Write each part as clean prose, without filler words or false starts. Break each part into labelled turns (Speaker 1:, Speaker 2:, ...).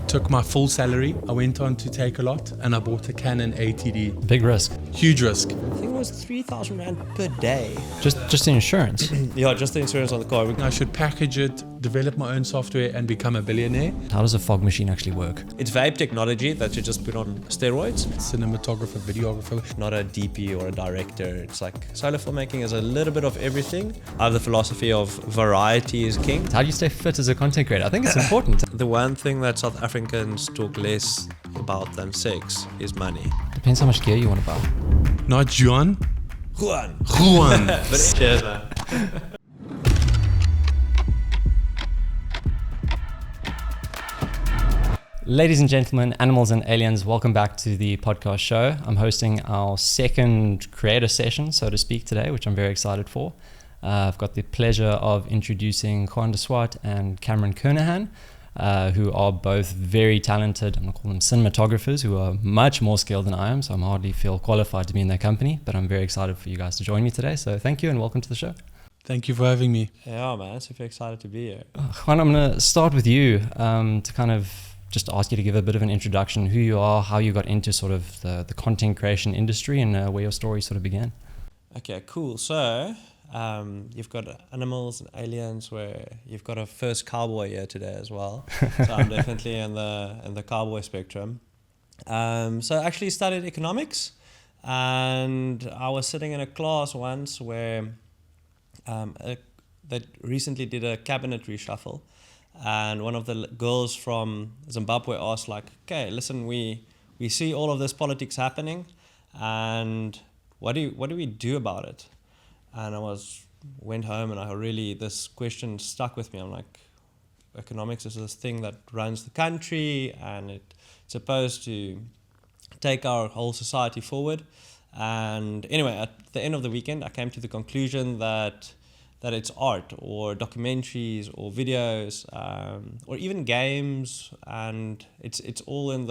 Speaker 1: took my full salary. I went on to take a lot and I bought a Canon ATD.
Speaker 2: Big risk.
Speaker 1: Huge risk.
Speaker 3: I think it was 3,000 Rand per day.
Speaker 2: Just the insurance.
Speaker 3: Yeah, just the insurance on the car.
Speaker 1: I should package it, develop my own software and become a billionaire.
Speaker 2: How does a fog machine actually work?
Speaker 3: It's vape technology that you just put on steroids.
Speaker 1: Cinematographer, videographer.
Speaker 3: Not a DP or a director. It's like solo filmmaking is a little bit of everything. I have the philosophy of variety is king.
Speaker 2: How do you stay fit as a content creator? I think it's important.
Speaker 3: The one thing that South Africans talk less about than sex is money.
Speaker 2: Depends how much gear you want to buy.
Speaker 1: Not Juan.
Speaker 3: Juan.
Speaker 1: But
Speaker 3: Cheers, man.
Speaker 2: Ladies and gentlemen, animals and aliens, welcome back to the podcast show. I'm hosting our second creator session, so to speak, today, which I'm very excited for. I've got the pleasure of introducing Juan de Swardt and Kernahan, who are both very talented, I'm going to call them cinematographers, who are much more skilled than I am, so I'm hardly feel qualified to be in their company, but I'm very excited for you guys to join me today. So thank you and welcome to the show.
Speaker 1: Thank you for having me.
Speaker 3: Yeah, man, super excited to be here.
Speaker 2: Juan, I'm going to start with you to kind of just ask you to give a bit of an introduction, who you are, how you got into sort of the content creation industry and where your story sort of began.
Speaker 3: Okay, cool. So you've got animals and aliens, where you've got a first cowboy here today as well. So I'm definitely in the cowboy spectrum. So I actually studied economics, and I was sitting in a class once where that recently did a cabinet reshuffle. And one of the girls from Zimbabwe asked, like, okay, listen, we see all of this politics happening, and what do we do about it? And I went home and this question stuck with me. I'm like, economics is this thing that runs the country, and it's supposed to take our whole society forward. And anyway, at the end of the weekend, I came to the conclusion that it's art or documentaries or videos or even games, and it's all in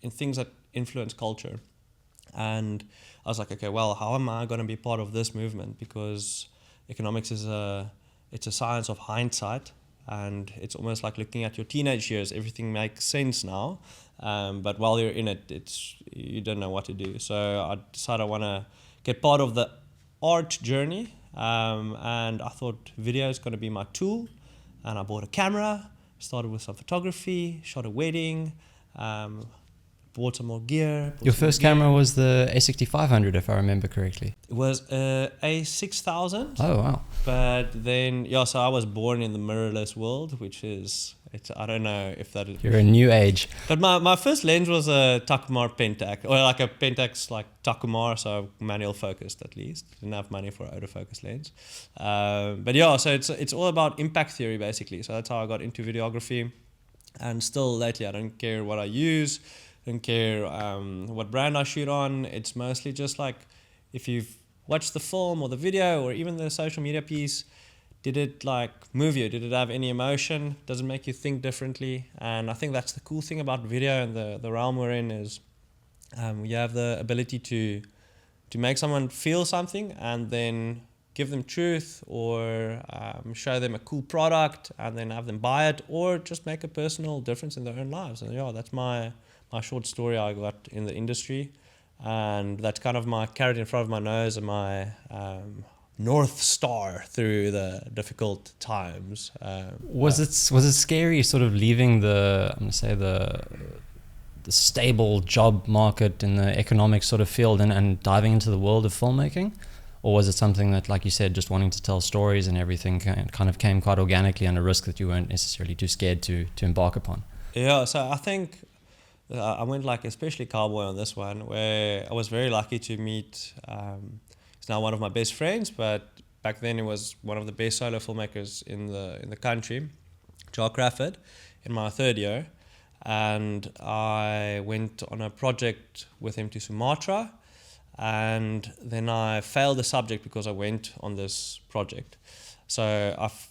Speaker 3: things that influence culture. And I was like, okay, well, how am I going to be part of this movement? Because economics is it's a science of hindsight, and it's almost like looking at your teenage years. Everything makes sense now, but while you're in it, you don't know what to do. So I decided I want to get part of the art journey. And I thought video is going to be my tool, and I bought a camera, started with some photography, shot a wedding, bought some more gear.
Speaker 2: Your first camera was the A6500, if I remember correctly.
Speaker 3: It was A6000.
Speaker 2: Oh, wow.
Speaker 3: But then, so I was born in the mirrorless world, which is, I don't know if that is...
Speaker 2: You're a new age.
Speaker 3: But my first lens was a Takumar Pentax, or like a Pentax like Takumar, so manual focused at least. Didn't have money for an autofocus lens. But so it's all about impact theory basically. So that's how I got into videography. And still lately, I don't care what I use, don't care what brand I shoot on. It's mostly just like, if you've watched the film or the video or even the social media piece, did it like move you? Did it have any emotion? Does it make you think differently? And I think that's the cool thing about video and the realm we're in is you have the ability to make someone feel something and then give them truth, or show them a cool product and then have them buy it, or just make a personal difference in their own lives. And that's my short story I got in the industry. And that's kind of my carrot in front of my nose and my North Star through the difficult times.
Speaker 2: Was it scary sort of leaving the stable job market in the economic sort of field and diving into the world of filmmaking? Or was it something that, like you said, just wanting to tell stories and everything kind of came quite organically, and a risk that you weren't necessarily too scared to embark upon?
Speaker 3: Yeah, so I think I went like especially cowboy on this one, where I was very lucky to meet... He's now one of my best friends, but back then he was one of the best solo filmmakers in the country, Jar Crawford, in my third year. And I went on a project with him to Sumatra, and then I failed the subject because I went on this project. So I've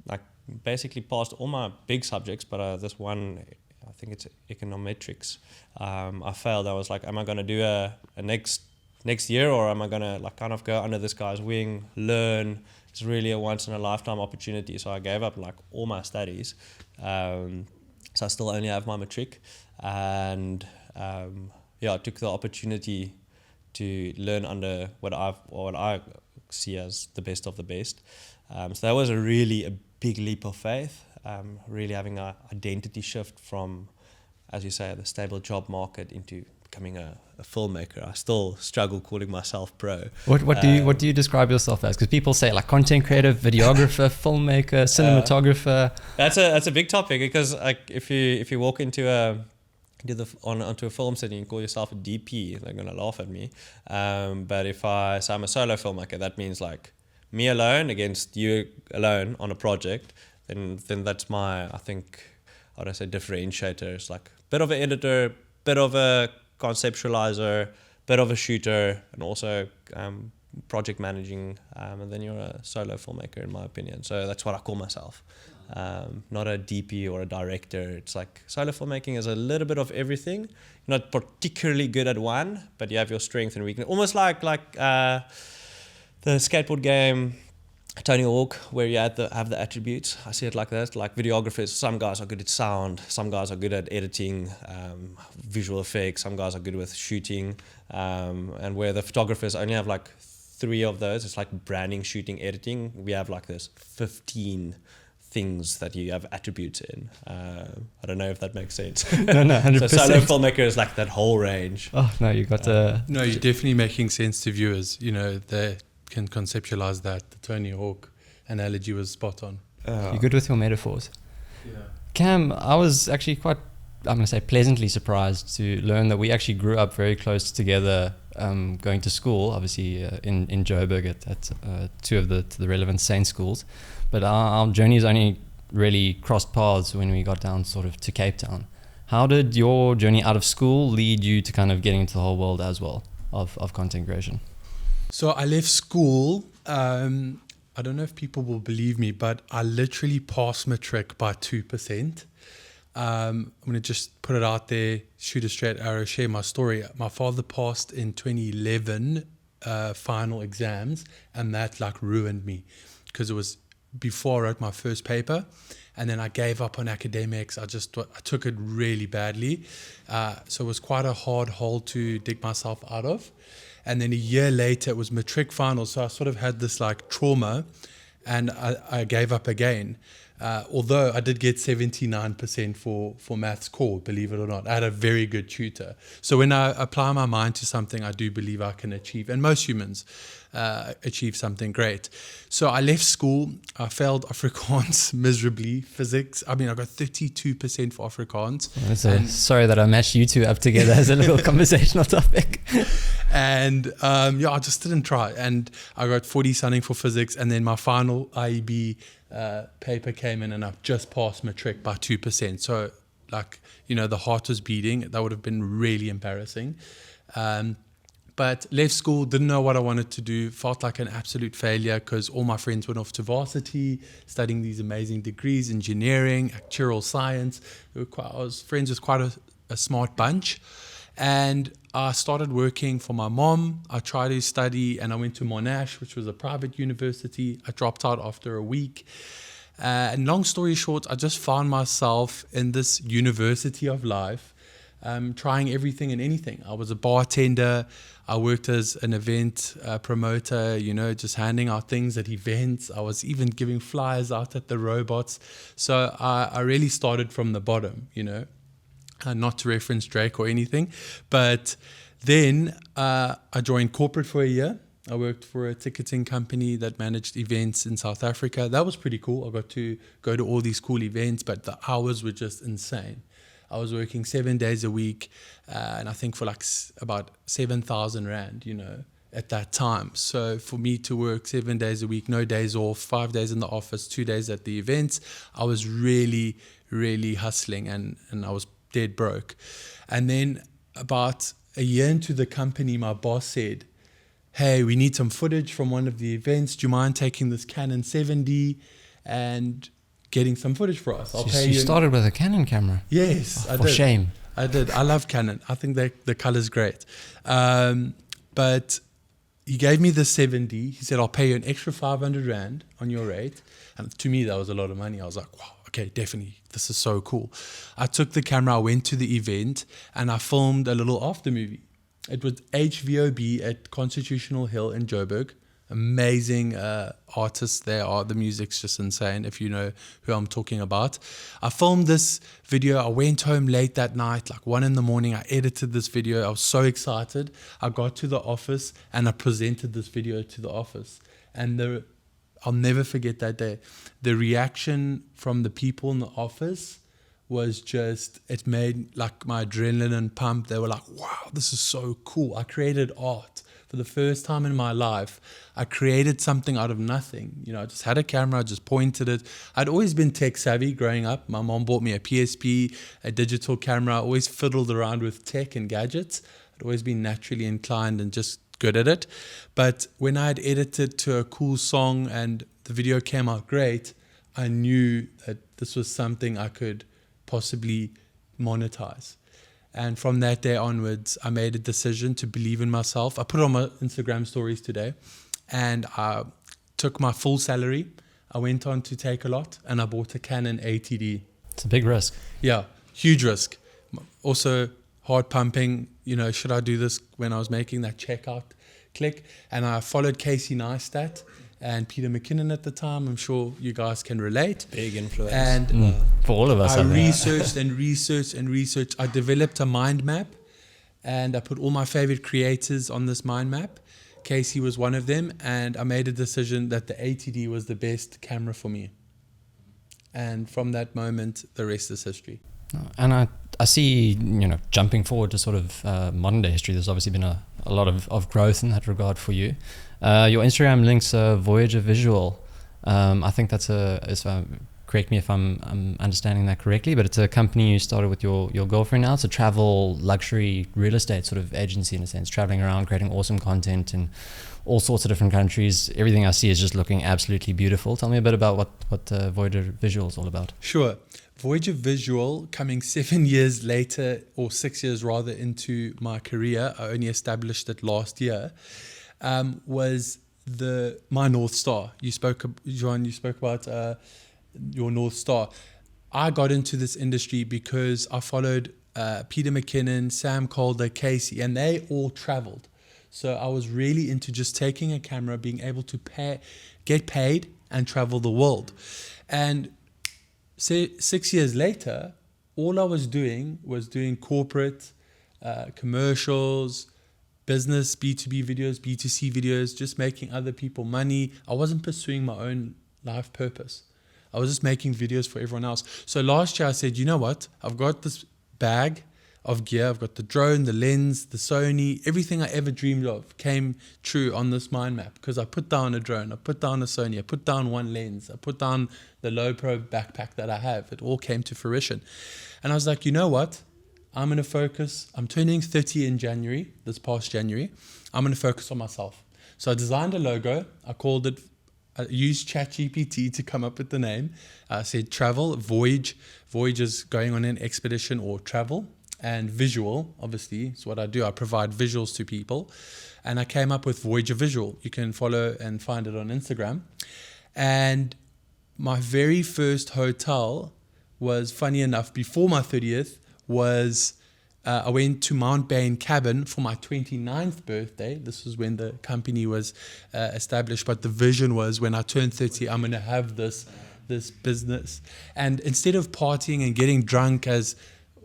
Speaker 3: like basically passed all my big subjects, but this one, I think it's econometrics, I failed. I was like, am I going to do a next year, or am I going to like kind of go under this guy's wing, learn? It's really a once in a lifetime opportunity. So I gave up like all my studies. So So I still only have my matric, and I took the opportunity to learn under what I see as the best of the best. So that was a big leap of faith, really having an identity shift from, as you say, the stable job market into becoming a filmmaker. I still struggle calling myself pro.
Speaker 2: What do you describe yourself as? Because people say like content creator, videographer, filmmaker, cinematographer.
Speaker 3: That's a big topic, because like if you walk onto a film set and you call yourself a DP, they're gonna laugh at me. But if I say I'm a solo filmmaker, that means like me alone against you alone on a project. Then that's my, I think, how do I say, differentiator. It's like a bit of an editor, bit of a conceptualizer, bit of a shooter, and also project managing, and then you're a solo filmmaker, in my opinion. So that's what I call myself. Not a DP or a director. It's like solo filmmaking is a little bit of everything. You're not particularly good at one, but you have your strength and weakness. Almost like the skateboard game Tony Hawk, where you have the attributes. I see it like that. Like videographers, some guys are good at sound, some guys are good at editing, visual effects, some guys are good with shooting, and where the photographers only have like 3 of those, it's like branding, shooting, editing. We have like this 15 things that you have attributes in. I don't know if that makes sense.
Speaker 2: No, 100%.
Speaker 3: So solo filmmaker is like that whole range.
Speaker 2: Oh no, you got to.
Speaker 1: No, you're definitely making sense to viewers. You know, they can conceptualize that. The Tony Hawk analogy was spot on.
Speaker 2: You're good with your metaphors.
Speaker 1: Yeah.
Speaker 2: Cam, I was actually quite, I'm going to say pleasantly surprised to learn that we actually grew up very close together, going to school, obviously in Joburg at 2 of the relevant Saint schools. But our journeys only really crossed paths when we got down sort of to Cape Town. How did your journey out of school lead you to kind of getting into the whole world as well of content creation?
Speaker 1: So I left school. I don't know if people will believe me, but I literally passed matric by 2%. I'm going to just put it out there, shoot a straight arrow, share my story. My father passed in 2011 final exams, and that like ruined me, because it was before I wrote my first paper, and then I gave up on academics. I took it really badly. So it was quite a hard hole to dig myself out of. And then a year later, it was matric final. So I sort of had this like trauma, and I gave up again. Although I did get 79% for maths core, believe it or not. I had a very good tutor. So when I apply my mind to something, I do believe I can achieve. And most humans achieve something great. So I left school. I failed Afrikaans miserably. Physics, I got 32% for Afrikaans.
Speaker 2: Sorry that I mashed you two up together as a little conversational topic.
Speaker 1: And I just didn't try. And I got 40-something for physics. And then my final IEB paper came in, and I just passed matric by 2%. So, the heart was beating. That would have been really embarrassing. But left school, didn't know what I wanted to do, felt like an absolute failure because all my friends went off to varsity, studying these amazing degrees, engineering, actuarial science. I was friends with quite a smart bunch. And I started working for my mom. I tried to study, and I went to Monash, which was a private university. I dropped out after a week. And long story short, I just found myself in this university of life, trying everything and anything. I was a bartender. I worked as an event promoter, just handing out things at events. I was even giving flyers out at the robots. So I really started from the bottom, not to reference Drake or anything. But then I joined corporate for a year. I worked for a ticketing company that managed events in South Africa. That was pretty cool. I got to go to all these cool events, but the hours were just insane. I was working 7 days a week, and I think for about 7,000 Rand, at that time. So for me to work 7 days a week, no days off, 5 days in the office, 2 days at the events, I was really, really hustling, and I was dead broke. And then about a year into the company, my boss said, "Hey, we need some footage from one of the events. Do you mind taking this Canon 7D and getting some footage for us? I'll pay you."
Speaker 2: You started with a Canon camera?
Speaker 1: Yes, I did.
Speaker 2: For shame.
Speaker 1: I did. I love Canon. I think the color's great. But he gave me the 7D. He said, "I'll pay you an extra 500 Rand on your rate." And to me, that was a lot of money. I was like, wow, okay, definitely, this is so cool. I took the camera, I went to the event, and I filmed a little after movie. It was HVOB at Constitutional Hill in Joburg. Amazing artists there are. The music's just insane, if you know who I'm talking about. I filmed this video. I went home late that night, like 1 a.m. I edited this video. I was so excited. I got to the office and I presented this video to the office. And I'll never forget that day. The reaction from the people in the office was just, it made like my adrenaline pump. They were like, wow, this is so cool. I created art. For the first time in my life, I created something out of nothing. You know, I just had a camera, I just pointed it. I'd always been tech savvy growing up. My mom bought me a PSP, a digital camera. I always fiddled around with tech and gadgets. I'd always been naturally inclined and just good at it. But when I had edited to a cool song and the video came out great, I knew that this was something I could possibly monetize. And from that day onwards, I made a decision to believe in myself. I put it on my Instagram stories today, and I took my full salary. I went on to Takealot, and I bought a Canon 80D.
Speaker 2: It's a big risk.
Speaker 1: Yeah, huge risk. Also, hard pumping, you know, should I do this when I was making that checkout click? And I followed Casey Neistat and Peter McKinnon at the time. I'm sure you guys can relate.
Speaker 3: Big influence.
Speaker 1: And
Speaker 2: for all of us.
Speaker 1: I researched and researched and researched. I developed a mind map, and I put all my favorite creators on this mind map. Casey was one of them, and I made a decision that the 80D was the best camera for me. And from that moment, the rest is history.
Speaker 2: And I see, you know, jumping forward to sort of modern day history, there's obviously been a lot of growth in that regard for you. Your Instagram links Voyager Visual. I think that's correct me if I'm understanding that correctly, but it's a company you started with your girlfriend now. It's a travel luxury real estate sort of agency in a sense, traveling around, creating awesome content in all sorts of different countries. Everything I see is just looking absolutely beautiful. Tell me a bit about what Voyager Visual is all about.
Speaker 1: Sure. Voyager Visual, coming 7 years later, or 6 years rather, into my career, I only established it last year, was my North Star. Juan, you spoke about your North Star. I got into this industry because I followed Peter McKinnon, Sam Calder, Casey, and they all traveled. So I was really into just taking a camera, being able to get paid and travel the world. And 6 years later, all I was doing corporate commercials, business, B2B videos, B2C videos, just making other people money. I wasn't pursuing my own life purpose. I was just making videos for everyone else. So last year I said, you know what? I've got this bag of gear. I've got the drone, the lens, the Sony, everything I ever dreamed of came true on this mind map, because I put down a drone, I put down a Sony, I put down one lens, I put down the low pro backpack that I have. It all came to fruition. And I was like, you know what? I'm going to focus. I'm turning 30 in January, this past January. I'm going to focus on myself. So I designed a logo. I called it, I used ChatGPT to come up with the name. I said travel, voyage is going on an expedition or travel. And visual, obviously, is what I do. I provide visuals to people. And I came up with Voyager Visual. You can follow and find it on Instagram. And my very first hotel was, funny enough, before my 30th, was I went to Mount Bain Cabin for my 29th birthday. This was when the company was established. But the vision was, when I turn 30, I'm going to have this business. And instead of partying and getting drunk as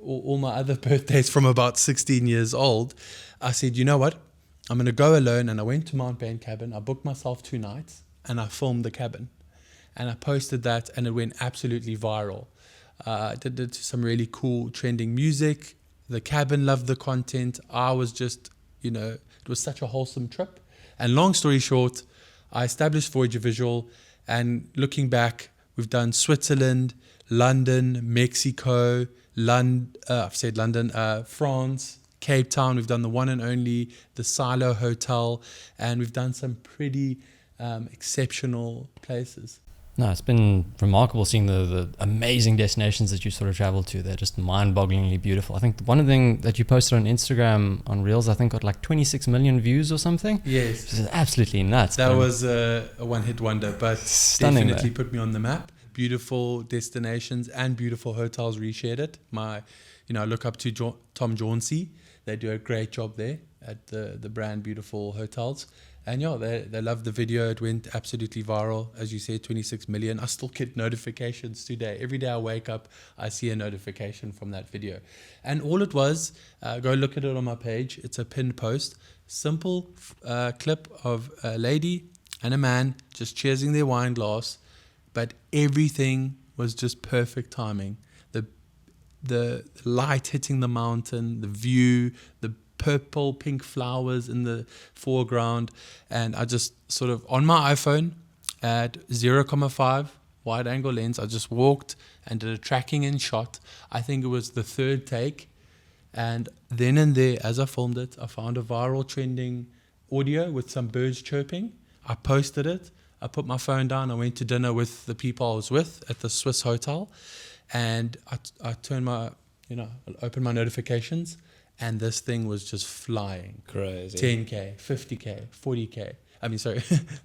Speaker 1: all my other birthdays from about 16 years old, I said, you know what? I'm going to go alone. And I went to Mount Bain Cabin. I booked myself 2 nights and I filmed the cabin. And I posted that and it went absolutely viral. I did it to some really cool trending music. The cabin loved the content. I was just, it was such a wholesome trip. And long story short, I established Voyager Visual. And looking back, we've done Switzerland, London, Mexico, France, Cape Town. We've done the one and only, the Silo Hotel, and we've done some pretty exceptional places.
Speaker 2: No, it's been remarkable seeing the amazing destinations that you sort of traveled to. They're just mind-bogglingly beautiful. I think one thing that you posted on Instagram on Reels, I think got like 26 million views or something.
Speaker 1: Yes.
Speaker 2: Which is absolutely nuts.
Speaker 1: That was a one-hit wonder, but
Speaker 2: stunning,
Speaker 1: definitely put me on the map. beautiful destinations and beautiful hotels reshared it. I look up to Tom Jauncey. They do a great job there at the brand Beautiful Hotels. And they loved the video. It went absolutely viral. As you said, 26 million. I still get notifications today. Every day I wake up, I see a notification from that video. And all it was, go look at it on my page. It's a pinned post. Simple clip of a lady and a man just cheersing their wine glass. But everything was just perfect timing. The light hitting the mountain, the view, the purple, pink flowers in the foreground. And I just sort of, on my iPhone at 0.5 wide angle lens, I just walked and did a tracking in shot. I think it was the third take. And then and there, as I filmed it, I found a viral trending audio with some birds chirping. I posted it. I put my phone down. I went to dinner with the people I was with at the Swiss hotel. And I turned opened my notifications, and this thing was just flying.
Speaker 3: Crazy.
Speaker 1: 10K, 50K, 40K. I mean, sorry,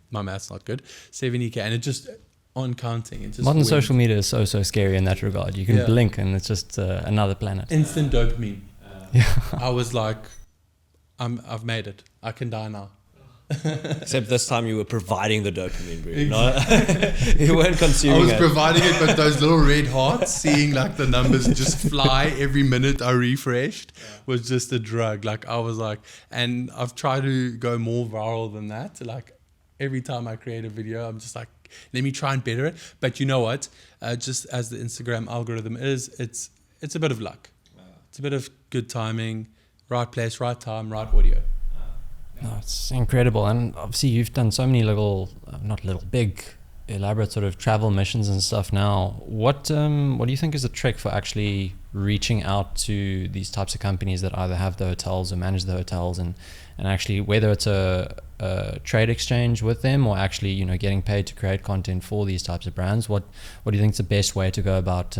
Speaker 1: my math's not good. 70K, and it just on counting. It just
Speaker 2: Modern
Speaker 1: went.
Speaker 2: social media is so scary in that regard. You can blink and it's just another planet.
Speaker 1: Instant dopamine.
Speaker 2: Yeah.
Speaker 1: I was like, I've made it. I can die now.
Speaker 3: Except this time you were providing the dopamine, bro. You weren't consuming it.
Speaker 1: I was providing it, but those little red hearts, seeing like the numbers just fly every minute I refreshed, was just a drug. Like I was like, and I've tried to go more viral than that. Like every time I create a video, I'm just like, let me try and better it. But you know what? Just as the Instagram algorithm is, it's a bit of luck. It's a bit of good timing, right place, right time, right audio.
Speaker 2: No, it's incredible. And obviously you've done so many big, elaborate sort of travel missions and stuff now. What do you think is the trick for actually reaching out to these types of companies that either have the hotels or manage the hotels and actually, whether it's a trade exchange with them or actually, getting paid to create content for these types of brands? What do you think is the best way to go about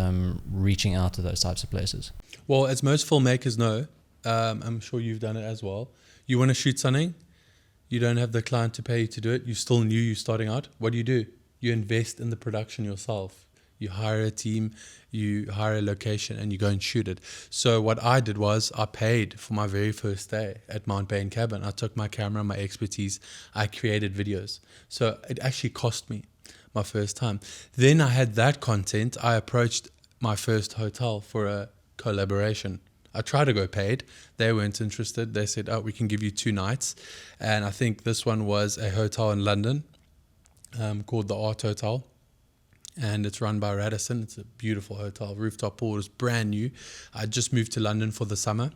Speaker 2: reaching out to those types of places?
Speaker 1: Well, as most filmmakers know, I'm sure you've done it as well. You want to shoot something, you don't have the client to pay you to do it, you're still new, you're starting out. What do? You invest in the production yourself. You hire a team, you hire a location, and you go and shoot it. So what I did was I paid for my very first day at Mount Bain Cabin. I took my camera, my expertise, I created videos. So it actually cost me my first time. Then I had that content. I approached my first hotel for a collaboration. I tried to go paid. They weren't interested. They said, we can give you 2 nights. And I think this one was a hotel in London called the Art Hotel. And it's run by Radisson. It's a beautiful hotel. Rooftop pool. It was brand new. I just moved to London for the summer.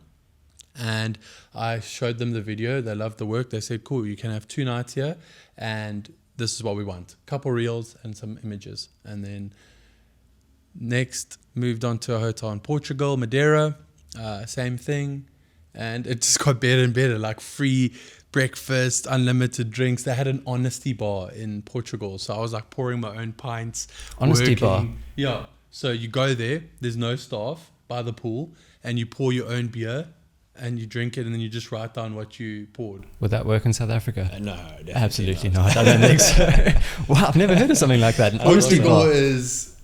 Speaker 1: And I showed them the video. They loved the work. They said, cool, you can have 2 nights here. And this is what we want. Couple reels and some images. And then next moved on to a hotel in Portugal, Madeira. Same thing, and it just got better and better, like free breakfast, unlimited drinks. They had an honesty bar in Portugal, so I was like pouring my own pints.
Speaker 2: Honesty bar?
Speaker 1: Yeah, so you go there, there's no staff by the pool, and you pour your own beer and you drink it, and then you just write down what you poured.
Speaker 2: Would that work in South Africa?
Speaker 3: No,
Speaker 2: absolutely not. I don't think so. Wow, I've never heard of something like that.
Speaker 1: Portugal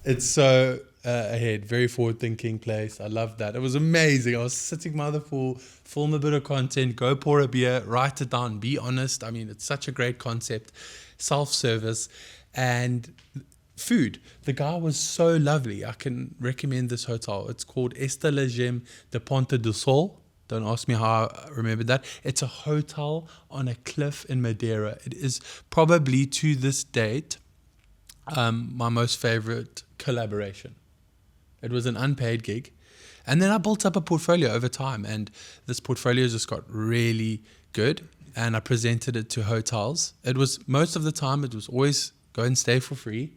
Speaker 1: it's so ahead, very forward-thinking place. I loved that. It was amazing. I was sitting by the pool, film a bit of content, go pour a beer, write it down, be honest. I mean, it's such a great concept. Self-service and food. The guy was so lovely. I can recommend this hotel. It's called Estela Gem de Ponta do Sol. Don't ask me how I remembered that. It's a hotel on a cliff in Madeira. It is probably to this date my most favorite collaboration. It was an unpaid gig. And then I built up a portfolio over time, and this portfolio just got really good, and I presented it to hotels. It was, most of the time, it was always go and stay for free,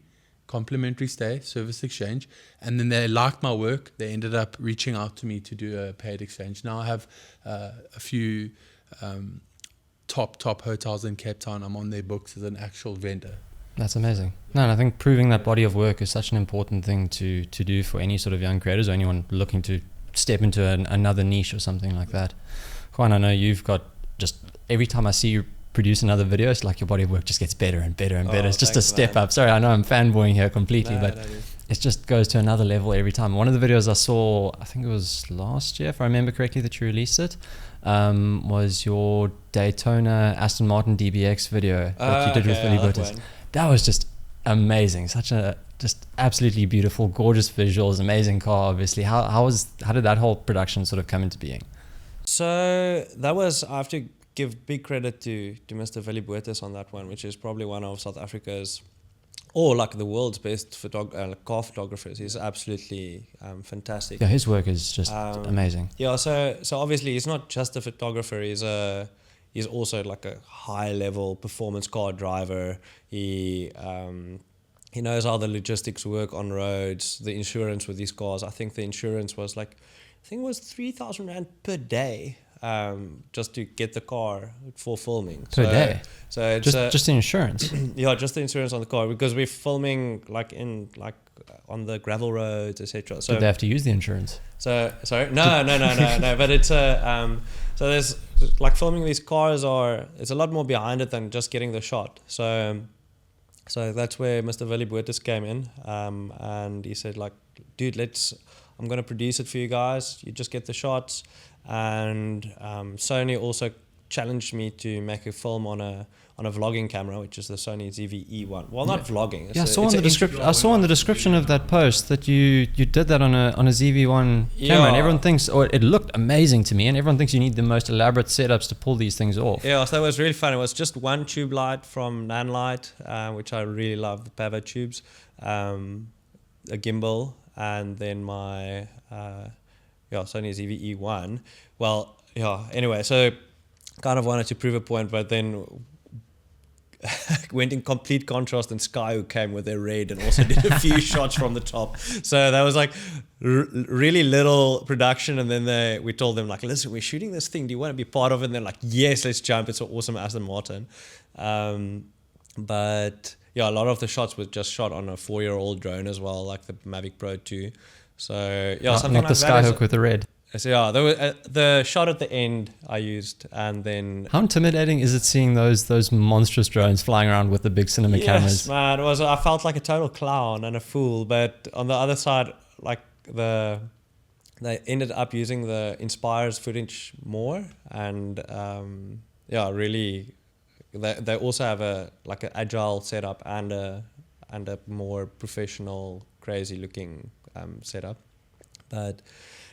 Speaker 1: complimentary stay, service exchange. And then they liked my work. They ended up reaching out to me to do a paid exchange. Now I have a few top hotels in Cape Town. I'm on their books as an actual vendor.
Speaker 2: That's amazing. No, and I think proving that body of work is such an important thing to do for any sort of young creators or anyone looking to step into another niche or something like that. Juan, I know you've got just, every time I see you produce another video, it's like your body of work just gets better and better and better. It's just
Speaker 3: thanks,
Speaker 2: a step
Speaker 3: man.
Speaker 2: up. Sorry, I know I'm fanboying here completely, but
Speaker 3: No,
Speaker 2: it just goes to another level every time. One of the videos I saw, I think it was last year, if I remember correctly, that you released it, was your Daytona Aston Martin DBX video that you did with Billy Butters. That was just amazing. Such a just absolutely beautiful, gorgeous visuals, amazing car. Obviously, how did that whole production sort of come into being?
Speaker 3: So that was, I have to give big credit to Mr. Willie Botha on that one, which is probably one of South Africa's, or like the world's best car photographers. He's absolutely fantastic.
Speaker 2: Yeah, his work is just amazing.
Speaker 3: Yeah, so obviously he's not just a photographer. He's also like a high level performance car driver. He knows how the logistics work on roads, the insurance with these cars. I think the insurance was like, I think it was 3,000 Rand per day, just to get the car for filming.
Speaker 2: Per day?
Speaker 3: So it's
Speaker 2: just the insurance?
Speaker 3: Yeah, just the insurance on the car, because we're filming on the gravel roads, etc. So
Speaker 2: did they have to use the insurance?
Speaker 3: So sorry, no. But it's so there's like filming these cars it's a lot more behind it than just getting the shot. So that's where Mr. Willie Botha came in, and he said like, dude, I'm going to produce it for you guys. You just get the shots. And Sony also challenged me to make a film on a vlogging camera, which is the Sony ZV-E one. Well, not vlogging.
Speaker 2: I saw in the description of that post that you did that on a ZV-1 camera, and everyone thinks, it looked amazing to me, and everyone thinks you need the most elaborate setups to pull these things off.
Speaker 3: Yeah, so it was really fun. It was just one tube light from Nanlite, which I really love, the Pavo tubes, a gimbal, and then my Sony ZV-E1. Well, anyway, so kind of wanted to prove a point, but then went in complete contrast, and Sky, who came with their red and also did a few shots from the top. So that was like really little production, and then we told them like, listen, we're shooting this thing, do you want to be part of it? And they're like, yes, let's jump, it's an awesome Aston Martin. But yeah, a lot of the shots were just shot on a 4-year-old drone as well, like the Mavic Pro 2. So yeah, something
Speaker 2: not
Speaker 3: like
Speaker 2: the
Speaker 3: that.
Speaker 2: Skyhook with the red.
Speaker 3: So yeah, there was, the shot at the end I used, and then
Speaker 2: how intimidating is it seeing those monstrous drones flying around with the big cinema cameras?
Speaker 3: Yes, man, I felt like a total clown and a fool. But on the other side, like they ended up using the Inspire's footage more, and really, they also have an agile setup and a more professional, crazy looking setup. But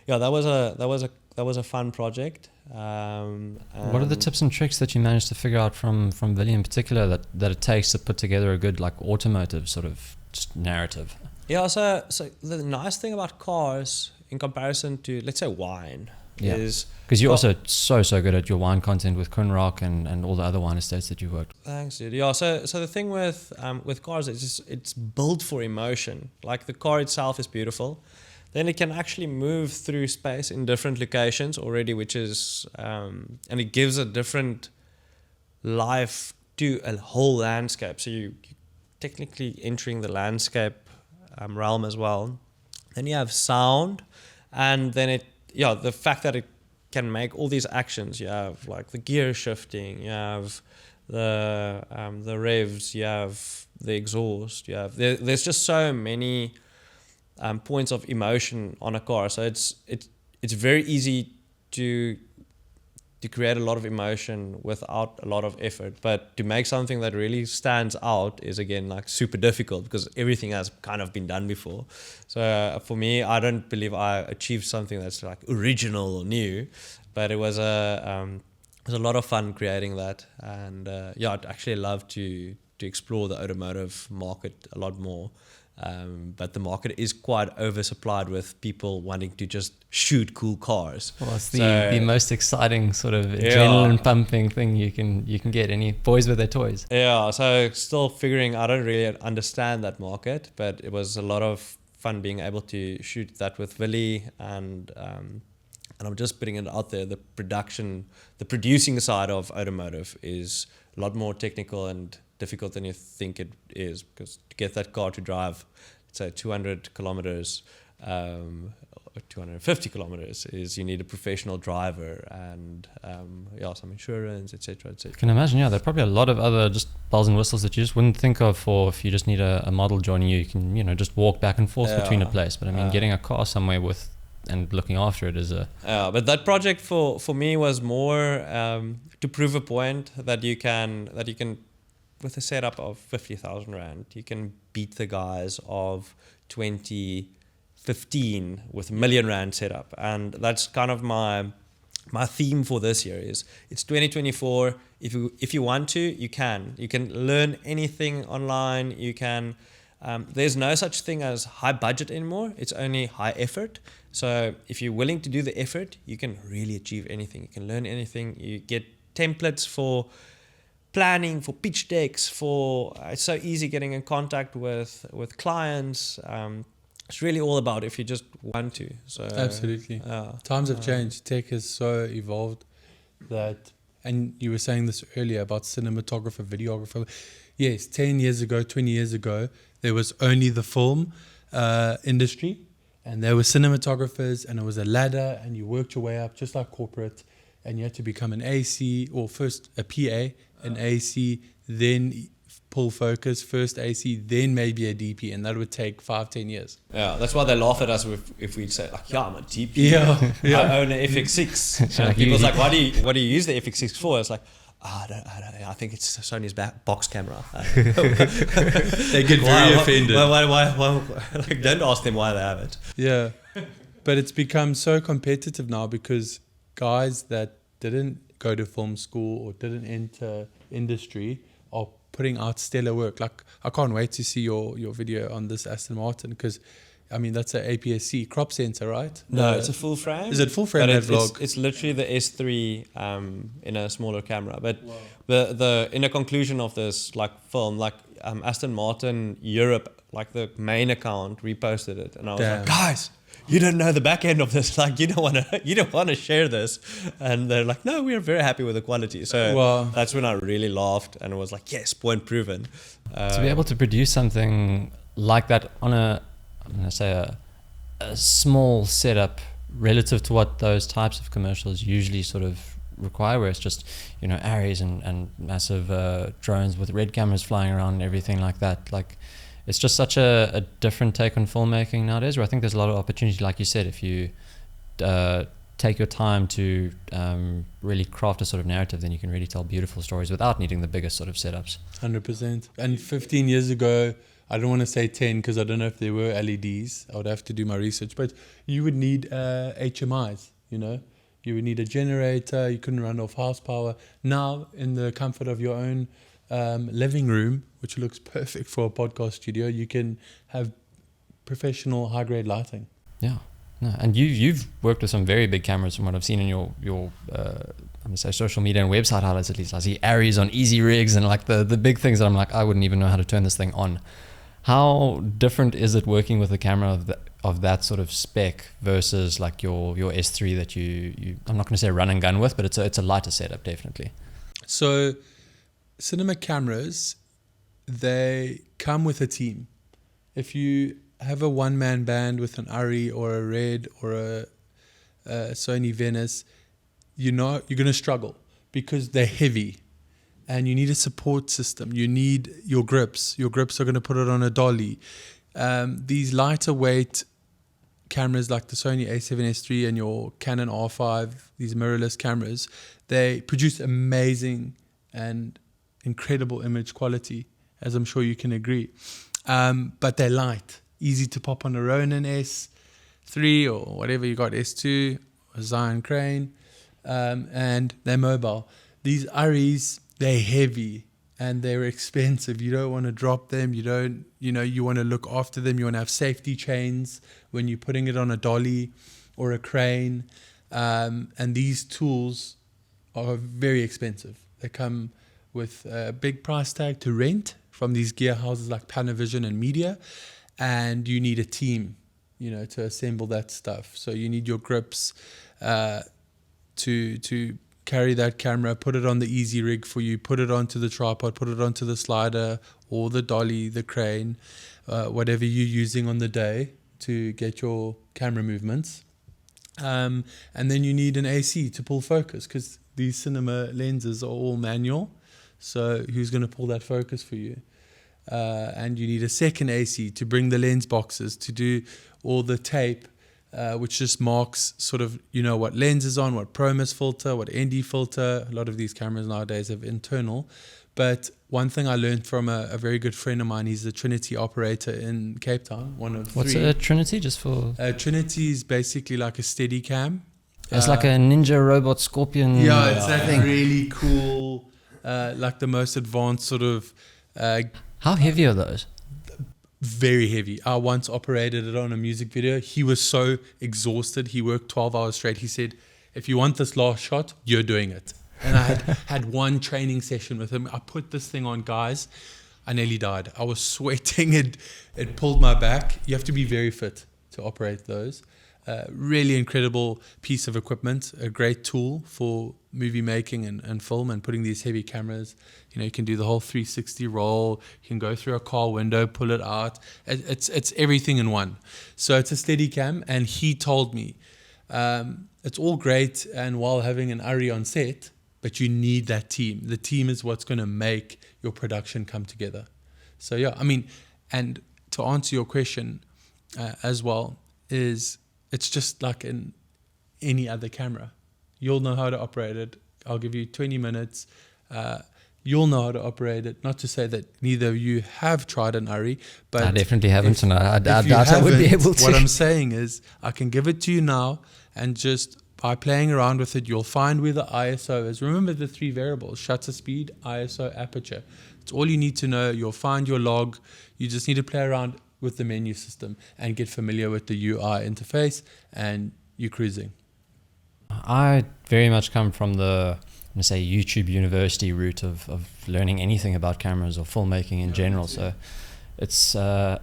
Speaker 3: yeah, that was a fun project.
Speaker 2: What are the tips and tricks that you managed to figure out from Willie in particular that it takes to put together a good like automotive sort of just narrative?
Speaker 3: Yeah, so the nice thing about cars in comparison to, let's say, wine, is
Speaker 2: because you're also so good at your wine content with Kernahan and all the other wine estates that you've worked.
Speaker 3: Thanks, dude. Yeah, so the thing with cars is it's built for emotion. Like the car itself is beautiful. Then it can actually move through space in different locations already, which is, and it gives a different life to a whole landscape. So you're technically entering the landscape realm as well. Then you have sound, and then the fact that it can make all these actions. You have like the gear shifting, you have the revs, you have the exhaust, there's just so many points of emotion on a car, so it's very easy to create a lot of emotion without a lot of effort. But to make something that really stands out is again like super difficult, because everything has kind of been done before. So for me, I don't believe I achieved something that's like original or new, but it was a lot of fun creating that. And I'd actually love to explore the automotive market a lot more. But the market is quite oversupplied with people wanting to just shoot cool cars.
Speaker 2: Well, it's the most exciting sort of adrenaline pumping thing you can get. Any boys with their toys.
Speaker 3: Yeah, so still figuring. I don't really understand that market, but it was a lot of fun being able to shoot that with Willie, and I'm just putting it out there. The producing side of automotive is a lot more technical and difficult than you think it is, because to get that car to drive, say 200 kilometers 250 kilometers is you need a professional driver and some insurance, etc.
Speaker 2: I can imagine, there are probably a lot of other just bells and whistles that you just wouldn't think of for if you just need a model joining you. You can, just walk back and forth between a place. But I mean, getting a car somewhere with and looking after it is a...
Speaker 3: but that project for me was more to prove a point that you can, with a setup of 50,000 Rand, you can beat the guys of 2015 with $1 million Rand setup. And that's kind of my theme for this year is it's 2024. If you want to, you can learn anything online. You can, there's no such thing as high budget anymore. It's only high effort. So if you're willing to do the effort, you can really achieve anything. You can learn anything. You get templates for planning, for pitch decks, it's so easy getting in contact with clients. It's really all about if you just want to. So
Speaker 1: absolutely. Times have changed. Tech has so evolved that, and you were saying this earlier about cinematographer, videographer. Yes, 10 years ago, 20 years ago, there was only the film industry, and there were cinematographers, and it was a ladder, and you worked your way up just like corporate, and you had to become an AC, or first a PA, an AC, then pull focus, first AC, then maybe a DP, and that would take 5-10 years.
Speaker 3: Yeah, that's why they laugh at us if we say like, I'm a DP.
Speaker 1: Yeah.
Speaker 3: I own an FX6. And people's like, what do you use the FX6 for? It's like, I don't know. I think it's Sony's box camera.
Speaker 1: They get very offended.
Speaker 3: Why? Like, don't ask them why they have it.
Speaker 1: Yeah, but it's become so competitive now because guys that didn't go to film school or didn't enter industry are putting out stellar work. Like, I can't wait to see your video on this Aston Martin because, I mean, that's an APS-C crop sensor, right?
Speaker 3: No, it's a full frame.
Speaker 1: Is it full frame?
Speaker 3: It's literally the S3 in a smaller camera. But the in a conclusion of this film, Aston Martin Europe, like the main account reposted it, and I was like, guys, you don't know the back end of this. Like, you don't want to share this. And they're like, no, we are very happy with the quality. So that's when I really laughed and was like, yes, point proven.
Speaker 2: To be able to produce something like that on I'm going to say a small setup relative to what those types of commercials usually sort of require, where it's just, Arries and massive drones with red cameras flying around and everything like that. Like, it's just such a different take on filmmaking nowadays, where I think there's a lot of opportunity, like you said, if you take your time to really craft a sort of narrative, then you can really tell beautiful stories without needing the biggest sort of setups.
Speaker 1: 100%. And 15 years ago, I don't want to say 10 because I don't know if there were LEDs. I would have to do my research. But you would need HMIs, You would need a generator. You couldn't run off house power. Now, in the comfort of your own living room, which looks perfect for a podcast studio, you can have professional high-grade lighting.
Speaker 2: Yeah. No, and you've worked with some very big cameras from what I've seen in your I'm going to say social media and website highlights at least. I see Arries on easy rigs and like the big things that I'm like, I wouldn't even know how to turn this thing on. How different is it working with a camera of that sort of spec versus like your S3 that you I'm not going to say run and gun with, but it's a lighter setup, definitely.
Speaker 1: So cinema cameras, they come with a team. If you have a one-man band with an Arri or a Red or a Sony Venice, you're going to struggle because they're heavy and you need a support system. You need your grips. Your grips are going to put it on a dolly. These lighter weight cameras like the Sony A7S III and your Canon R5, these mirrorless cameras, they produce amazing and incredible image quality, as I'm sure you can agree. But they're light, easy to pop on a Ronin S3 or whatever you got, S2, a Zion Crane, and they're mobile. These Arris, they're heavy and they're expensive. You don't want to drop them. You want to look after them. You want to have safety chains when you're putting it on a dolly or a crane. And these tools are very expensive. They come with a big price tag to rent from these gear houses like Panavision and Media. And you need a team, to assemble that stuff. So you need your grips to carry that camera, put it on the easy rig for you, put it onto the tripod, put it onto the slider or the dolly, the crane, whatever you're using on the day to get your camera movements. And then you need an AC to pull focus, because these cinema lenses are all manual. So who's going to pull that focus for you? And you need a second AC to bring the lens boxes, to do all the tape, which just marks sort of, what lens is on, what ProMIS filter, what ND filter. A lot of these cameras nowadays have internal. But one thing I learned from a very good friend of mine, he's a Trinity operator in Cape Town, one of
Speaker 2: What's
Speaker 1: three.
Speaker 2: a Trinity, just for...
Speaker 1: Trinity is basically like a steady cam.
Speaker 2: It's like a ninja robot scorpion.
Speaker 1: Yeah, it's that
Speaker 2: thing.
Speaker 1: really cool, like the most advanced sort of...
Speaker 2: How heavy are those?
Speaker 1: Very heavy. I once operated it on a music video. He was so exhausted. He worked 12 hours straight. He said, if you want this last shot, you're doing it. And I had one training session with him. I put this thing on, guys. I nearly died. I was sweating. It pulled my back. You have to be very fit to operate those. Really incredible piece of equipment. A great tool for movie making and film and putting these heavy cameras. You can do the whole 360 roll. You can go through a car window, pull it out. It's everything in one. So it's a steady cam. And he told me, it's all great and while having an Ari on set, but you need that team. The team is what's going to make your production come together. So yeah, and to answer your question as well, it's just like in any other camera. You'll know how to operate it. I'll give you 20 minutes. You'll know how to operate it. Not to say that neither of you have tried an Ari, but
Speaker 2: I definitely haven't, and I doubt I
Speaker 1: haven't,
Speaker 2: would be able to.
Speaker 1: What I'm saying is I can give it to you now, and just by playing around with it, you'll find where the ISO is. Remember the 3 variables: shutter speed, ISO, aperture. It's all you need to know. You'll find your log. You just need to play around with the menu system and get familiar with the UI interface, and you're cruising.
Speaker 2: I very much come from the, YouTube university route of learning anything about cameras or filmmaking in general. So it's a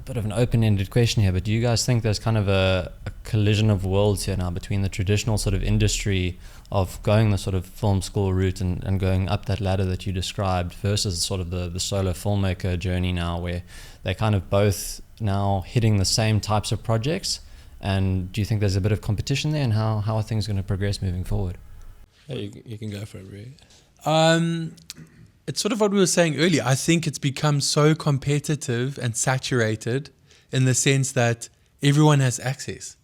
Speaker 2: bit of an open-ended question here, but do you guys think there's kind of a collision of worlds here now between the traditional sort of industry of going the sort of film school route and going up that ladder that you described versus sort of the solo filmmaker journey now, where they're kind of both now hitting the same types of projects? And do you think there's a bit of competition there, and how are things going to progress moving forward?
Speaker 3: Yeah, you can go for it, Rui.
Speaker 1: It's sort of what we were saying earlier. I think it's become so competitive and saturated in the sense that everyone has access.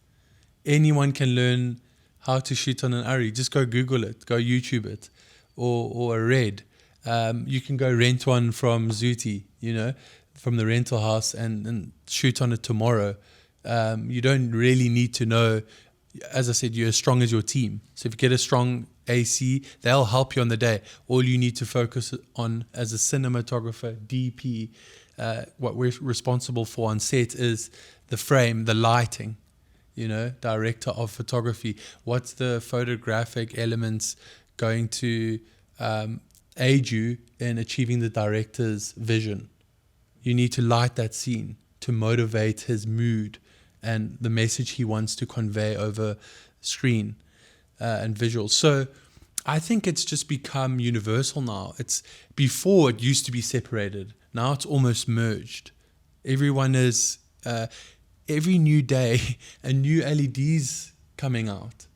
Speaker 1: Anyone can learn how to shoot on an Ari. Just go Google it, go YouTube it, or a Red. You can go rent one from Zuti, from the rental house and shoot on it tomorrow. You don't really need to know. As I said, you're as strong as your team. So if you get a strong AC, they'll help you on the day. All you need to focus on as a cinematographer, DP, what we're responsible for on set is the frame, the lighting, director of photography. What's the photographic elements going to aid you in achieving the director's vision? You need to light that scene to motivate his mood and the message he wants to convey over screen and visuals. So I think it's just become universal now. Before it used to be separated. Now it's almost merged. Everyone is, every new day, a new LEDs coming out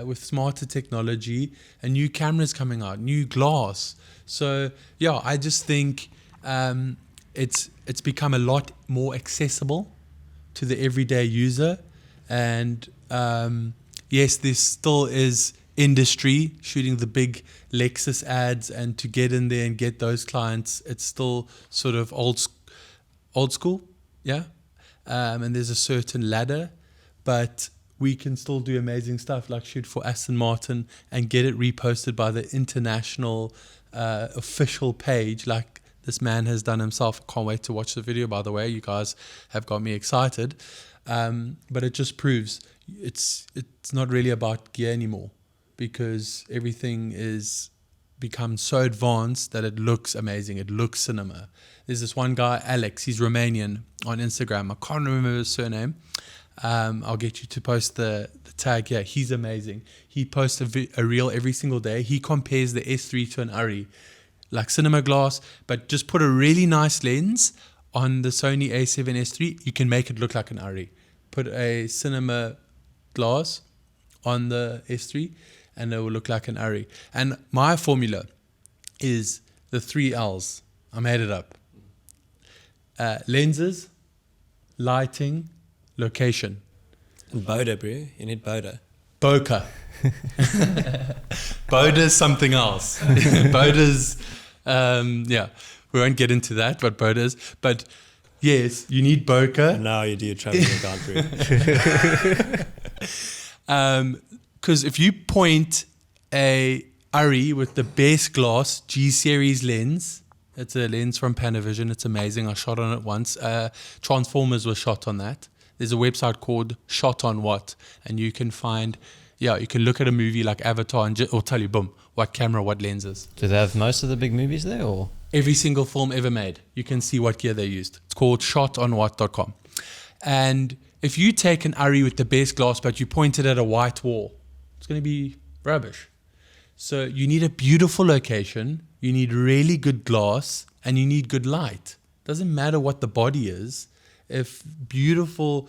Speaker 1: with smarter technology, and new cameras coming out, new glass. So yeah, I just think it's become a lot more accessible to the everyday user. And yes, there still is industry shooting the big Lexus ads, and to get in there and get those clients, it's still sort of old school, yeah. And there's a certain ladder, but we can still do amazing stuff like shoot for Aston Martin and get it reposted by the international official page like this man has done himself. Can't wait to watch the video, by the way. You guys have got me excited. But it just proves it's not really about gear anymore, because everything is become so advanced that it looks amazing. It looks cinema. There's this one guy, Alex, he's Romanian, on Instagram. I can't remember his surname. I'll get you to post the tag here. He's amazing. He posts a reel every single day. He compares the S3 to an Ari, like cinema glass, but just put a really nice lens on the Sony A7S III, you can make it look like an ARRI. Put a cinema glass on the S3 and it will look like an ARRI. And my formula is the 3 L's. I made it up. Lenses, lighting, location.
Speaker 3: And Boda, bro. You need Boda.
Speaker 1: Bokeh. Boda's something else. Boda's, we won't get into that, but Boda's. But yes, you need bokeh.
Speaker 3: And now you do your traveling account, bro.
Speaker 1: Because if you point a ARRI with the best glass G-series lens, it's a lens from Panavision. It's amazing. I shot on it once. Transformers was shot on that. There's a website called Shot on What, and you can find, you can look at a movie like Avatar and it'll tell you, boom, what camera, what lenses.
Speaker 2: Do they have most of the big movies there, or?
Speaker 1: Every single film ever made. You can see what gear they used. It's called shotonwhat.com. And if you take an ARRI with the best glass, but you point it at a white wall, it's going to be rubbish. So you need a beautiful location, you need really good glass, and you need good light. Doesn't matter what the body is. If beautiful,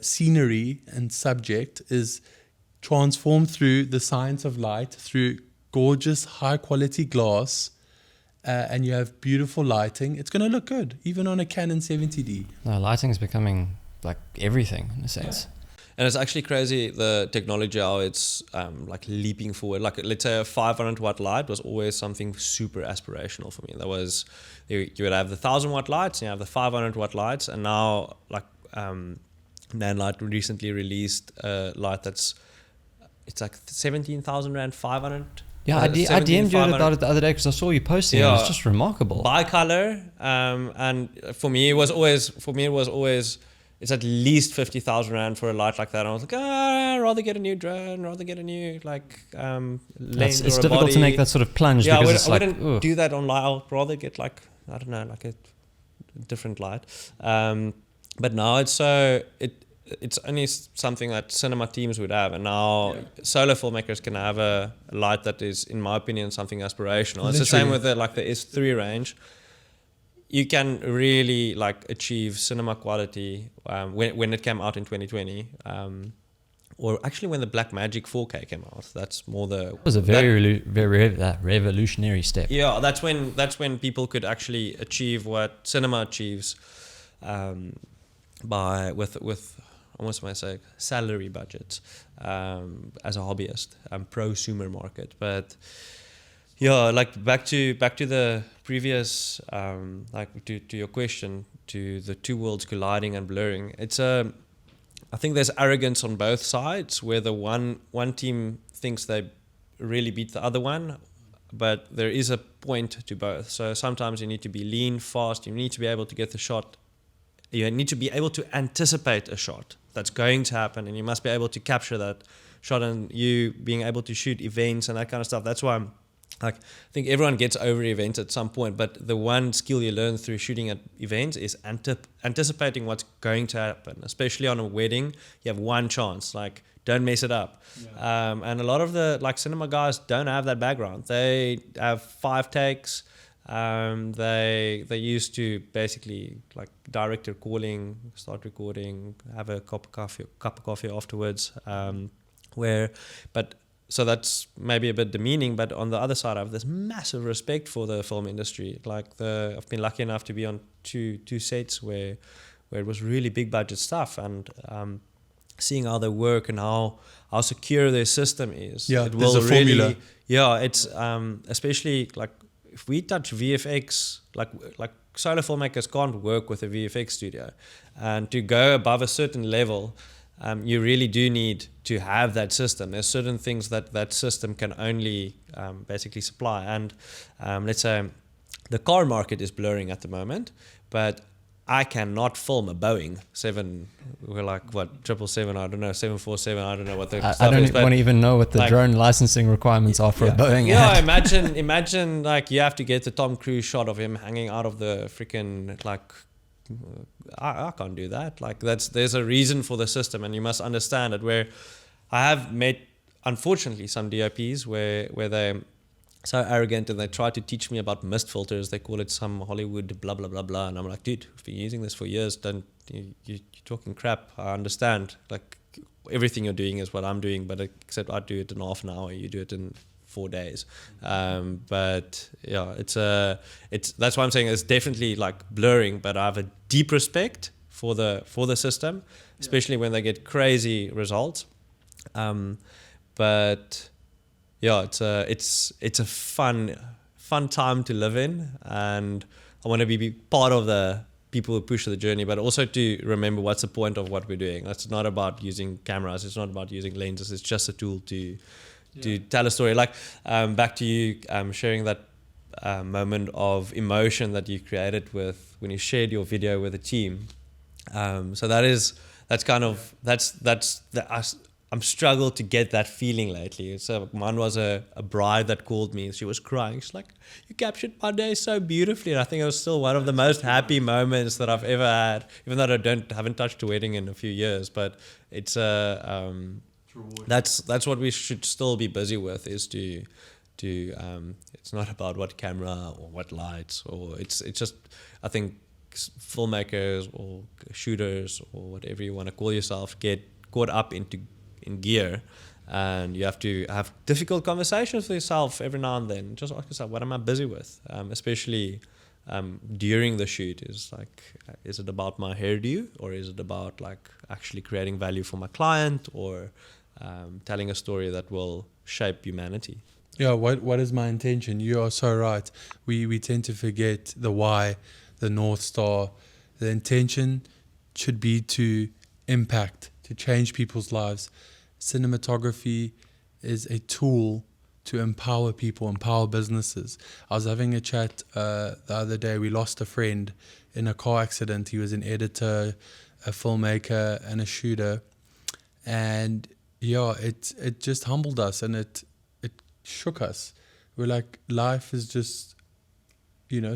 Speaker 1: scenery and subject is transformed through the science of light, through gorgeous, high-quality glass, and you have beautiful lighting, it's going to look good, even on a Canon 70D.
Speaker 2: No, lighting is becoming like everything in a sense.
Speaker 3: And it's actually crazy, the technology, how it's like leaping forward. Like, let's say a 500 watt light was always something super aspirational for me. That was, you would have the 1000 watt lights, and you have the 500 watt lights, and now like Nanlite recently released a light it's like 17,000 Rand, 500.
Speaker 2: Yeah, I DM'd you about it the other day because I saw you posting it. It was just remarkable.
Speaker 3: Bicolor, and for me it was always it's at least 50,000 Rand for a light like that. And I was like, I'd rather get a new drone, rather get a new lens.
Speaker 2: It's difficult to make that sort of plunge.
Speaker 3: Yeah,
Speaker 2: because
Speaker 3: I wouldn't do that on light. I'd rather get like a different light. But now it's only something that cinema teams would have, and now solo filmmakers can have a light that is, in my opinion, something aspirational. It's the same with the S3 range. You can really achieve cinema quality when it came out in 2020, or actually when the Blackmagic 4K came out. That's more it
Speaker 2: was a very revolutionary step.
Speaker 3: Yeah, that's when people could actually achieve what cinema achieves with almost might say salary budgets as a hobbyist, prosumer market. But yeah, back to the previous to your question, to the two worlds colliding and blurring. I think there's arrogance on both sides, where the one team thinks they really beat the other one, but there is a point to both. So sometimes you need to be lean, fast. You need to be able to get the shot. You need to be able to anticipate a shot that's going to happen, and you must be able to capture that shot, and you being able to shoot events and that kind of stuff. That's why I think everyone gets over events at some point, but the one skill you learn through shooting at events is anticipating what's going to happen. Especially on a wedding, you have one chance. Don't mess it up. Yeah. And a lot of the cinema guys don't have that background. They have 5 takes. They used to basically director calling, start recording, have a cup of coffee afterwards. So that's maybe a bit demeaning, but on the other side, I have this massive respect for the film industry. I've been lucky enough to be on two sets where it was really big budget stuff, and seeing how they work and how secure their system is.
Speaker 1: Yeah,
Speaker 3: it
Speaker 1: there's a formula.
Speaker 3: Yeah, it's especially if we touch VFX, solo filmmakers can't work with a VFX studio, and to go above a certain level, you really do need to have that system. There's certain things that system can only basically supply. And let's say the car market is blurring at the moment, but I cannot film a Boeing 777, I don't know, 747, I don't know what the stuff is.
Speaker 2: I don't want to even know what the drone licensing requirements are for a Boeing.
Speaker 3: Yeah, imagine you have to get the Tom Cruise shot of him hanging out of the freaking I can't do that. There's a reason for the system, and you must understand it. Where I have met, unfortunately, some DOPs where they so arrogant, and they try to teach me about mist filters. They call it some Hollywood blah blah blah blah, and I'm like, dude, we've been using this for years. You're talking crap. I understand. Like, everything you're doing is what I'm doing, but except I do it in half an hour, you do it in 4 days. But yeah, that's why I'm saying it's definitely like blurring. But I have a deep respect for the system, especially when they get crazy results. But yeah, it's a fun time to live in, and I want to be part of the people who push the journey, but also to remember what's the point of what we're doing. It's not about using cameras, it's not about using lenses, it's just a tool to tell a story. Like, back to you sharing that moment of emotion that you created with when you shared your video with a team. So I'm struggled to get that feeling lately. So mine was a bride that called me. She was crying. She's like, "You captured my day so beautifully." And I think it was still one of the most happy moments that I've ever had, even though haven't touched a wedding in a few years. But it's that's what we should still be busy with, is to it's not about what camera or what lights, or it's just, I think filmmakers or shooters or whatever you want to call yourself get caught up in gear, and you have to have difficult conversations with yourself every now and then. Just ask yourself, what am I busy with? Especially during the shoot, is it about my hairdo, or is it about like actually creating value for my client, or telling a story that will shape humanity?
Speaker 1: Yeah, what is my intention? You are so right. We tend to forget the why, the North Star. The intention should be to impact, to change people's lives. Cinematography is a tool to empower people, empower businesses. I was having a chat the other day. We lost a friend in a car accident. He was an editor, a filmmaker, and a shooter. And yeah, it just humbled us, and it shook us. We're like, life is just,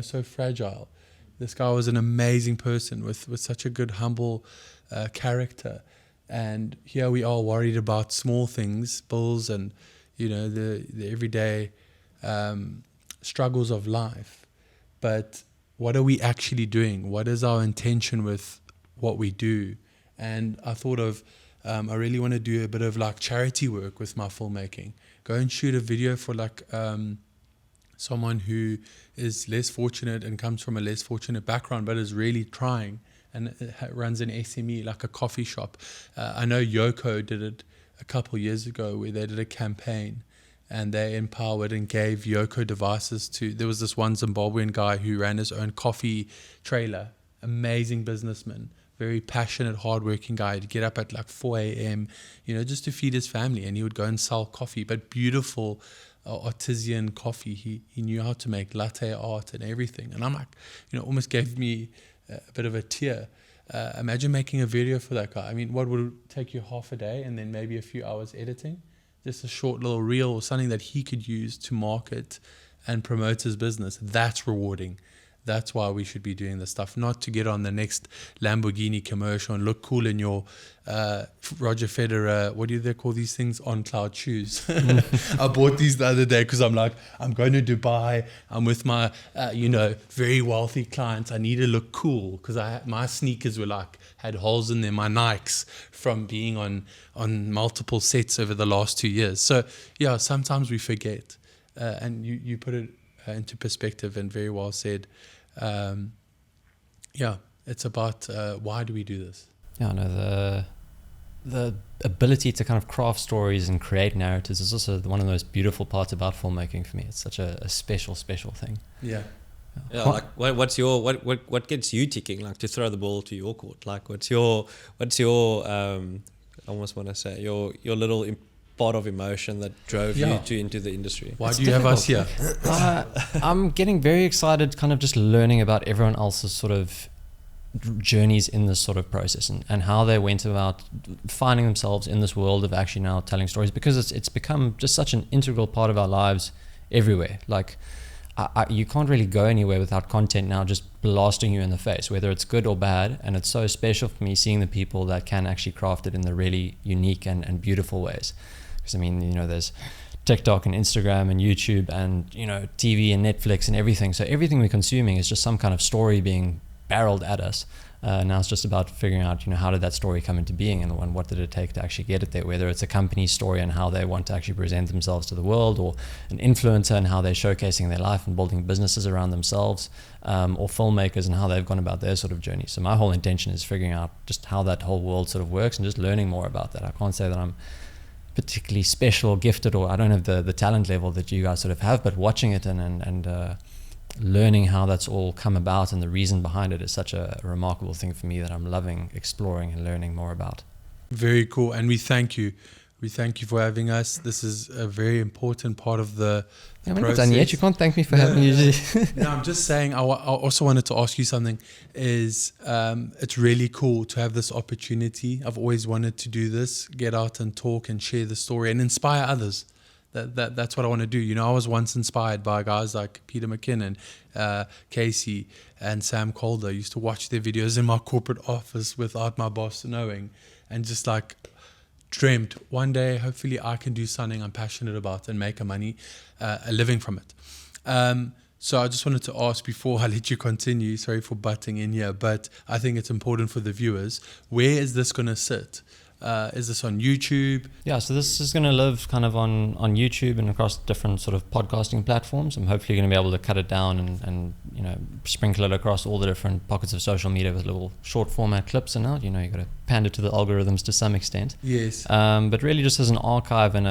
Speaker 1: so fragile. This guy was an amazing person with such a good, humble character. And here we are worried about small things, bills, and, the everyday struggles of life. But what are we actually doing? What is our intention with what we do? And I thought of, I really want to do a bit of like charity work with my filmmaking. Go and shoot a video for like someone who is less fortunate and comes from a less fortunate background, but is really trying, and runs an SME, like a coffee shop. I know Yoko did it a couple of years ago, where they did a campaign, and they empowered and gave Yoko devices to, there was this one Zimbabwean guy who ran his own coffee trailer, amazing businessman, very passionate, hardworking guy. He'd get up at like 4 a.m., just to feed his family, and he would go and sell coffee, but beautiful artisan coffee. He knew how to make latte art and everything. And I'm like, almost gave me a bit of a tear. Imagine making a video for that guy. I mean, what would it take you, half a day and then maybe a few hours editing? Just a short little reel or something that he could use to market and promote his business. That's rewarding. That's why we should be doing this stuff, not to get on the next Lamborghini commercial and look cool in your Roger Federer, what do they call these things, on cloud shoes. I bought these the other day because I'm like, I'm going to Dubai. I'm with my, very wealthy clients. I need to look cool because my sneakers were had holes in them, my Nikes, from being on multiple sets over the last 2 years. So yeah, sometimes we forget, and you put it into perspective, and very well said. It's about why do we do this?
Speaker 2: Yeah, no, the ability to kind of craft stories and create narratives is also one of the most beautiful parts about filmmaking for me. It's such a special thing.
Speaker 1: Yeah.
Speaker 3: Yeah, like what gets you ticking, like to throw the ball to your court? Like what's your I almost want to say your little part of emotion that drove you into the industry?
Speaker 1: Why do you have us here?
Speaker 2: I'm getting very excited, kind of just learning about everyone else's sort of journeys in this sort of process, and how they went about finding themselves in this world of actually now telling stories, because it's become just such an integral part of our lives everywhere. Like you can't really go anywhere without content now just blasting you in the face, whether it's good or bad. And it's so special for me seeing the people that can actually craft it in the really unique and beautiful ways. Because I mean, there's TikTok and Instagram and YouTube and, you know, TV and Netflix and everything. So everything we're consuming is just some kind of story being barreled at us. Now it's just about figuring out, you know, how did that story come into being, and what did it take to actually get it there, whether it's a company's story and how they want to actually present themselves to the world, or an influencer and how they're showcasing their life and building businesses around themselves, or filmmakers and how they've gone about their sort of journey. So my whole intention is figuring out just how that whole world sort of works and just learning more about that. I can't say that I'm particularly special or gifted, or I don't have the talent level that you guys sort of have, but watching it and learning how that's all come about and the reason behind it is such a remarkable thing for me that I'm loving exploring and learning more about.
Speaker 1: Very cool. And we thank you. We thank you for having us. This is a very important part of the
Speaker 2: Yeah, we're not
Speaker 1: process.
Speaker 2: done yet. You can't thank me for having you.
Speaker 1: No, I'm just saying, I also wanted to ask you something. Is it's really cool to have this opportunity. I've always wanted to do this, get out and talk and share the story and inspire others. That's what I want to do. You know, I was once inspired by guys like Peter McKinnon, Casey, and Sam Calder. I used to watch their videos in my corporate office without my boss knowing, and just like dreamt one day, hopefully I can do something I'm passionate about and make a living from it. So I just wanted to ask before I let you continue, sorry for butting in here, but I think it's important for the viewers. Where is this going to sit? Is this on YouTube?
Speaker 2: Yeah, so this is going to live kind of on YouTube and across different sort of podcasting platforms. I'm hopefully going to be able to cut it down and you know, sprinkle it across all the different pockets of social media with little short format clips. And now, you know, you got to pander to the algorithms to some extent.
Speaker 1: Yes.
Speaker 2: But really just as an archive and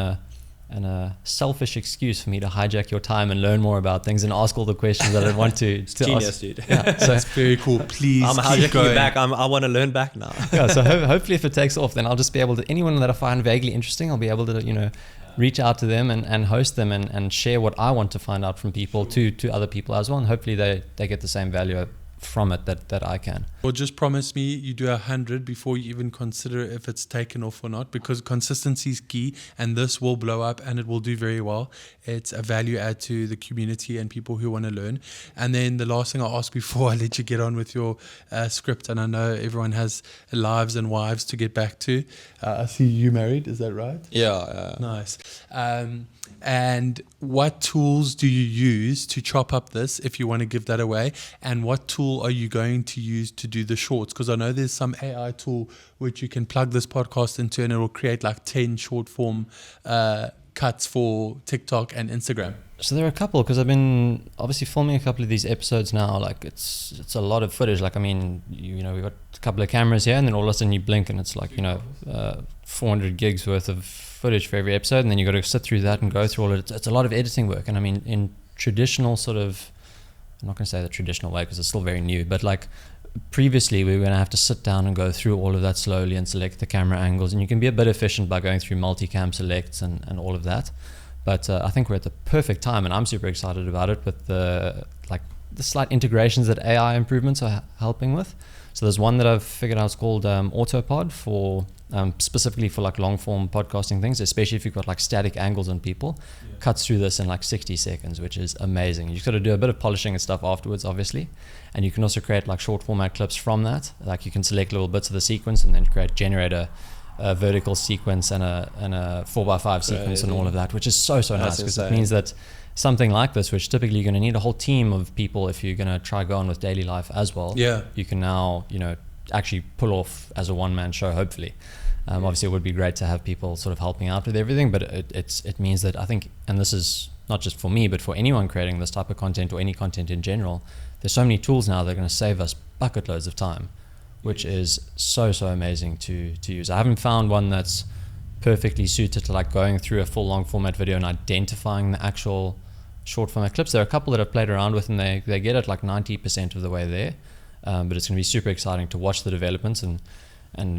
Speaker 2: a selfish excuse for me to hijack your time and learn more about things and ask all the questions that I want to
Speaker 3: Genius,
Speaker 2: ask.
Speaker 3: dude.
Speaker 2: Yeah, so
Speaker 1: That's very cool. Please
Speaker 3: I'm
Speaker 1: keep
Speaker 3: hijacking
Speaker 1: going.
Speaker 3: you back. I want to learn back now.
Speaker 2: yeah, so hopefully if it takes off, then I'll just be able to, anyone that I find vaguely interesting, I'll be able to, you know, reach out to them and host them and share what I want to find out from people to other people as well. And hopefully they get the same value from it that I can.
Speaker 1: Well, just promise me you do 100 before you even consider if it's taken off or not, because consistency is key, and this will blow up and it will do very well. It's a value add to the community and people who want to learn. And then the last thing I'll ask before I let you get on with your script, and I know everyone has lives and wives to get back to. I see you married, is that right?
Speaker 3: Yeah.
Speaker 1: Nice. And what tools do you use to chop up this, if you want to give that away? And what tool are you going to use to do the shorts? Because I know there's some AI tool which you can plug this podcast into and it will create like 10 short form cuts for TikTok and Instagram.
Speaker 2: So there are a couple, because I've been obviously filming a couple of these episodes now. Like it's a lot of footage. Like, I mean, you know, we've got a couple of cameras here, and then all of a sudden you blink and it's like, you know, 400 gigs worth of footage for every episode, and then you got to sit through that and go through all of it. It's a lot of editing work. And I mean, in traditional sort of, I'm not going to say the traditional way because it's still very new, but like previously we were going to have to sit down and go through all of that slowly and select the camera angles, and you can be a bit efficient by going through multicam selects and all of that. But I think we're at the perfect time, and I'm super excited about it with the slight integrations that AI improvements are helping with. So there's one that I've figured out, it's called Autopod, for specifically for like long form podcasting things, especially if you've got like static angles on people. Cuts through this in like 60 seconds, which is amazing. You just got to do a bit of polishing and stuff afterwards, obviously. And you can also create like short format clips from that. Like you can select little bits of the sequence and then generate a vertical sequence and a 4x5 sequence and all of that, which is so nice, because it means that something like this, which typically you're going to need a whole team of people if you're going to try go on with daily life as well. Yeah, you can now, you know, actually pull off as a one-man show, hopefully. Obviously it would be great to have people sort of helping out with everything, but it means that I think, and this is not just for me, but for anyone creating this type of content or any content in general, there's so many tools now that are going to save us bucket loads of time, which is so amazing to use. I haven't found one that's perfectly suited to like going through a full long format video and identifying the actual short format clips. There are a couple that I've played around with, and they get it like 90% of the way there. But it's going to be super exciting to watch the developments, and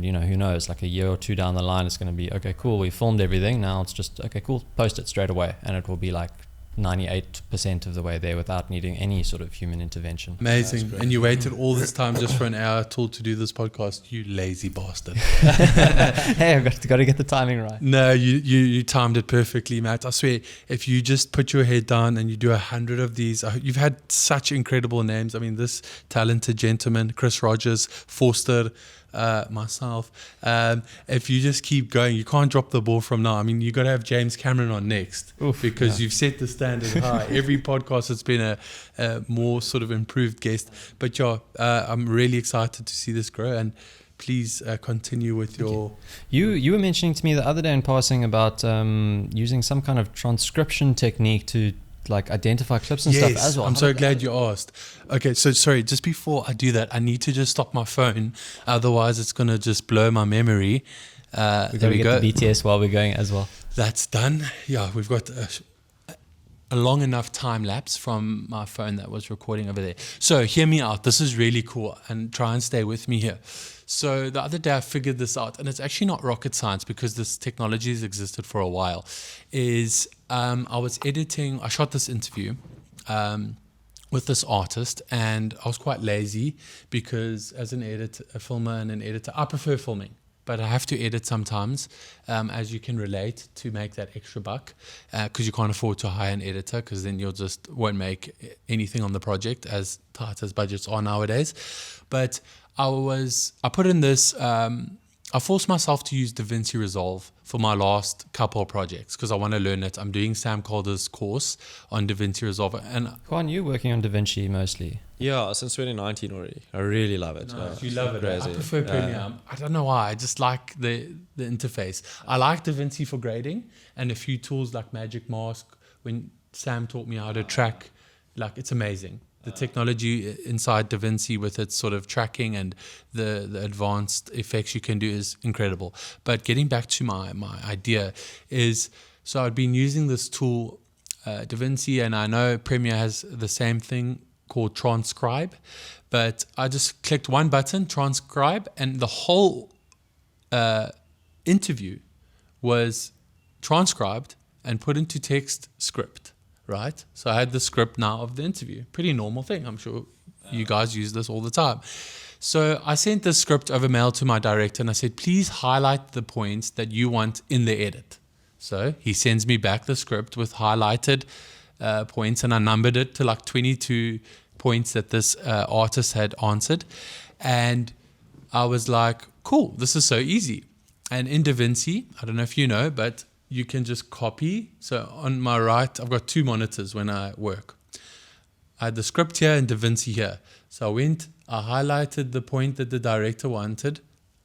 Speaker 2: you know, who knows, like a year or two down the line, it's going to be, okay, cool, we filmed everything, now it's just, okay, cool, post it straight away, and it will be like 98% of the way there without needing any sort of human intervention.
Speaker 1: Amazing. And you waited all this time just for an hour tool to do this podcast, you lazy bastard.
Speaker 2: Hey, I've got to get the timing right.
Speaker 1: No, you timed it perfectly, Matt. I swear, if you just put your head down and you do 100 of these, you've had such incredible names. I mean, this talented gentleman, Chris Rogers, Forster, myself. If you just keep going, you can't drop the ball from now. I mean, you got to have James Cameron on next.
Speaker 2: Oof,
Speaker 1: because
Speaker 2: yeah.
Speaker 1: you've set the standard high. Every podcast has been a more sort of improved guest. But yeah, I'm really excited to see this grow, and please continue with your...
Speaker 2: You were mentioning to me the other day in passing about using some kind of transcription technique to like identify clips and stuff as well.
Speaker 1: I'm so glad you asked. Okay, so sorry, just before I do that, I need to just stop my phone. Otherwise, it's going to just blow my memory.
Speaker 2: We're going to get the BTS while we're going as well.
Speaker 1: That's done. Yeah, we've got a long enough time lapse from my phone that was recording over there. So hear me out. This is really cool, and try and stay with me here. So the other day I figured this out, and it's actually not rocket science because this technology has existed for a while. I shot this interview with this artist, and I was quite lazy because as a filmer and an editor, I prefer filming. But I have to edit sometimes, as you can relate, to make that extra buck, because you can't afford to hire an editor, because then you'll just won't make anything on the project, as tight as budgets are nowadays. But I put in this, I forced myself to use DaVinci Resolve for my last couple of projects, because I want to learn it. I'm doing Sam Calder's course on DaVinci Resolve. And
Speaker 2: Juan, you're working on DaVinci mostly.
Speaker 3: Yeah, since 2019 already. I really love it.
Speaker 1: You love it.
Speaker 3: Crazy.
Speaker 1: I prefer Premiere. I don't know why. I just like the interface. I like DaVinci for grading, and a few tools like Magic Mask. When Sam taught me how to track, like, it's amazing. The technology inside DaVinci with its sort of tracking and the advanced effects you can do is incredible. But getting back to my idea is, so I'd been using this tool, DaVinci, and I know Premiere has the same thing called Transcribe, but I just clicked one button, Transcribe, and the whole interview was transcribed and put into text script, right? So I had the script now of the interview. Pretty normal thing. I'm sure you guys use this all the time. So I sent the script over mail to my director, and I said, please highlight the points that you want in the edit. So he sends me back the script with highlighted points, and I numbered it to like 22 points that this artist had answered. And I was like, cool, this is so easy. And in DaVinci, I don't know if you know, but you can just copy. So on my right, I've got two monitors when I work. I had the script here and DaVinci here. So I highlighted the point that the director wanted.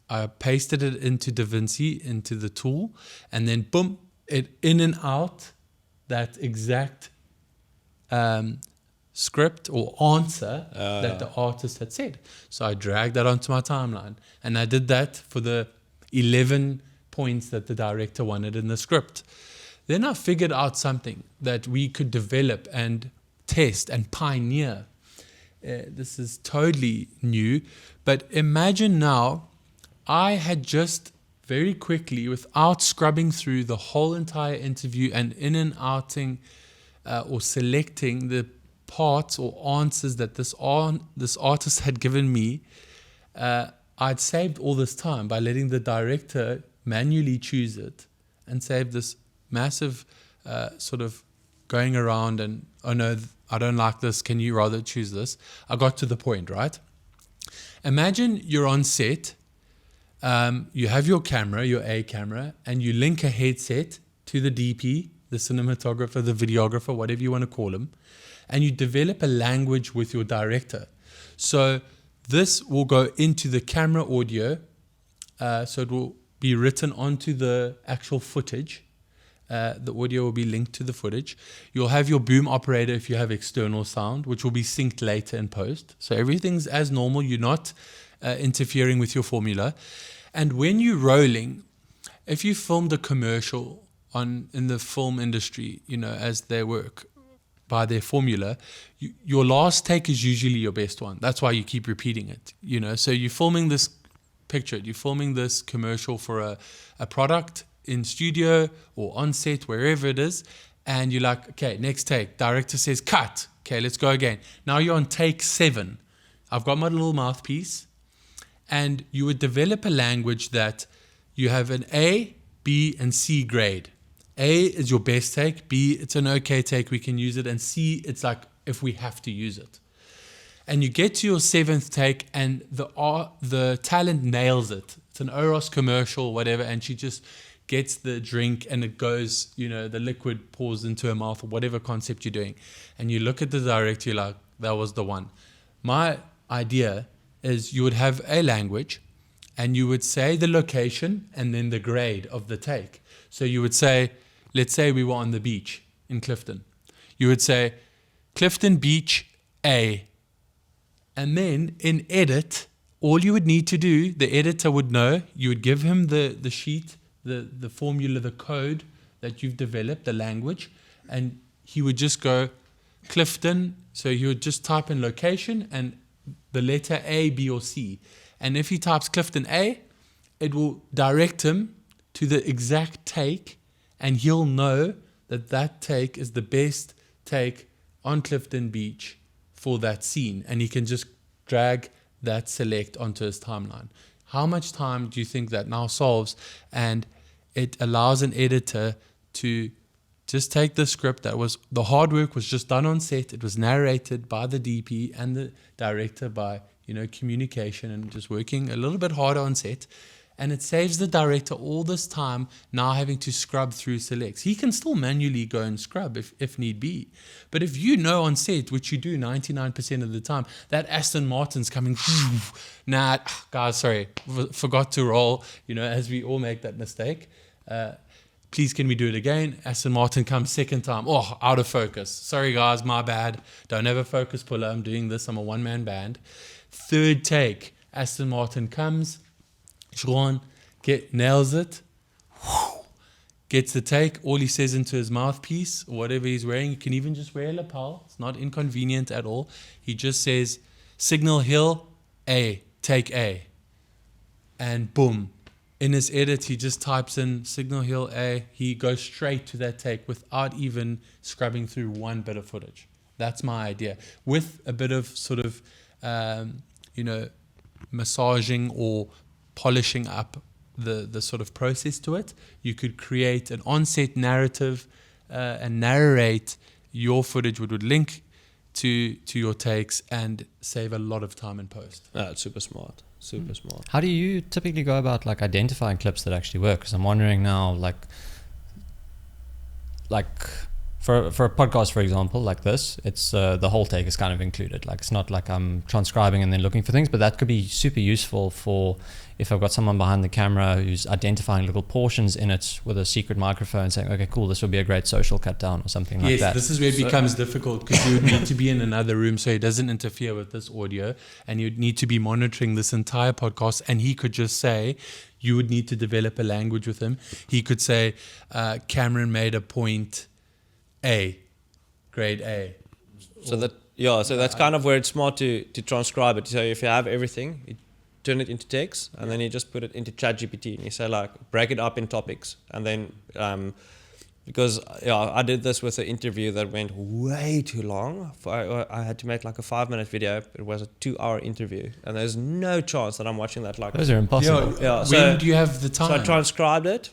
Speaker 1: I pasted it into DaVinci, into the tool, and then boom, it in and out that exact script or answer that the artist had said. So I dragged that onto my timeline, and I did that for the 11 points that the director wanted in the script. Then I figured out something that we could develop and test and pioneer. This is totally new, but imagine now I had just very quickly, without scrubbing through the whole entire interview and in and outing or selecting the parts or answers that this artist had given me, I'd saved all this time by letting the director manually choose it, and save this massive sort of going around and, oh no, I don't like this, can you rather choose this? I got to the point, right? Imagine you're on set, you have your camera, your A camera, and you link a headset to the DP, the cinematographer, the videographer, whatever you want to call him, and you develop a language with your director. So this will go into the camera audio, so it will be written onto the actual footage. The audio will be linked to the footage. You'll have your boom operator if you have external sound, which will be synced later in post. So everything's as normal. You're not interfering with your formula. And when you're rolling, if you filmed a commercial in the film industry, as they work by their formula, your last take is usually your best one. That's why you keep repeating it. So you're filming this picture, you're filming this commercial for a product in studio or on set, wherever it is, and you're like, okay, next take. Director says, cut. Okay, let's go again. Now you're on take 7. I've got my little mouthpiece, and you would develop a language that you have an A, B, and C grade. A is your best take, B, it's an okay take, we can use it, and C, it's like if we have to use it. and you get to your 7th take, and the talent nails it. It's an Oros commercial, whatever, and she just gets the drink, and it goes, the liquid pours into her mouth, or whatever concept you're doing. And you look at the director, you're like, that was the one. My idea is you would have a language, and you would say the location and then the grade of the take. So you would say, let's say we were on the beach in Clifton. You would say, Clifton Beach A. And then in edit, all you would need to do, the editor would know, you would give him the sheet, the formula, the code that you've developed, the language, and he would just go Clifton. So he would just type in location and the letter A, B, or C. And if he types Clifton A, it will direct him to the exact take, and he'll know that take is the best take on Clifton Beach for that scene. And he can just drag that select onto his timeline. How much time do you think that now solves? And it allows an editor to just take the script the hard work was just done on set. It was narrated by the DP and the director by, communication and just working a little bit harder on set. And it saves the director all this time now having to scrub through selects. He can still manually go and scrub if need be. But if you know on set, which you do 99% of the time, that Aston Martin's coming, nah, guys, sorry, forgot to roll, as we all make that mistake. Please, can we do it again? Aston Martin comes second time. Oh, out of focus. Sorry, guys, my bad. Don't have a focus puller. I'm doing this. I'm a one-man band. Third take. Aston Martin comes. Juan nails it. Gets the take. All he says into his mouthpiece, or whatever he's wearing. You can even just wear a lapel. It's not inconvenient at all. He just says, Signal Hill, A. Take A. And boom. In his edit, he just types in Signal Hill A. He goes straight to that take without even scrubbing through one bit of footage. That's my idea. With a bit of sort of, massaging or polishing up the sort of process to it, you could create an on-set narrative and narrate your footage, which would link to your takes and save a lot of time in post.
Speaker 3: It's super smart. Super smart.
Speaker 2: How do you typically go about identifying clips that actually work? Because I'm wondering now, for a podcast, for example, like this, it's the whole take is kind of included. It's not like I'm transcribing and then looking for things, but that could be super useful for if I've got someone behind the camera who's identifying little portions in it with a secret microphone saying, okay, cool, this will be a great social cut down or something like that.
Speaker 1: Yes, this is where it becomes difficult because you would need to be in another room so it doesn't interfere with this audio, and you'd need to be monitoring this entire podcast, and he could just say, you would need to develop a language with him. He could say, Cameron made a point A, grade A.
Speaker 3: So that's kind of where it's smart to transcribe it. So if you have everything, you turn it into text, and then you just put it into ChatGPT, and you say break it up in topics, and then because I did this with an interview that went way too long. I had to make a 5-minute video. It was a 2-hour interview, and there's no chance that I'm watching that.
Speaker 2: Those are impossible.
Speaker 1: When do you have the time?
Speaker 3: So I transcribed it.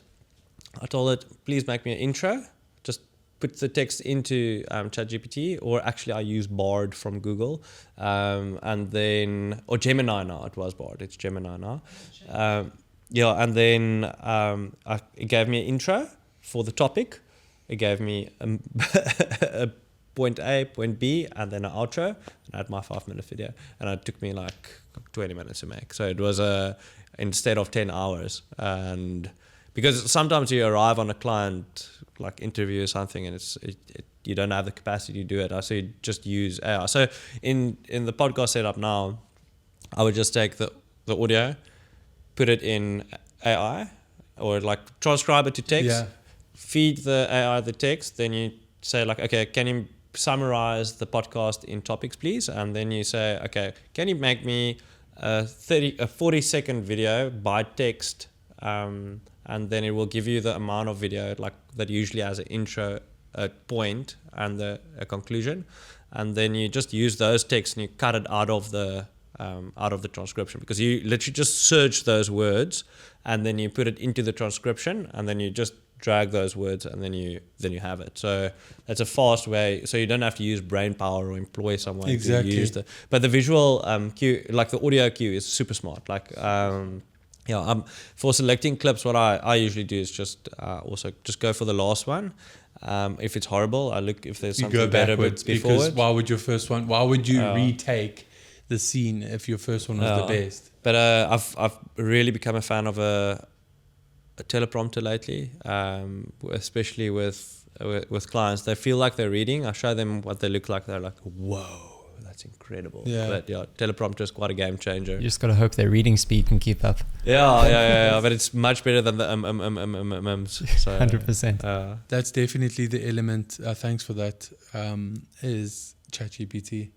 Speaker 3: I told it, please make me an intro. Just put the text into ChatGPT, or actually I use Bard from Google, and then, or Gemini now. It was Bard. It's Gemini now. And then it gave me an intro for the topic. It gave me a point A, point B, and then an outro, and I had my 5-minute video, and it took me 20 minutes to make. So it was instead of 10 hours, and because sometimes you arrive on a client interview or something, and you don't have the capacity to do it. So you just use AI. So in the podcast setup now, I would just take the audio, put it in AI, or transcribe it to text, feed the AI the text, then you say okay, can you summarize the podcast in topics, please? And then you say, okay, can you make me a 40-second video by text, and then it will give you the amount of video that usually has an intro, a point, and a conclusion, and then you just use those texts and you cut it out of the transcription, because you literally just search those words and then you put it into the transcription, and then you just drag those words, and then you have it. So that's a fast way. So you don't have to use brain power or employ someone to use but the visual cue, like the audio cue, is super smart. Like for selecting clips, what I usually do is just also just go for the last one. If it's horrible, I look if there's something better before
Speaker 1: because
Speaker 3: it.
Speaker 1: why would you retake the scene if your first one was the best?
Speaker 3: But I've really become a fan of a teleprompter lately, especially with clients. They feel like they're reading. I show them what they look like. They're like, whoa, that's incredible.
Speaker 1: Yeah.
Speaker 3: But teleprompter is quite a game changer.
Speaker 2: You just got to hope their reading speed can keep up.
Speaker 3: Yeah. But it's much better than the So
Speaker 2: 100%.
Speaker 1: That's definitely the element. Thanks for that. Is ChatGPT.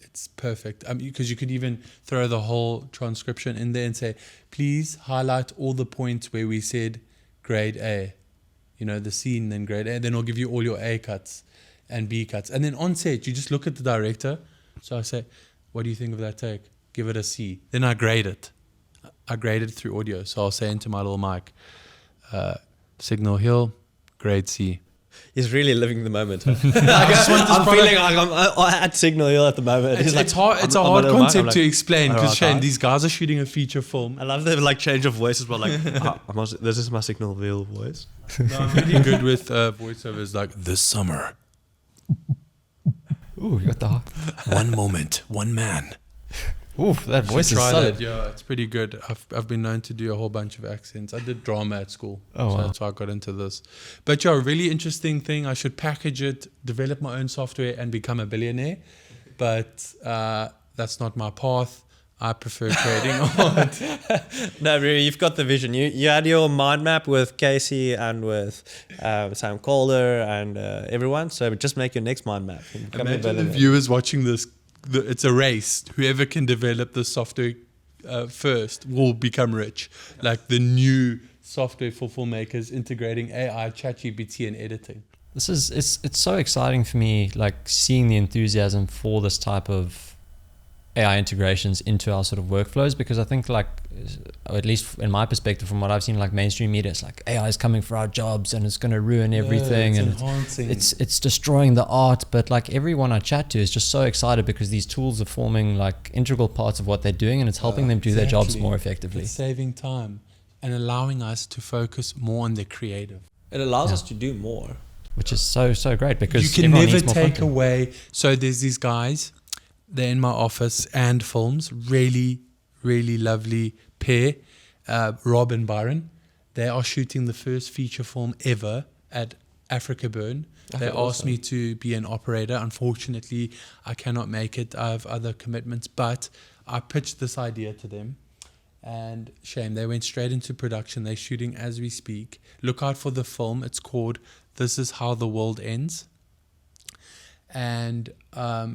Speaker 1: It's perfect. Because you could even throw the whole transcription in there and say, please highlight all the points where we said grade A. The scene, then grade A. Then I'll give you all your A cuts and B cuts. And then on set, you just look at the director. So I say, what do you think of that take? Give it a C. Then I grade it. I grade it through audio. So I'll say into my little mic, Signal Hill, grade C.
Speaker 3: He's really living the moment. I'm feeling like I'm at Signal Hill at the moment.
Speaker 1: It's a hard concept to explain because Shane, these guys are shooting a feature film.
Speaker 3: I love the change of voice as well. Like this is my Signal Hill voice.
Speaker 1: No, I'm really good with voiceovers like this summer.
Speaker 2: Ooh, you got the
Speaker 1: one moment, one man.
Speaker 2: Ooh, that voice is solid.
Speaker 1: That. Yeah, it's pretty good. I've been known to do a whole bunch of accents. I did drama at school.
Speaker 2: Oh,
Speaker 1: so
Speaker 2: wow.
Speaker 1: that's why I got into this. But yeah, really interesting thing. I should package it, develop my own software and become a billionaire. But that's not my path. I prefer creating art.
Speaker 3: No, really, you've got the vision. You had your mind map with Casey and with Sam Calder and everyone. So just make your next mind map.
Speaker 1: Imagine the viewers watching this. It's a race. Whoever can develop the software first will become rich. Like the new software for filmmakers integrating AI, ChatGPT, and editing.
Speaker 2: It's so exciting for me, like seeing the enthusiasm for this type of AI integrations into our sort of workflows, because I think, like, or at least in my perspective, from what I've seen, like mainstream media, it's like AI is coming for our jobs and it's going to ruin everything, and it's destroying the art. But like everyone I chat to is just so excited because these tools are forming like integral parts of what they're doing, and it's helping them do their jobs more effectively.
Speaker 1: It's saving time and allowing us to focus more on the creative.
Speaker 3: It allows us to do more,
Speaker 2: which is so great, because
Speaker 1: you can never take away. So there's these guys. They're in my office, and films, really, really lovely pair, Rob and Byron. They are shooting the first feature film ever at Africa Burn. They asked me to be an operator. Unfortunately, I cannot make it. I have other commitments, but I pitched this idea to them, and shame, they went straight into production. They're shooting as we speak. Look out for the film. It's called This Is How the World Ends. And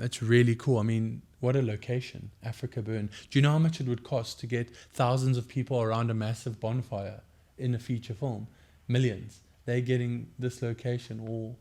Speaker 1: it's really cool. I mean, what a location, Africa Burn. Do you know how much it would cost to get thousands of people around a massive bonfire in a feature film? Millions. They're getting this location all,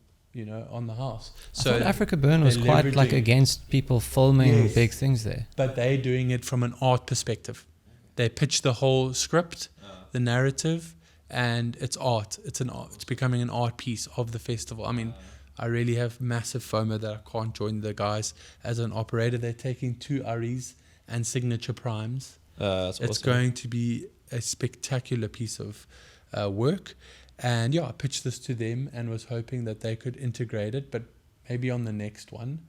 Speaker 1: on the house.
Speaker 2: So Africa Burn was quite like against people filming big things there.
Speaker 1: But they're doing it from an art perspective. They pitch the whole script, the narrative, and it's art. It's becoming an art piece of the festival. I mean, I really have massive FOMO that I can't join the guys as an operator. They're taking 2 Aries and signature primes. It's going to be a spectacular piece of work. And I pitched this to them and was hoping that they could integrate it, but maybe on the next one.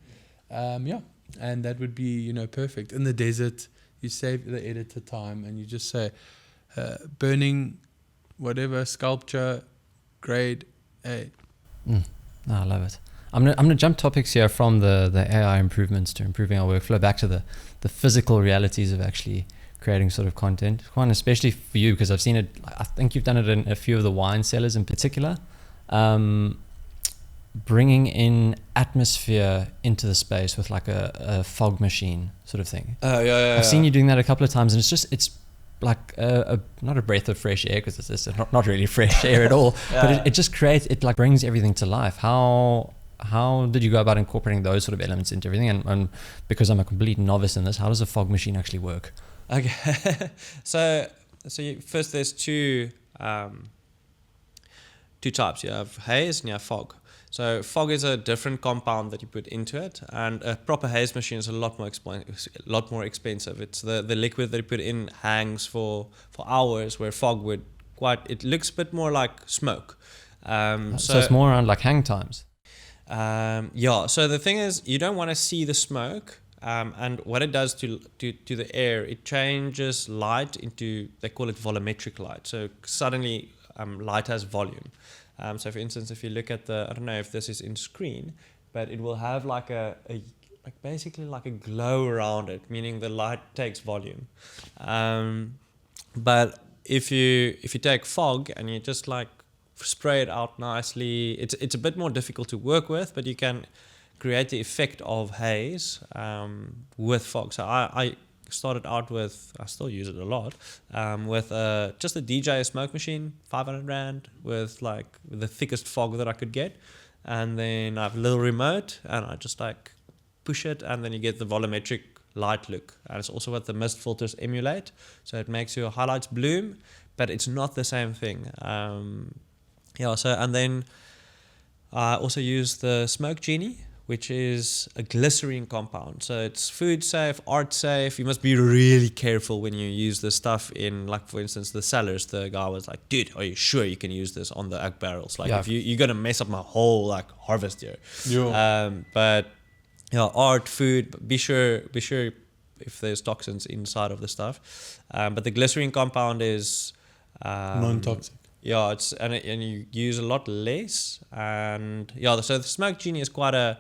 Speaker 1: And that would be, perfect. In the desert, you save the editor time and you just say, burning whatever sculpture, grade A.
Speaker 2: No, I love it. I'm gonna jump topics here from the AI improvements to improving our workflow back to the physical realities of actually creating sort of content. Juan, especially for you, because I've seen it. I think you've done it in a few of the wine cellars in particular. Bringing in atmosphere into the space with like a fog machine sort of thing. I've seen you doing that a couple of times, and it's like not a breath of fresh air, because it's not really fresh air at all, but it just creates, it like brings everything to life. How did you go about incorporating those sort of elements into everything? And because I'm a complete novice in this, how does a fog machine actually work?
Speaker 3: Okay, so first there's two two types. You have haze and you have fog. So fog is a different compound that you put into it, and a proper haze machine is a lot more expensive. It's the liquid that you put in hangs for hours, where fog would it looks a bit more like smoke.
Speaker 2: So it's more around like hang times.
Speaker 3: So the thing is, you don't want to see the smoke, and what it does to the air, it changes light into, they call it volumetric light. So suddenly light has volume. So for instance, if you look at I don't know if this is in screen, but it will have like basically like a glow around it, meaning the light takes volume. But if you take fog and you just like spray it out nicely, it's a bit more difficult to work with, but you can create the effect of haze with fog. So I started out with, I still use it a lot, with just a DJI smoke machine, 500 Rand, with like the thickest fog that I could get. And then I have a little remote and I just like push it, and then you get the volumetric light look. And it's also what the mist filters emulate. So it makes your highlights bloom, but it's not the same thing. And then I also use the Smoke Genie, which is a glycerine compound. So it's food safe, art safe. You must be really careful when you use this stuff in, like, for instance, the cellars. The guy was like, dude, are you sure you can use this on the ag barrels? Like, if you're going to mess up my whole, like, harvest here. But, art, food, be sure if there's toxins inside of the stuff. But the glycerine compound is...
Speaker 1: non-toxic.
Speaker 3: Yeah, and you use a lot less, and so the Smoke Genie is quite a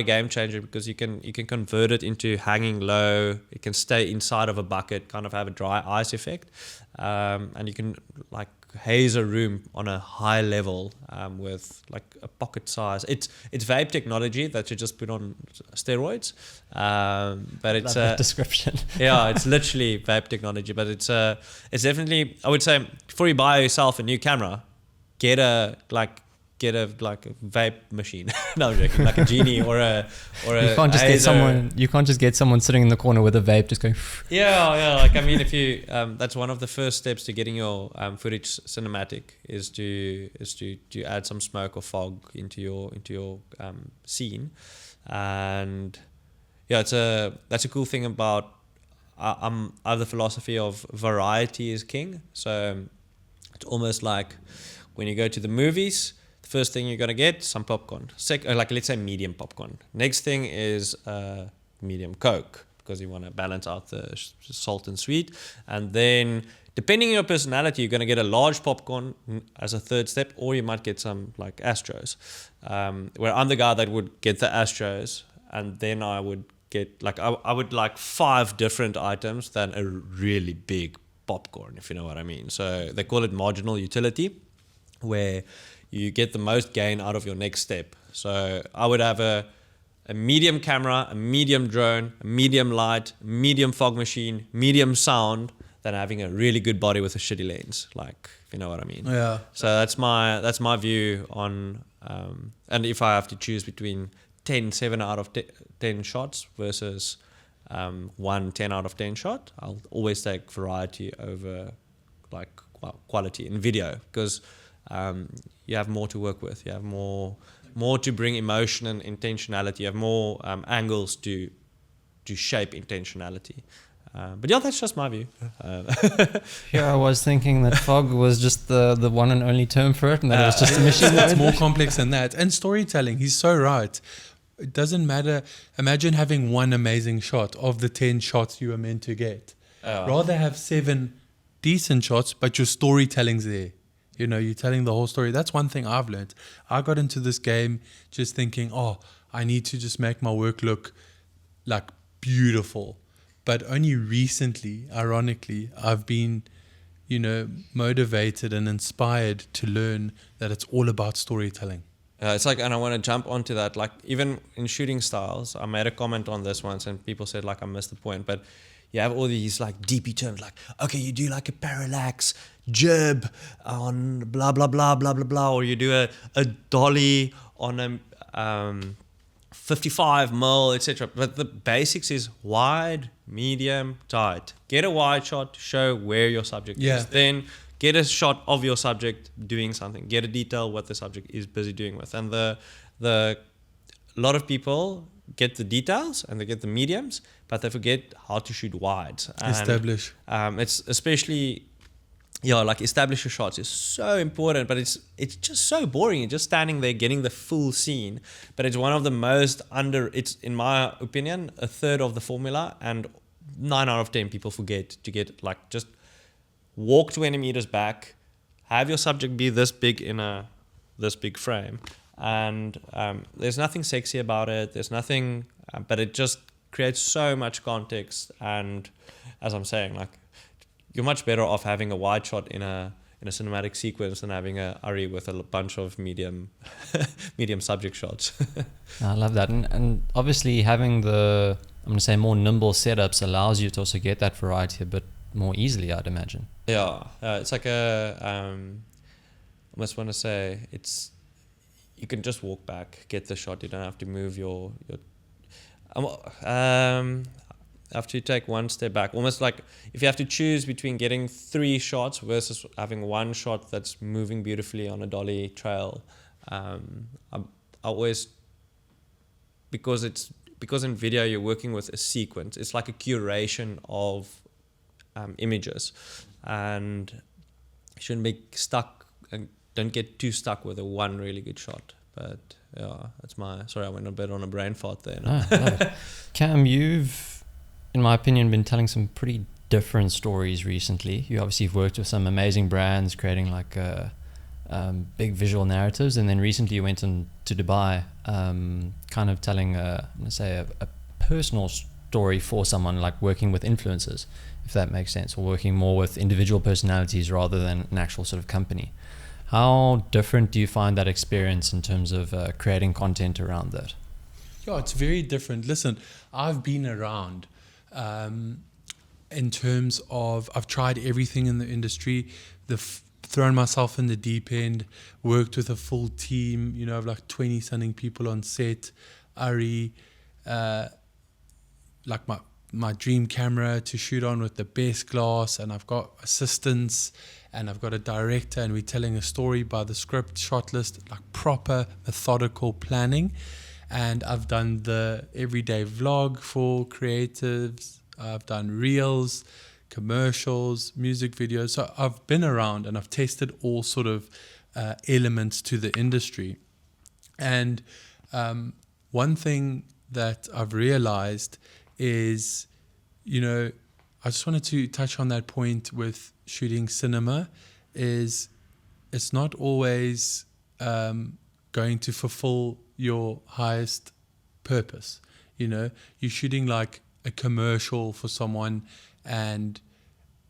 Speaker 3: game changer, because you can convert it into hanging low. It can stay inside of a bucket, kind of have a dry ice effect, and you can like haze a room on a high level with like a pocket size. It's vape technology that you just put on steroids, but it's a description. It's literally vape technology, but it's definitely, I would say, before you buy yourself a new camera, get a vape machine. No, I'm joking. Like a Genie or a.
Speaker 2: You can't just get someone. You can't just get someone sitting in the corner with a vape just going.
Speaker 3: Like, I mean, if you that's one of the first steps to getting your footage cinematic is to add some smoke or fog into your scene, and that's a cool thing about. I have the philosophy of variety is king. So it's almost like when you go to the movies. First thing you're going to get, some popcorn. Let's say medium popcorn. Next thing is medium Coke, because you want to balance out the salt and sweet. And then, depending on your personality, you're going to get a large popcorn as a third step, or you might get some like Astros. Where I'm the guy that would get the Astros, and then I would get I would like 5 different items than a really big popcorn, if you know what I mean. So they call it marginal utility, where you get the most gain out of your next step. So I would have a medium camera, a medium drone, a medium light, a medium fog machine, medium sound, than having a really good body with a shitty lens. Like, if you know what I mean.
Speaker 1: Yeah.
Speaker 3: So that's my view on, and if I have to choose between 7 out of 10 shots versus 1 10 out of 10 shot, I'll always take variety over like quality in video, because you have more to work with. You have more to bring emotion and intentionality. You have more angles to shape intentionality. But that's just my view.
Speaker 2: I was thinking that fog was just the one and only term for it, and that it was just a machine.
Speaker 1: It's more complex than that. And storytelling, he's so right. It doesn't matter. Imagine having one amazing shot of the 10 shots you were meant to get. Rather have 7 decent shots, but your storytelling's there. You know, you're telling the whole story. That's one thing I've learned. I got into this game just thinking, I need to just make my work look like beautiful. But only recently, ironically, I've been, motivated and inspired to learn that it's all about storytelling.
Speaker 3: It's like, and I want to jump onto that. Like, even in shooting styles, I made a comment on this once, and people said like I missed the point, but you have all these like DP terms, like, okay, you do like a parallax jib on blah, blah, blah, blah, blah, blah, or you do a dolly on a 55 mil, etc. But the basics is wide, medium, tight. Get a wide shot to show where your subject is. Then get a shot of your subject doing something, get a detail what the subject is busy doing with. And a lot of people get the details and they get the mediums, but they forget how to shoot wides. And,
Speaker 1: Establish.
Speaker 3: It's especially, like establish your shots is so important, but it's just so boring. You're just standing there getting the full scene. But it's one of the most it's, in my opinion, a third of the formula, and 9 out of 10 people forget to get, like, just walk 20 meters back, have your subject be this big in this big frame. And there's nothing sexy about it. There's nothing, but it just creates so much context. And as I'm saying, like, you're much better off having a wide shot in a cinematic sequence than having a ARRI with a bunch of medium subject shots.
Speaker 2: I love that. And obviously having the, I'm going to say, more nimble setups allows you to also get that variety a bit more easily, I'd imagine.
Speaker 3: Yeah, it's like I almost want to say you can just walk back, get the shot. You don't have to move your have to take one step back. Almost like if you have to choose between getting 3 shots versus having one shot that's moving beautifully on a dolly trail, I always, because in video you're working with a sequence. It's like a curation of images, and you shouldn't be stuck and don't get too stuck with one really good shot. But yeah, that's sorry, I went a bit on a brain fart there.
Speaker 2: Cam, you've, in my opinion, been telling some pretty different stories recently. You obviously have worked with some amazing brands, creating like big visual narratives, and then recently you went to Dubai, kind of telling, I'm gonna say, a personal story for someone, like working with influencers, if that makes sense, or working more with individual personalities rather than an actual sort of company. How different do you find that experience in terms of creating content around that?
Speaker 1: Yeah, it's very different. Listen, I've been around in terms of, I've tried everything in the industry, thrown myself in the deep end, worked with a full team, of like 20 something people on set, ARRI, like my dream camera to shoot on with the best glass, and I've got assistants, and I've got a director, and we're telling a story by the script, shot list, like proper methodical planning. And I've done the everyday vlog for creatives. I've done reels, commercials, music videos. So I've been around and I've tested all sort of elements to the industry. And one thing that I've realized is, I just wanted to touch on that point with shooting cinema, is it's not always going to fulfill your highest purpose. You're shooting like a commercial for someone, and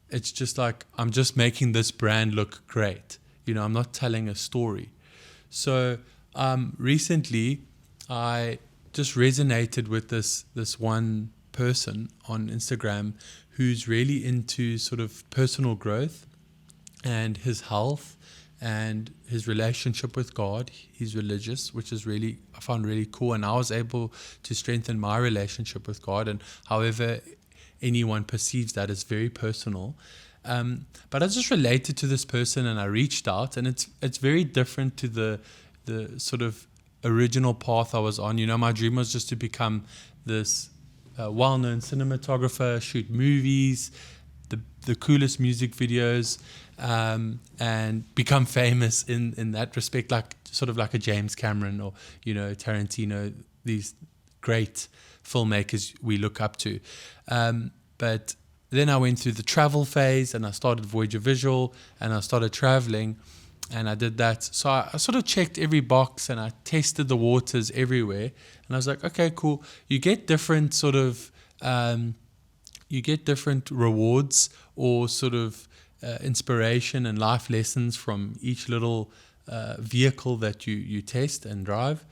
Speaker 1: it's just like, I'm just making this brand look great. I'm not telling a story. So recently I just resonated with this one person on Instagram who's really into sort of personal growth and his health and his relationship with God. He's religious, which is I found really cool. And I was able to strengthen my relationship with God. And however anyone perceives that is very personal. But I just related to this person and I reached out, and it's very different to the sort of original path I was on. My dream was just to become this well-known cinematographer, shoot movies, the coolest music videos, and become famous in that respect, like sort of like a James Cameron or Tarantino, these great filmmakers we look up to. But then I went through the travel phase, and I started Voyager Visual, and I started traveling, and I did that. So I sort of checked every box, and I tested the waters everywhere, and I was like, okay, cool. You get different sort of rewards or sort of inspiration and life lessons from each little vehicle that you test and drive.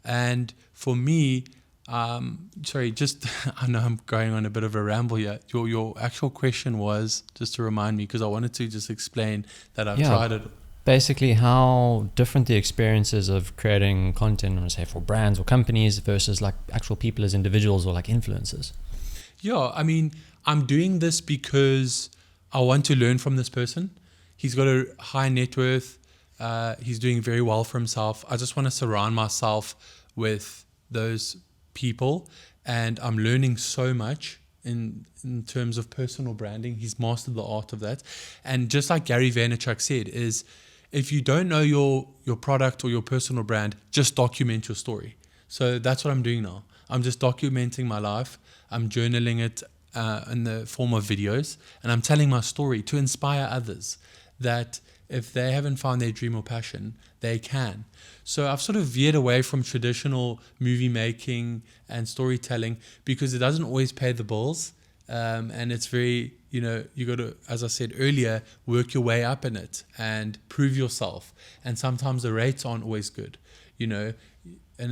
Speaker 1: And for me, I know I'm going on a bit of a ramble here. Your actual question was, just to remind me, because I wanted to just explain that I've tried it.
Speaker 2: Basically, how different the experiences of creating content, I'm going to say, for brands or companies versus like actual people as individuals or like influencers. Yeah,
Speaker 1: I mean, I'm doing this because I want to learn from this person. he's got a high net worth. He's doing very well for himself. I just want to surround myself with those people, and I'm learning so much in terms of personal branding. He's mastered the art of that. And just like Gary Vaynerchuk said, is if you don't know your product or your personal brand, just document your story. So that's what I'm doing now. I'm just documenting my life. I'm journaling it in the form of videos, and I'm telling my story to inspire others that if they haven't found their dream or passion, they can. So I've sort of veered away from traditional movie making and storytelling because it doesn't always pay the bills. And it's very, you got to, as I said earlier, work your way up in it and prove yourself. And sometimes the rates aren't always good, and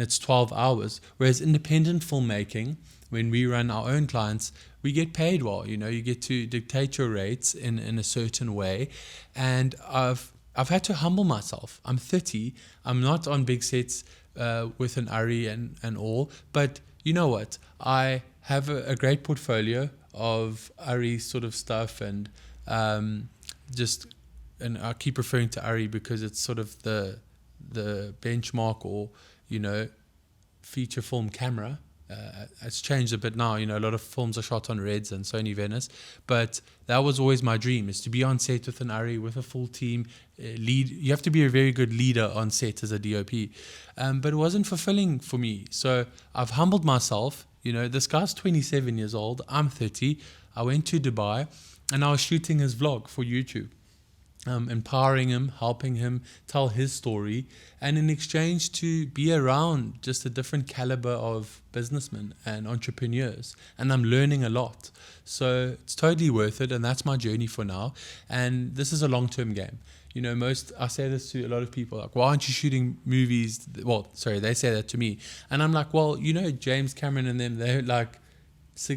Speaker 1: it's 12 hours. Whereas independent filmmaking, when we run our own clients, we get paid well. You get to dictate your rates in a certain way. And I've had to humble myself. I'm 30. I'm not on big sets with an Ari and all. But you know what? I have a great portfolio of Ari sort of stuff, and and I keep referring to Ari because it's sort of the benchmark or feature film camera. It's changed a bit now. A lot of films are shot on Reds and Sony Venice, but that was always my dream, is to be on set with an Ari, with a full team. Lead. You have to be a very good leader on set as a DOP, but it wasn't fulfilling for me. So I've humbled myself. This guy's 27 years old. I'm 30. I went to Dubai, and I was shooting his vlog for YouTube. Empowering him, helping him tell his story, and in exchange to be around just a different caliber of businessmen and entrepreneurs. And I'm learning a lot. So it's totally worth it, and that's my journey for now. And this is a long-term game. I say this to a lot of people, like, why aren't you shooting movies? Well, sorry, they say that to me. And I'm like, well, James Cameron and them, they're like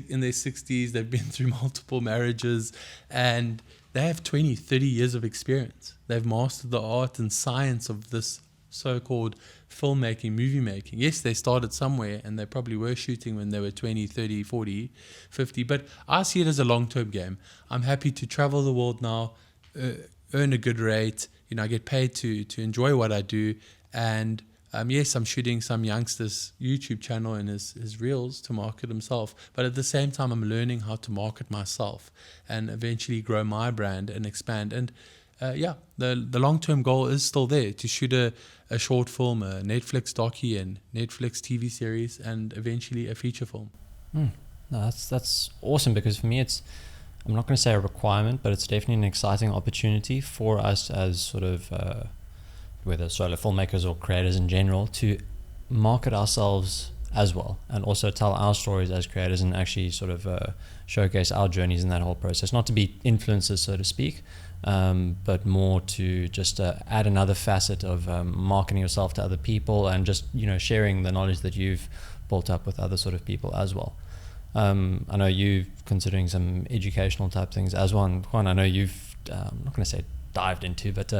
Speaker 1: in their 60s, they've been through multiple marriages, and they have 20, 30 years of experience. They've mastered the art and science of this so-called filmmaking, movie making. Yes, they started somewhere, and they probably were shooting when they were 20, 30, 40, 50. But I see it as a long-term game. I'm happy to travel the world now, earn a good rate. I get paid to enjoy what I do. And yes, I'm shooting some youngster's YouTube channel and his reels to market himself. But at the same time, I'm learning how to market myself and eventually grow my brand and expand. And the long-term goal is still there, to shoot a short film, a Netflix docu and Netflix TV series, and eventually a feature film.
Speaker 2: No, that's awesome, because for me I'm not going to say a requirement, but it's definitely an exciting opportunity for us as sort of whether solo filmmakers or creators in general, to market ourselves as well, and also tell our stories as creators, and actually sort of showcase our journeys in that whole process. Not to be influencers, so to speak, but more to just add another facet of marketing yourself to other people, and just sharing the knowledge that you've built up with other sort of people as well. I know you considering some educational type things as well. Juan, I know you've I'm not going to say dived into, but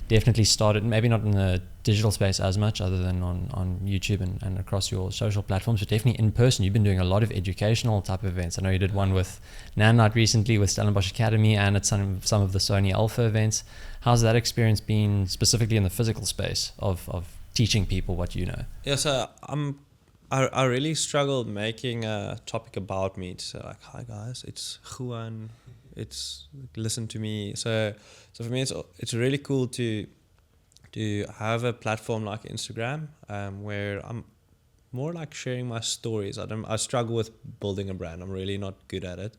Speaker 2: definitely started, maybe not in the digital space as much, other than on YouTube and across your social platforms, but definitely in person. You've been doing a lot of educational type of events. I know you did one with Nan Night recently with Stellenbosch Academy, and at some of the Sony Alpha events. How's that experience been, specifically in the physical space of teaching people what you know?
Speaker 3: Yeah, so I really struggled making a topic about me. So like, hi guys, it's Juan. It's listen to me. So for me, it's really cool to have a platform like Instagram, where I'm more like sharing my stories. I struggle with building a brand. I'm really not good at it.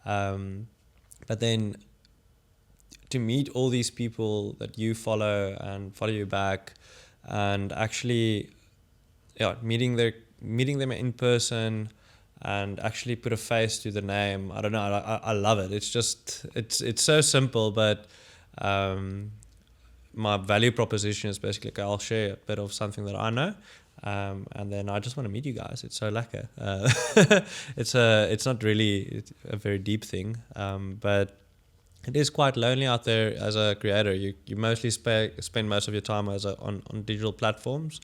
Speaker 3: But then to meet all these people that you follow and follow you back, and actually, meeting them in person, and actually put a face to the name. I don't know. I love it. It's just, it's so simple, but my value proposition is basically, okay, I'll share a bit of something that I know, and then I just want to meet you guys. It's so lekker. It's not really a very deep thing, but it is quite lonely out there as a creator. You mostly spend most of your time on digital platforms.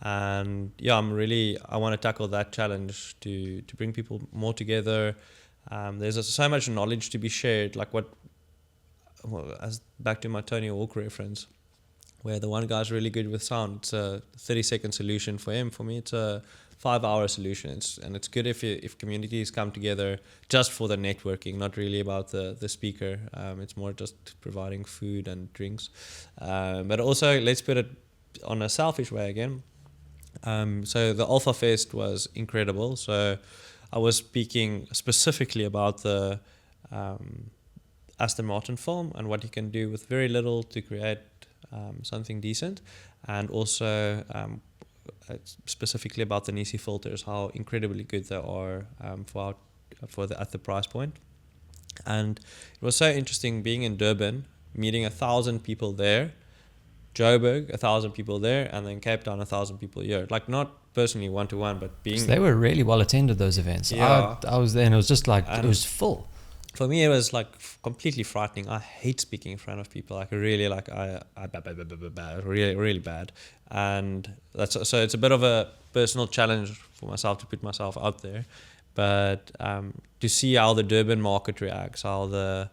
Speaker 3: And I want to tackle that challenge to bring people more together. There's so much knowledge to be shared. Like as back to my Tony Hawk reference, where the one guy's really good with sound, it's a 30-second solution for him. For me, it's a 5-hour solution. It's good if communities come together just for the networking, not really about the speaker. It's more just providing food and drinks. But also, let's put it on a selfish way again. So the Alpha Fest was incredible. So I was speaking specifically about the Aston Martin film and what you can do with very little to create something decent, and also specifically about the Nisi filters, how incredibly good they are at the price point. And it was so interesting being in Durban, meeting 1,000 people there, Joburg 1,000 people there, and then Cape Town 1,000 people here. Like not personally one-to-one, but being...
Speaker 2: They were really well attended, those events.
Speaker 3: Yeah.
Speaker 2: I was there and it was just like, it was full.
Speaker 3: For me, it was like completely frightening. I hate speaking in front of people. Like really, like really bad. And so it's a bit of a personal challenge for myself to put myself out there. But to see how the Durban market reacts, how the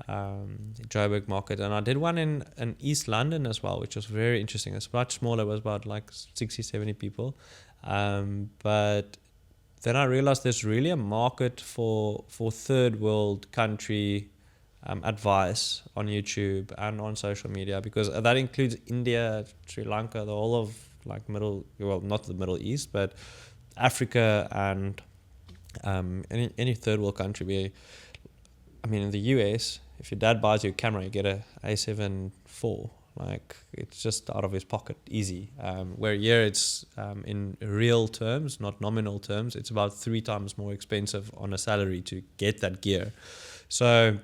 Speaker 3: Joburg market, and I did one in East London as well, which was very interesting. It's much smaller. It was about like 60, 70 people. But then I realized there's really a market for third world country advice on YouTube and on social media, because that includes India, Sri Lanka, the whole of like not the Middle East, but Africa and any third world country where, I mean, in the US, if your dad buys you a camera, you get a A7 IV. Like, it's just out of his pocket, easy. Where here it's in real terms, not nominal terms, it's about 3 times more expensive on a salary to get that gear. So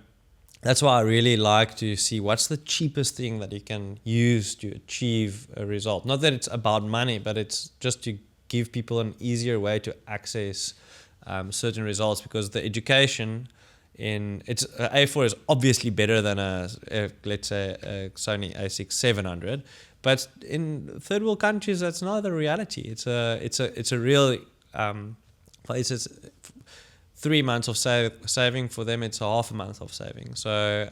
Speaker 3: that's why I really like to see what's the cheapest thing that you can use to achieve a result. Not that it's about money, but it's just to give people an easier way to access certain results, because the education it's A4 is obviously better than let's say a Sony A6 700, but in third world countries that's not the reality. It's a real it's 3 months of saving for them. It's a half a month of saving. So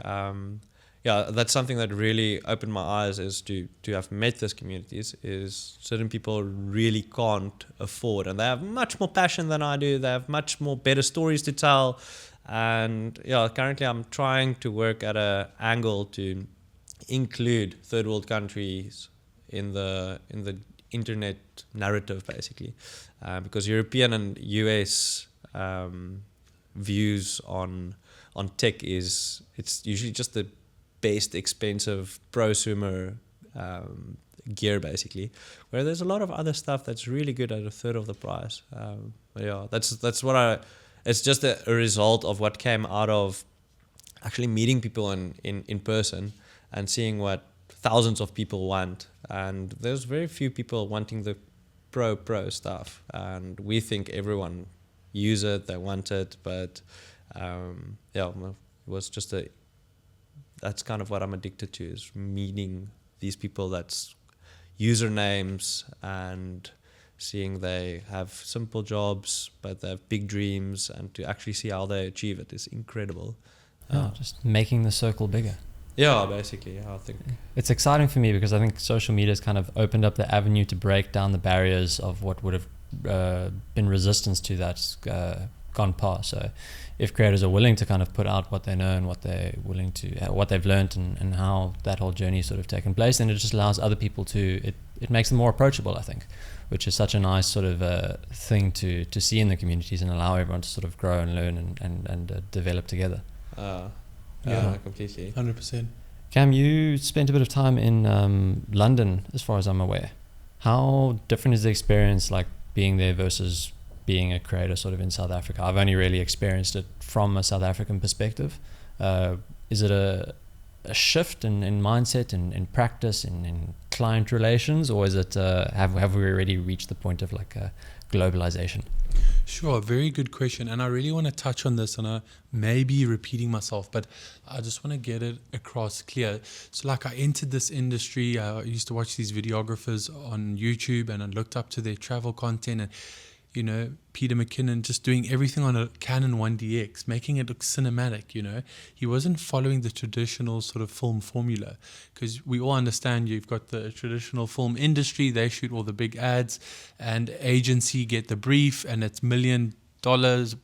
Speaker 3: yeah, that's something that really opened my eyes, is to have met these communities, is certain people really can't afford, and they have much more passion than I do. They have much more better stories to tell. And yeah, currently I'm trying to work at an angle to include third world countries in the internet narrative, basically, because European and US views on tech it's usually just the best expensive prosumer gear, basically, where there's a lot of other stuff that's really good at a third of the price. Yeah, that's what it's just a result of what came out of actually meeting people in person and seeing what thousands of people want. And there's very few people wanting the pro stuff. And we think everyone use it, they want it. But yeah, it was just that's kind of what I'm addicted to, is meeting these people that's usernames and seeing they have simple jobs, but they have big dreams, and to actually see how they achieve it is incredible.
Speaker 2: Just making the circle bigger.
Speaker 3: Yeah, basically, I think.
Speaker 2: It's exciting for me because I think social media has kind of opened up the avenue to break down the barriers of what would have been resistance to that gone past. So if creators are willing to kind of put out what they know and what they're willing to, what they've learned and how that whole journey has sort of taken place, then it just allows other people to, it makes them more approachable, I think, which is such a nice sort of thing to see in the communities and allow everyone to sort of grow and learn and develop together.
Speaker 3: Yeah, completely.
Speaker 1: 100%.
Speaker 2: Cam, you spent a bit of time in London, as far as I'm aware. How different is the experience like being there versus being a creator sort of in South Africa? I've only really experienced it from a South African perspective. Is it a shift in mindset, in practice, in client relations, or is it have we already reached the point of like globalization?
Speaker 1: Sure, very good question, and I really want to touch on this, and I may be repeating myself, but I just want to get it across clear. So like, I entered this industry, I used to watch these videographers on YouTube, and I looked up to their travel content, and Peter McKinnon just doing everything on a Canon 1DX, making it look cinematic. He wasn't following the traditional sort of film formula, because we all understand you've got the traditional film industry, they shoot all the big ads, and agency get the brief, and it's $1 million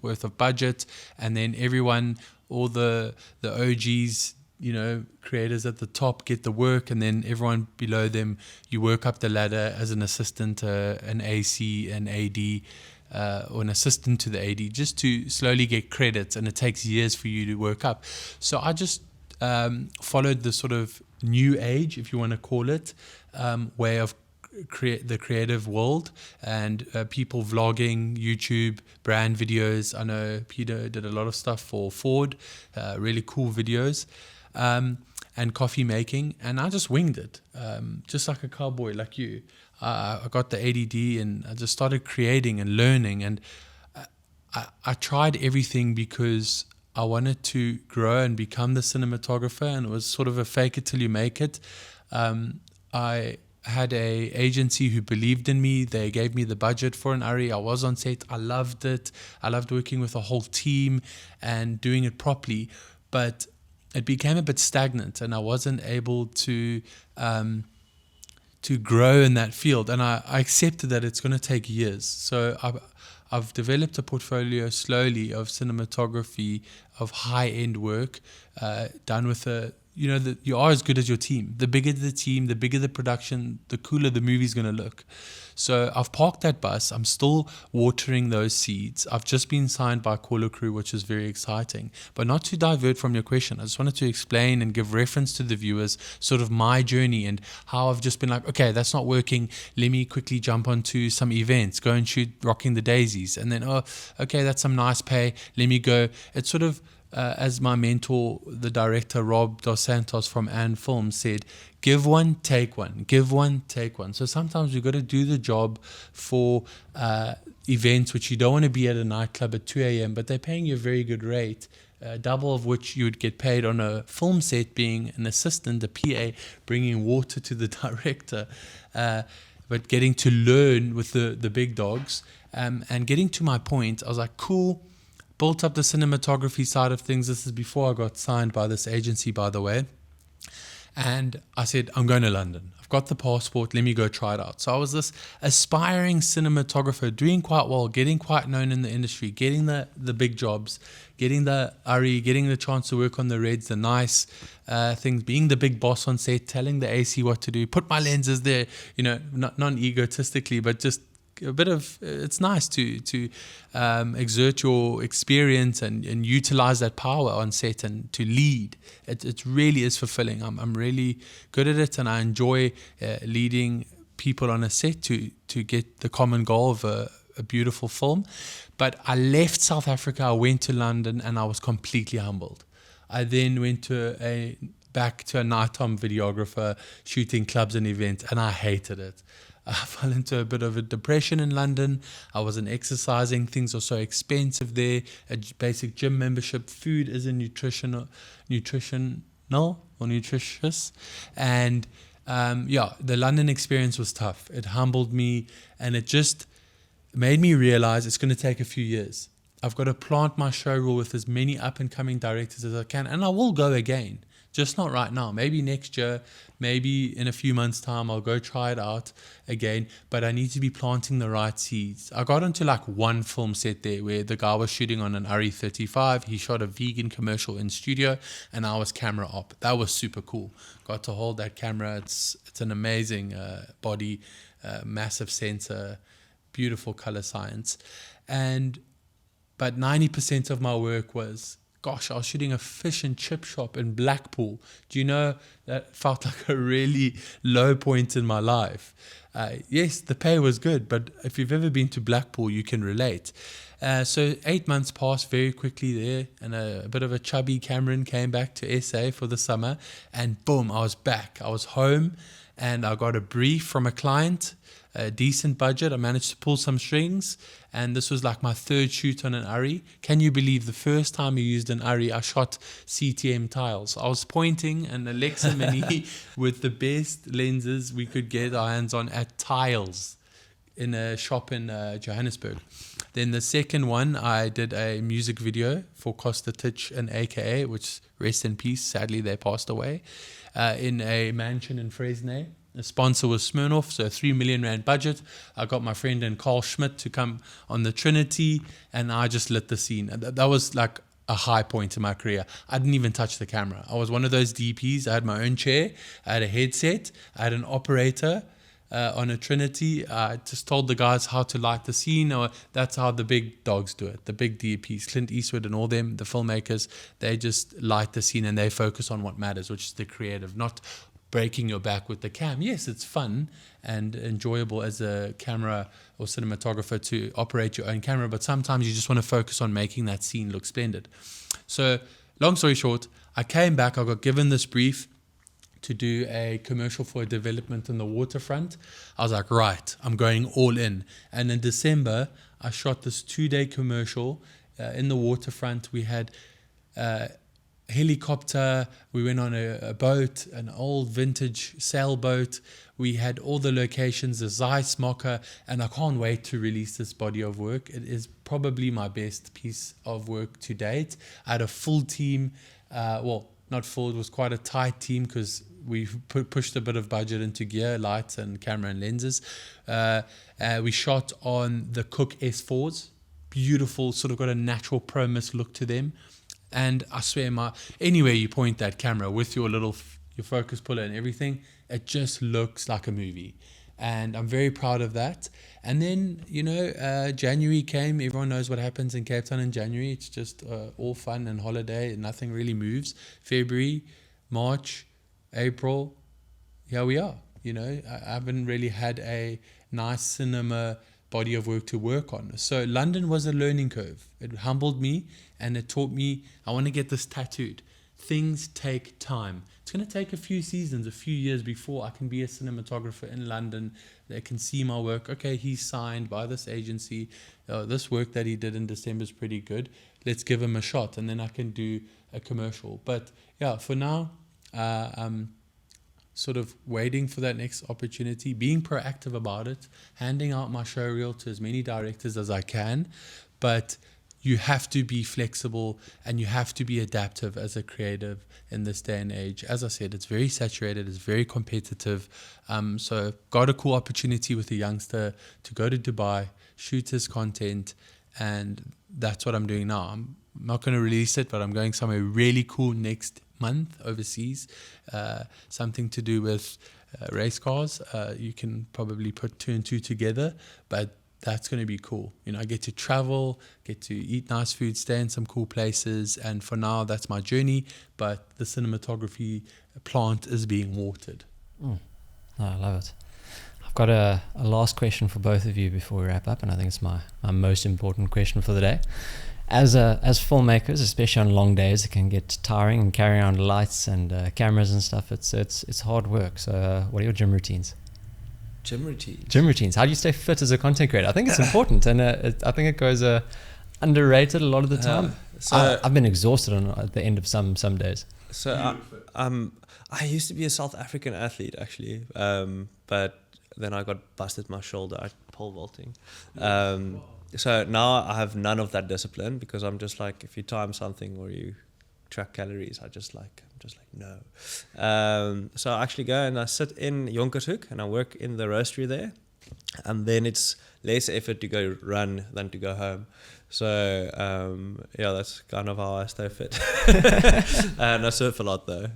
Speaker 1: worth of budget, and then everyone, all the OGs, creators at the top get the work, and then everyone below them, you work up the ladder as an assistant, an AC, an AD, or an assistant to the AD, just to slowly get credits, and it takes years for you to work up. So I just followed the sort of new age, if you want to call it, way of the creative world, and people vlogging, YouTube, brand videos. I know Peter did a lot of stuff for Ford, really cool videos, and coffee making, and I just winged it, just like a cowboy like you. I got the ADD, and I just started creating and learning, and I tried everything because I wanted to grow and become the cinematographer, and it was sort of a fake it till you make it. I had a agency who believed in me. They gave me the budget for an ARI. I was on set. I loved it. I loved working with a whole team and doing it properly, but it became a bit stagnant, and I wasn't able to grow in that field. And I accepted that it's going to take years. So I've developed a portfolio slowly of cinematography, of high-end work, done with you are as good as your team. The bigger the team, the bigger the production, the cooler the movie's going to look. So I've parked that bus. I'm still watering those seeds. I've just been signed by Caller Crew, which is very exciting. But not to divert from your question, I just wanted to explain and give reference to the viewers sort of my journey and how I've just been like, okay, that's not working. Let me quickly jump onto some events, go and shoot Rocking the Daisies. And then, okay, that's some nice pay. Let me go. It's sort of, as my mentor, the director Rob Dos Santos from Ann Film said, give one, take one. Give one, take one. So sometimes you've got to do the job for events which you don't want to be at a nightclub at 2 a.m., but they're paying you a very good rate, double of which you would get paid on a film set, being an assistant, a PA, bringing water to the director, but getting to learn with the big dogs. And getting to my point, I was like, cool. Built up the cinematography side of things. This is before I got signed by this agency, by the way. And I said, I'm going to London. I've got the passport. Let me go try it out. So I was this aspiring cinematographer, doing quite well, getting quite known in the industry, getting the big jobs, getting the ARI, getting the chance to work on the reds, the nice things, being the big boss on set, telling the AC what to do, put my lenses there, not non-egotistically, but just a bit of, it's nice to exert your experience and utilize that power on set and to lead. It really is fulfilling. I'm really good at it, and I enjoy leading people on a set to get the common goal of a beautiful film. But I left South Africa, I went to London, and I was completely humbled. I then went back to a nighttime videographer, shooting clubs and events, and I hated it. I fell into a bit of a depression in London. I wasn't exercising. Things are so expensive there. A basic gym membership. Food isn't nutritional or nutritious. And the London experience was tough. It humbled me, and it just made me realize it's going to take a few years. I've got to plant my show reel with as many up-and-coming directors as I can, and I will go again. Just not right now. Maybe next year, maybe in a few months' time, I'll go try it out again. But I need to be planting the right seeds. I got into like one film set there where the guy was shooting on an RE35. He shot a vegan commercial in studio, and I was camera op. That was super cool. Got to hold that camera. It's an amazing body, massive sensor, beautiful color science. But 90% of my work was, I was shooting a fish and chip shop in Blackpool. Do you know, that felt like a really low point in my life. Yes, the pay was good, but if you've ever been to Blackpool, you can relate. So 8 months passed very quickly there, and a bit of a chubby Cameron came back to SA for the summer, and boom, I was back. I was home, and I got a brief from a client, a decent budget. I managed to pull some strings, and this was like my third shoot on an ARI. Can you believe the first time I used an ARI, I shot CTM tiles. I was pointing an Alexa Mini with the best lenses we could get our hands on at tiles. in a shop in Johannesburg. Then the second one, I did a music video for Costa Titch and AKA, which rest in peace. Sadly, they passed away in a mansion in Fresnay. The sponsor was Smirnoff, so 3 million rand budget. I got my friend and Carl Schmidt to come on the Trinity, and I just lit the scene. That was like a high point in my career. I didn't even touch the camera. I was one of those DPs. I had my own chair. I had a headset. I had an operator on a Trinity. I just told the guys how to light the scene. Or that's how the big dogs do it. The big DPs, Clint Eastwood and all them, the filmmakers, they just light the scene and they focus on what matters, which is the creative, not breaking your back with the cam. Yes, it's fun and enjoyable as a camera or cinematographer to operate your own camera, but sometimes you just want to focus on making that scene look splendid. So long story short, I came back, I got given this brief to do a commercial for a development in the waterfront. I was like, right, I'm going all in. And in December, I shot this 2-day commercial in the waterfront. We had helicopter, we went on a boat, an old vintage sailboat. We had all the locations, the Zeiss Mocha, and I can't wait to release this body of work. It is probably my best piece of work to date. I had a full team, well, not full, it was quite a tight team because we pushed a bit of budget into gear, lights and camera and lenses. We shot on the Cook S4s, beautiful, sort of got a natural pro mist look to them. And I swear, anywhere you point that camera with your your focus puller and everything, it just looks like a movie. And I'm very proud of that. And then, January came. Everyone knows what happens in Cape Town in January. It's just all fun and holiday. Nothing really moves. February, March, April, here we are. I haven't really had a nice cinema body of work to work on. So London was a learning curve. It humbled me and it taught me, I want to get this tattooed. Things take time. It's going to take a few seasons, a few years before I can be a cinematographer in London. They can see my work. Okay, he's signed by this agency. This work that he did in December is pretty good. Let's give him a shot, and then I can do a commercial. But yeah, for now, I'm sort of waiting for that next opportunity, being proactive about it, handing out my show reel to as many directors as I can. But you have to be flexible and you have to be adaptive as a creative in this day and age. As I said, it's very saturated, it's very competitive. So got a cool opportunity with a youngster to go to Dubai, shoot his content, and that's what I'm doing now. I'm not going to release it, but I'm going somewhere really cool next month overseas, something to do with race cars. You can probably put 2 and 2 together, but that's going to be cool. I get to travel, get to eat nice food, stay in some cool places, and for now that's my journey, but the cinematography plant is being watered.
Speaker 2: I love it. I've got a last question for both of you before we wrap up, and I think it's my most important question for the day. As filmmakers, especially on long days, it can get tiring and carrying around lights and cameras and stuff. It's hard work. So what are your gym routines?
Speaker 3: Gym routines.
Speaker 2: Gym routines. How do you stay fit as a content creator? I think it's important, and I think it goes underrated a lot of the time.
Speaker 3: So
Speaker 2: I've been exhausted at the end of some days.
Speaker 3: So I used to be a South African athlete actually, but then I got busted my shoulder at pole vaulting. So now I have none of that discipline because I'm just like, if you time something or you track calories, I'm just like no. So I actually go and I sit in Jonkershoek and I work in the roastery there, and then it's less effort to go run than to go home. So yeah, that's kind of how I stay fit. And I surf a lot though.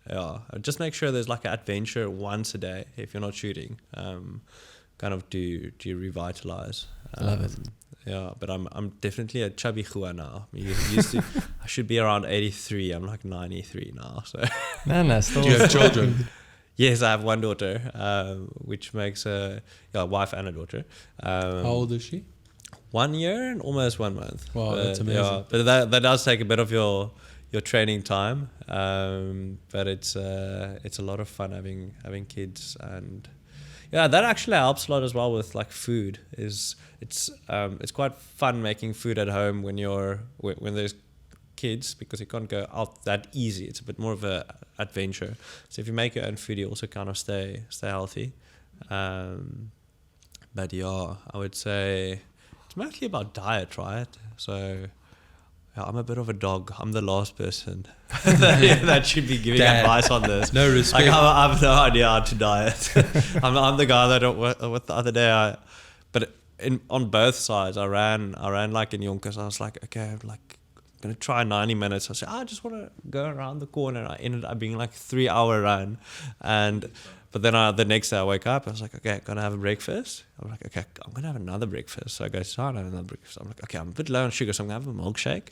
Speaker 3: Yeah, just make sure there's like an adventure once a day if you're not shooting. Kind of to revitalize.
Speaker 2: Love it.
Speaker 3: Yeah, but I'm definitely a chubby Juan now. I should be around 83. I'm like 93 now. So.
Speaker 2: No, still.
Speaker 1: Do you have children?
Speaker 3: Yes, I have one daughter, which makes a wife and a daughter.
Speaker 1: How old is she?
Speaker 3: 1 year and almost 1 month.
Speaker 1: Wow, that's amazing.
Speaker 3: Yeah, but that does take a bit of your training time. But it's a lot of fun having kids, and yeah, that actually helps a lot as well with like food. It's quite fun making food at home when there's kids, because you can't go out that easy. It's a bit more of a adventure. So if you make your own food, you also kind of stay healthy. But yeah, I would say it's mostly about diet, right? So yeah, I'm a bit of a dog. I'm the last person that should be giving advice on this.
Speaker 1: No respect.
Speaker 3: Like, I have no idea how to diet. I'm the guy that with the other day. But on both sides, I ran like in Yonkers. I was like, okay, I'm gonna try 90 minutes. I said, I just want to go around the corner. I ended up being like 3-hour run, but then the next day I wake up. I was like, okay, gonna have a breakfast. I'm like, okay, I'm gonna have another breakfast. So I go start have another breakfast. I'm like, okay, I'm a bit low on sugar, so I'm gonna have a milkshake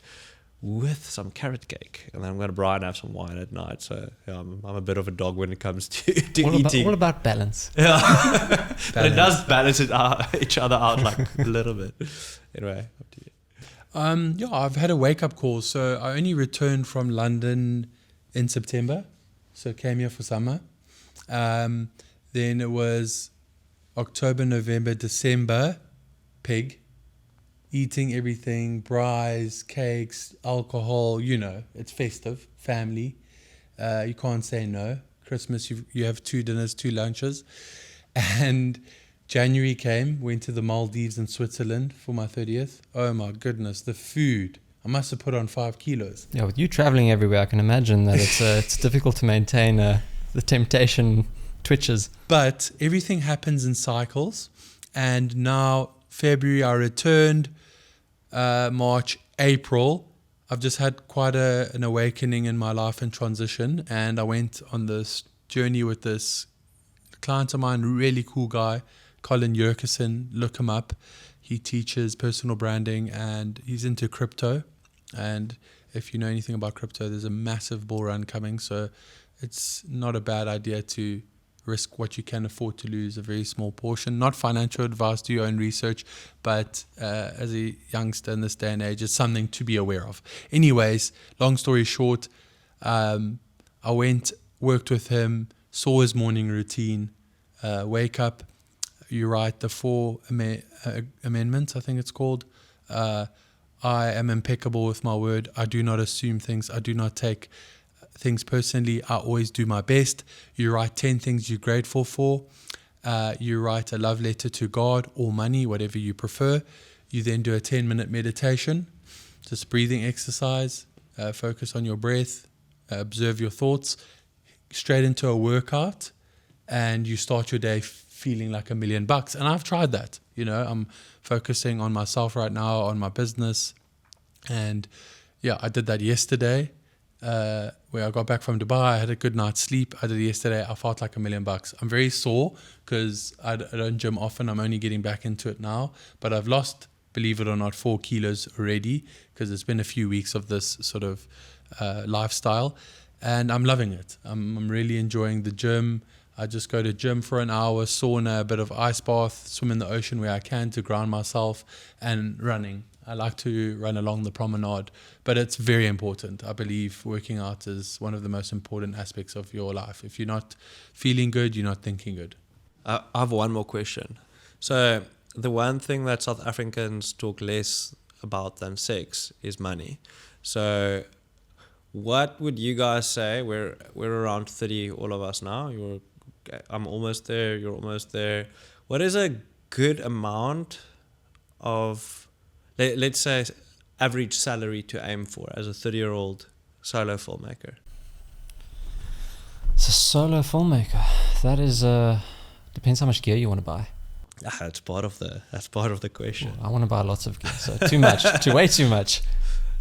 Speaker 3: with some carrot cake, and then I'm gonna try and have some wine at night. So yeah, I'm a bit of a dog when it comes to eating.
Speaker 2: What about balance?
Speaker 3: Yeah, but it does balance each other out like a little bit. Anyway, up to you.
Speaker 1: Yeah, I've had a wake-up call. So I only returned from London in September, so came here for summer. Then it was October, November, December, pig, eating everything, braais, cakes, alcohol, it's festive, family. You can't say no. Christmas, you have 2 dinners, 2 lunches. And January came, went to the Maldives and Switzerland for my 30th. Oh my goodness, the food. I must have put on 5 kilos.
Speaker 2: Yeah, with you traveling everywhere, I can imagine that it's difficult to maintain the temptation twitches.
Speaker 1: But everything happens in cycles. And now February I returned, March, April. I've just had quite an awakening in my life and transition. And I went on this journey with this client of mine, really cool guy, Colin Yerkison. Look him up. He teaches personal branding and he's into crypto. And if you know anything about crypto, there's a massive bull run coming. So it's not a bad idea to risk what you can afford to lose, a very small portion. Not financial advice, do your own research, but as a youngster in this day and age, it's something to be aware of. Anyways, long story short, I went, worked with him, saw his morning routine, wake up, you write the 4 amendments, I think it's called. I am impeccable with my word. I do not assume things. I do not take things personally. I always do my best. You write 10 things you're grateful for. You write a love letter to God or money, whatever you prefer. You then do a 10-minute meditation, just breathing exercise, focus on your breath, observe your thoughts, straight into a workout, and you start your day feeling like $1 million. And I've tried that. I'm focusing on myself right now, on my business. And yeah, I did that yesterday. Where I got back from Dubai, I had a good night's sleep. I did it yesterday. I felt like $1 million. I'm very sore because I don't gym often. I'm only getting back into it now. But I've lost, believe it or not, 4 kilos already because it's been a few weeks of this sort of lifestyle. And I'm loving it. I'm really enjoying the gym. I just go to gym for an hour, sauna, a bit of ice bath, swim in the ocean where I can to ground myself, and running. I like to run along the promenade, but it's very important. I believe working out is one of the most important aspects of your life. If you're not feeling good, you're not thinking good.
Speaker 3: I have one more question. So the one thing that South Africans talk less about than sex is money. So what would you guys say? We're around 30, all of us now. I'm almost there. You're almost there. What is a good amount of, let's say, average salary to aim for as a 30-year-old solo filmmaker?
Speaker 2: It's a solo filmmaker. That is depends how much gear you want to buy.
Speaker 3: That's part of the question.
Speaker 2: Well, I want to buy lots of gear, so too much, way too much.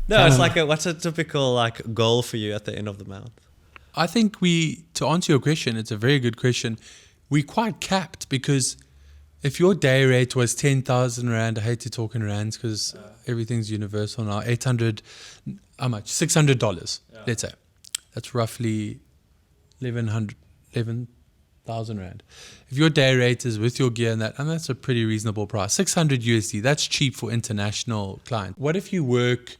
Speaker 3: No, it's like what's a typical goal for you at the end of the month?
Speaker 1: I think to answer your question, it's a very good question. We're quite capped because if your day rate was 10,000 Rand, I hate to talk in Rands because everything's universal now, 800, how much? $600, let's say. That's roughly 11,000 Rand. If your day rate is with your gear and that's a pretty reasonable price. 600 USD, that's cheap for international clients. What if you work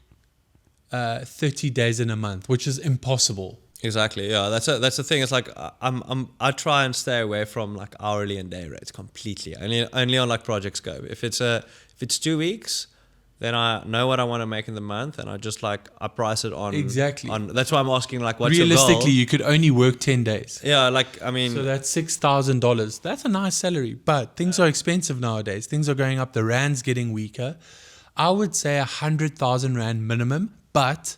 Speaker 1: 30 days in a month, which is impossible?
Speaker 3: Exactly. Yeah, that's the thing. It's like I try and stay away from hourly and day rates completely. Only on projects go. If it's 2 weeks, then I know what I want to make in the month, and I just I price it on.
Speaker 1: Exactly.
Speaker 3: That's why I'm asking, what's
Speaker 1: realistically,
Speaker 3: your goal?
Speaker 1: you could only work 10 days.
Speaker 3: Yeah,
Speaker 1: So that's $6,000. That's a nice salary, but things are expensive nowadays. Things are going up. The rand's getting weaker. I would say 100,000 rand minimum, but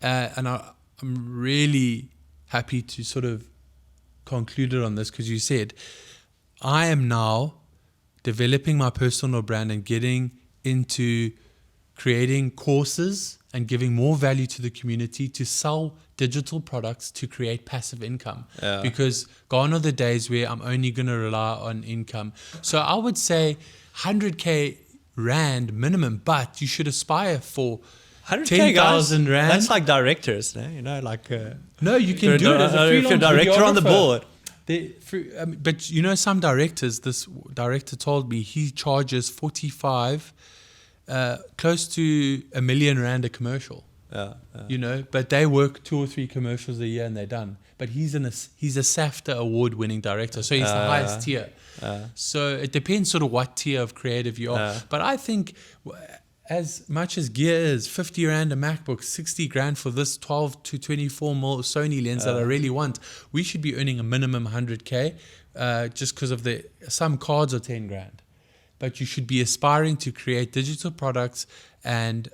Speaker 1: and I'm really happy to sort of conclude it on this, because you said I am now developing my personal brand and getting into creating courses and giving more value to the community to sell digital products to create passive income. Because gone are the days where I'm only going to rely on income. So I would say 100K rand minimum, but you should aspire for 10,000 rand.
Speaker 3: That's like directors, no?
Speaker 1: No, you can do it as a freelance
Speaker 3: if you're a director on the board.
Speaker 1: But some directors, this director told me he charges 45, close to R1 million a commercial. But they work 2 or 3 commercials a year and they're done. But he's a SAFTA award-winning director, so he's the highest tier. So it depends sort of what tier of creative you are. But I think as much as gear is 50 rand a MacBook, 60 grand for this 12 to 24 mil Sony lens that I really want, we should be earning a minimum 100K just because of some cards are 10 grand. But you should be aspiring to create digital products and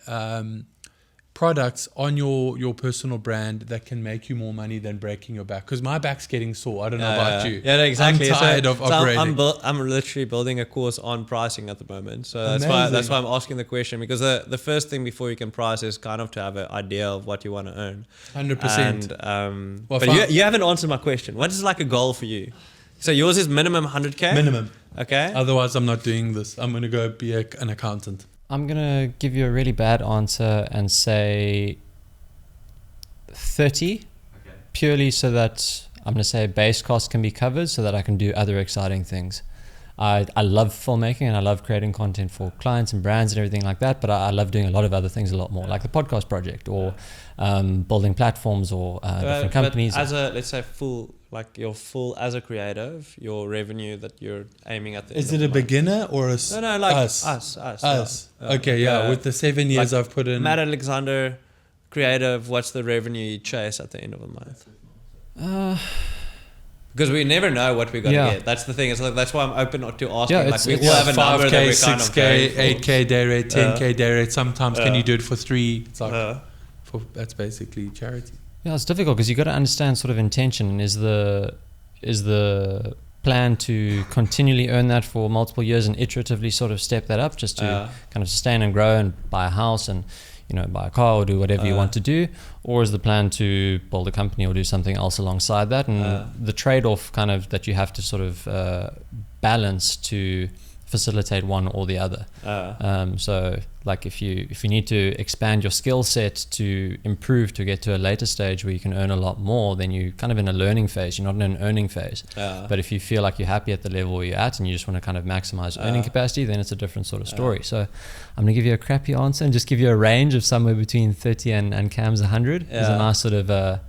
Speaker 1: products on your personal brand that can make you more money than breaking your back. Because my back's getting sore. I don't know about you.
Speaker 3: Yeah, no, exactly.
Speaker 1: I'm tired of operating.
Speaker 3: I'm literally building a course on pricing at the moment. So that's why I'm asking the question, because the first thing before you can price is kind of to have an idea of what you want to earn.
Speaker 1: 100%.
Speaker 3: And, but you haven't answered my question. What is a goal for you? So yours is minimum 100K?
Speaker 1: Minimum.
Speaker 3: Okay.
Speaker 1: Otherwise, I'm not doing this. I'm going to go be an accountant.
Speaker 2: I'm going to give you a really bad answer and say 30, purely so that I'm going to say base costs can be covered so that I can do other exciting things. I love filmmaking and I love creating content for clients and brands and everything like that, but I love doing a lot of other things a lot more, like the podcast project or building platforms or different companies.
Speaker 3: But let's say your full as a creative, your revenue that you're aiming at.
Speaker 1: Is it a beginner or a
Speaker 3: No, us.
Speaker 1: Okay, yeah. With the 7 years I've put in.
Speaker 3: Matt Alexander, creative. What's the revenue you chase at the end of the month? Because we never know what we're going to get. That's the thing. That's why I'm open to asking. We all have a number that we're kind of going for.
Speaker 1: 8K day rate, 10K day rate. Sometimes can you do it for 3? It's that's basically charity.
Speaker 2: Yeah, it's difficult because you got to understand sort of intention. Is the plan to continually earn that for multiple years and iteratively sort of step that up just to kind of sustain and grow and buy a house and buy a car or do whatever you want to do, or is the plan to build a company or do something else alongside that? And the trade-off kind of that you have to sort of balance to facilitate one or the other. So like if you need to expand your skill set to improve to get to a later stage where you can earn a lot more, then you're kind of in a learning phase. You're not in an earning phase. But if you feel like you're happy at the level where you're at and you just want to kind of maximize earning capacity, then it's a different sort of story. So I'm going to give you a crappy answer and just give you a range of somewhere between 30 and Cam's 100. Is a nice sort of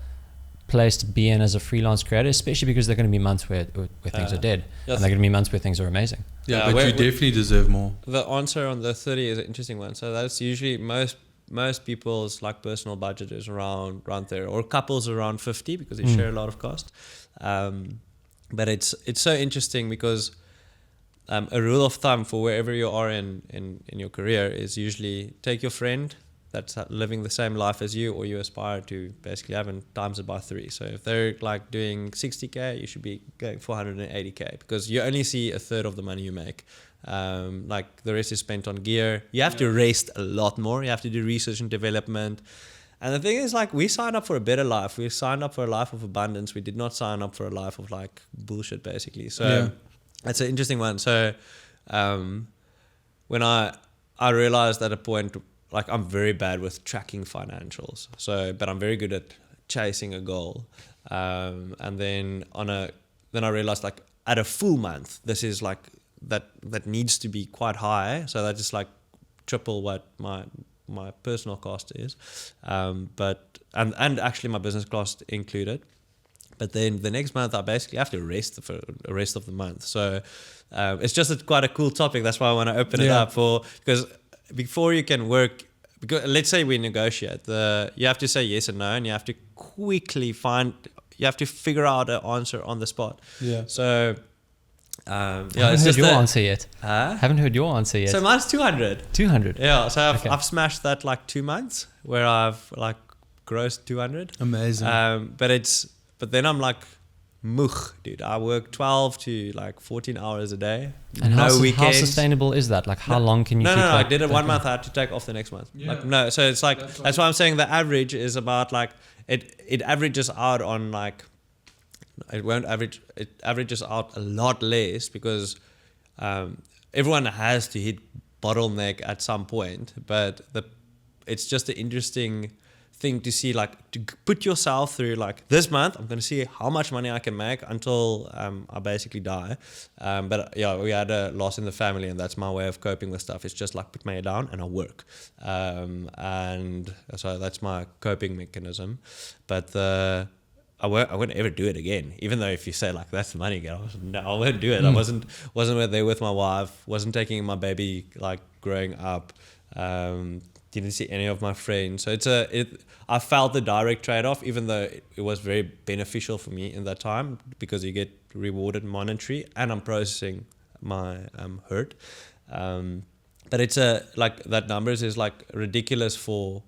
Speaker 2: place to be in as a freelance creator, especially because there are going to be months where things are dead, and there are going to be months where things are amazing.
Speaker 1: But you definitely deserve more.
Speaker 3: The answer on the 30 is an interesting one. So that's usually most people's personal budget is around there, or couples around 50 because they share a lot of cost. But it's so interesting because a rule of thumb for wherever you are in your career is usually take your friend that's living the same life as you, or you aspire to basically have, and times it by 3. So if they're doing 60K, you should be going 480K because you only see a third of the money you make. The rest is spent on gear. You have to rest a lot more. You have to do research and development. And the thing is, we signed up for a better life. We signed up for a life of abundance. We did not sign up for a life of bullshit, basically. So that's an interesting one. So when I realized at a point, I'm very bad with tracking financials. But I'm very good at chasing a goal. And then then I realized at a full month, this is that needs to be quite high. So that is triple what my personal cost is. But actually my business cost included. But then the next month I basically have to rest for the rest of the month. So it's just quite a cool topic. That's why I want to open it up because before you can work, because let's say we negotiate, you have to say yes and no, and you have to quickly you have to figure out an answer on the spot.
Speaker 1: Yeah.
Speaker 3: So,
Speaker 2: Haven't heard your answer yet. Haven't heard your answer yet.
Speaker 3: So mine's 200.
Speaker 2: 200.
Speaker 3: Yeah. So
Speaker 2: Okay.
Speaker 3: I've smashed that like 2 months, where I've like grossed 200.
Speaker 1: Amazing.
Speaker 3: But then I'm like, moog, dude. I work 12 to like 14 hours a day.
Speaker 2: And
Speaker 3: no
Speaker 2: how
Speaker 3: weekends.
Speaker 2: sustainable is that? Like, how long can you keep
Speaker 3: I
Speaker 2: that-
Speaker 3: did it
Speaker 2: that
Speaker 3: 1
Speaker 2: going?
Speaker 3: month. I had to take off the next month.
Speaker 1: Yeah.
Speaker 3: Like, no. So it's like, that's why I'm saying the average is about like, it averages out on like, it won't average, it averages out a lot less, because everyone has to hit bottleneck at some point, but it's just an interesting thing to see, like, to put yourself through, like, this month I'm going to see how much money I can make until I basically die. But yeah, we had a loss in the family, and that's my way of coping with stuff. It's just like, put my head down and I work. And so that's my coping mechanism. But I won't ever do it again. Even though if you say like, that's the money girl, no, I won't do it. I wasn't there with my wife, wasn't taking my baby like growing up, didn't see any of my friends. So I felt the direct trade-off, even though it was very beneficial for me in that time, because you get rewarded monetary and I'm processing my hurt. But it's like that numbers is like ridiculous for,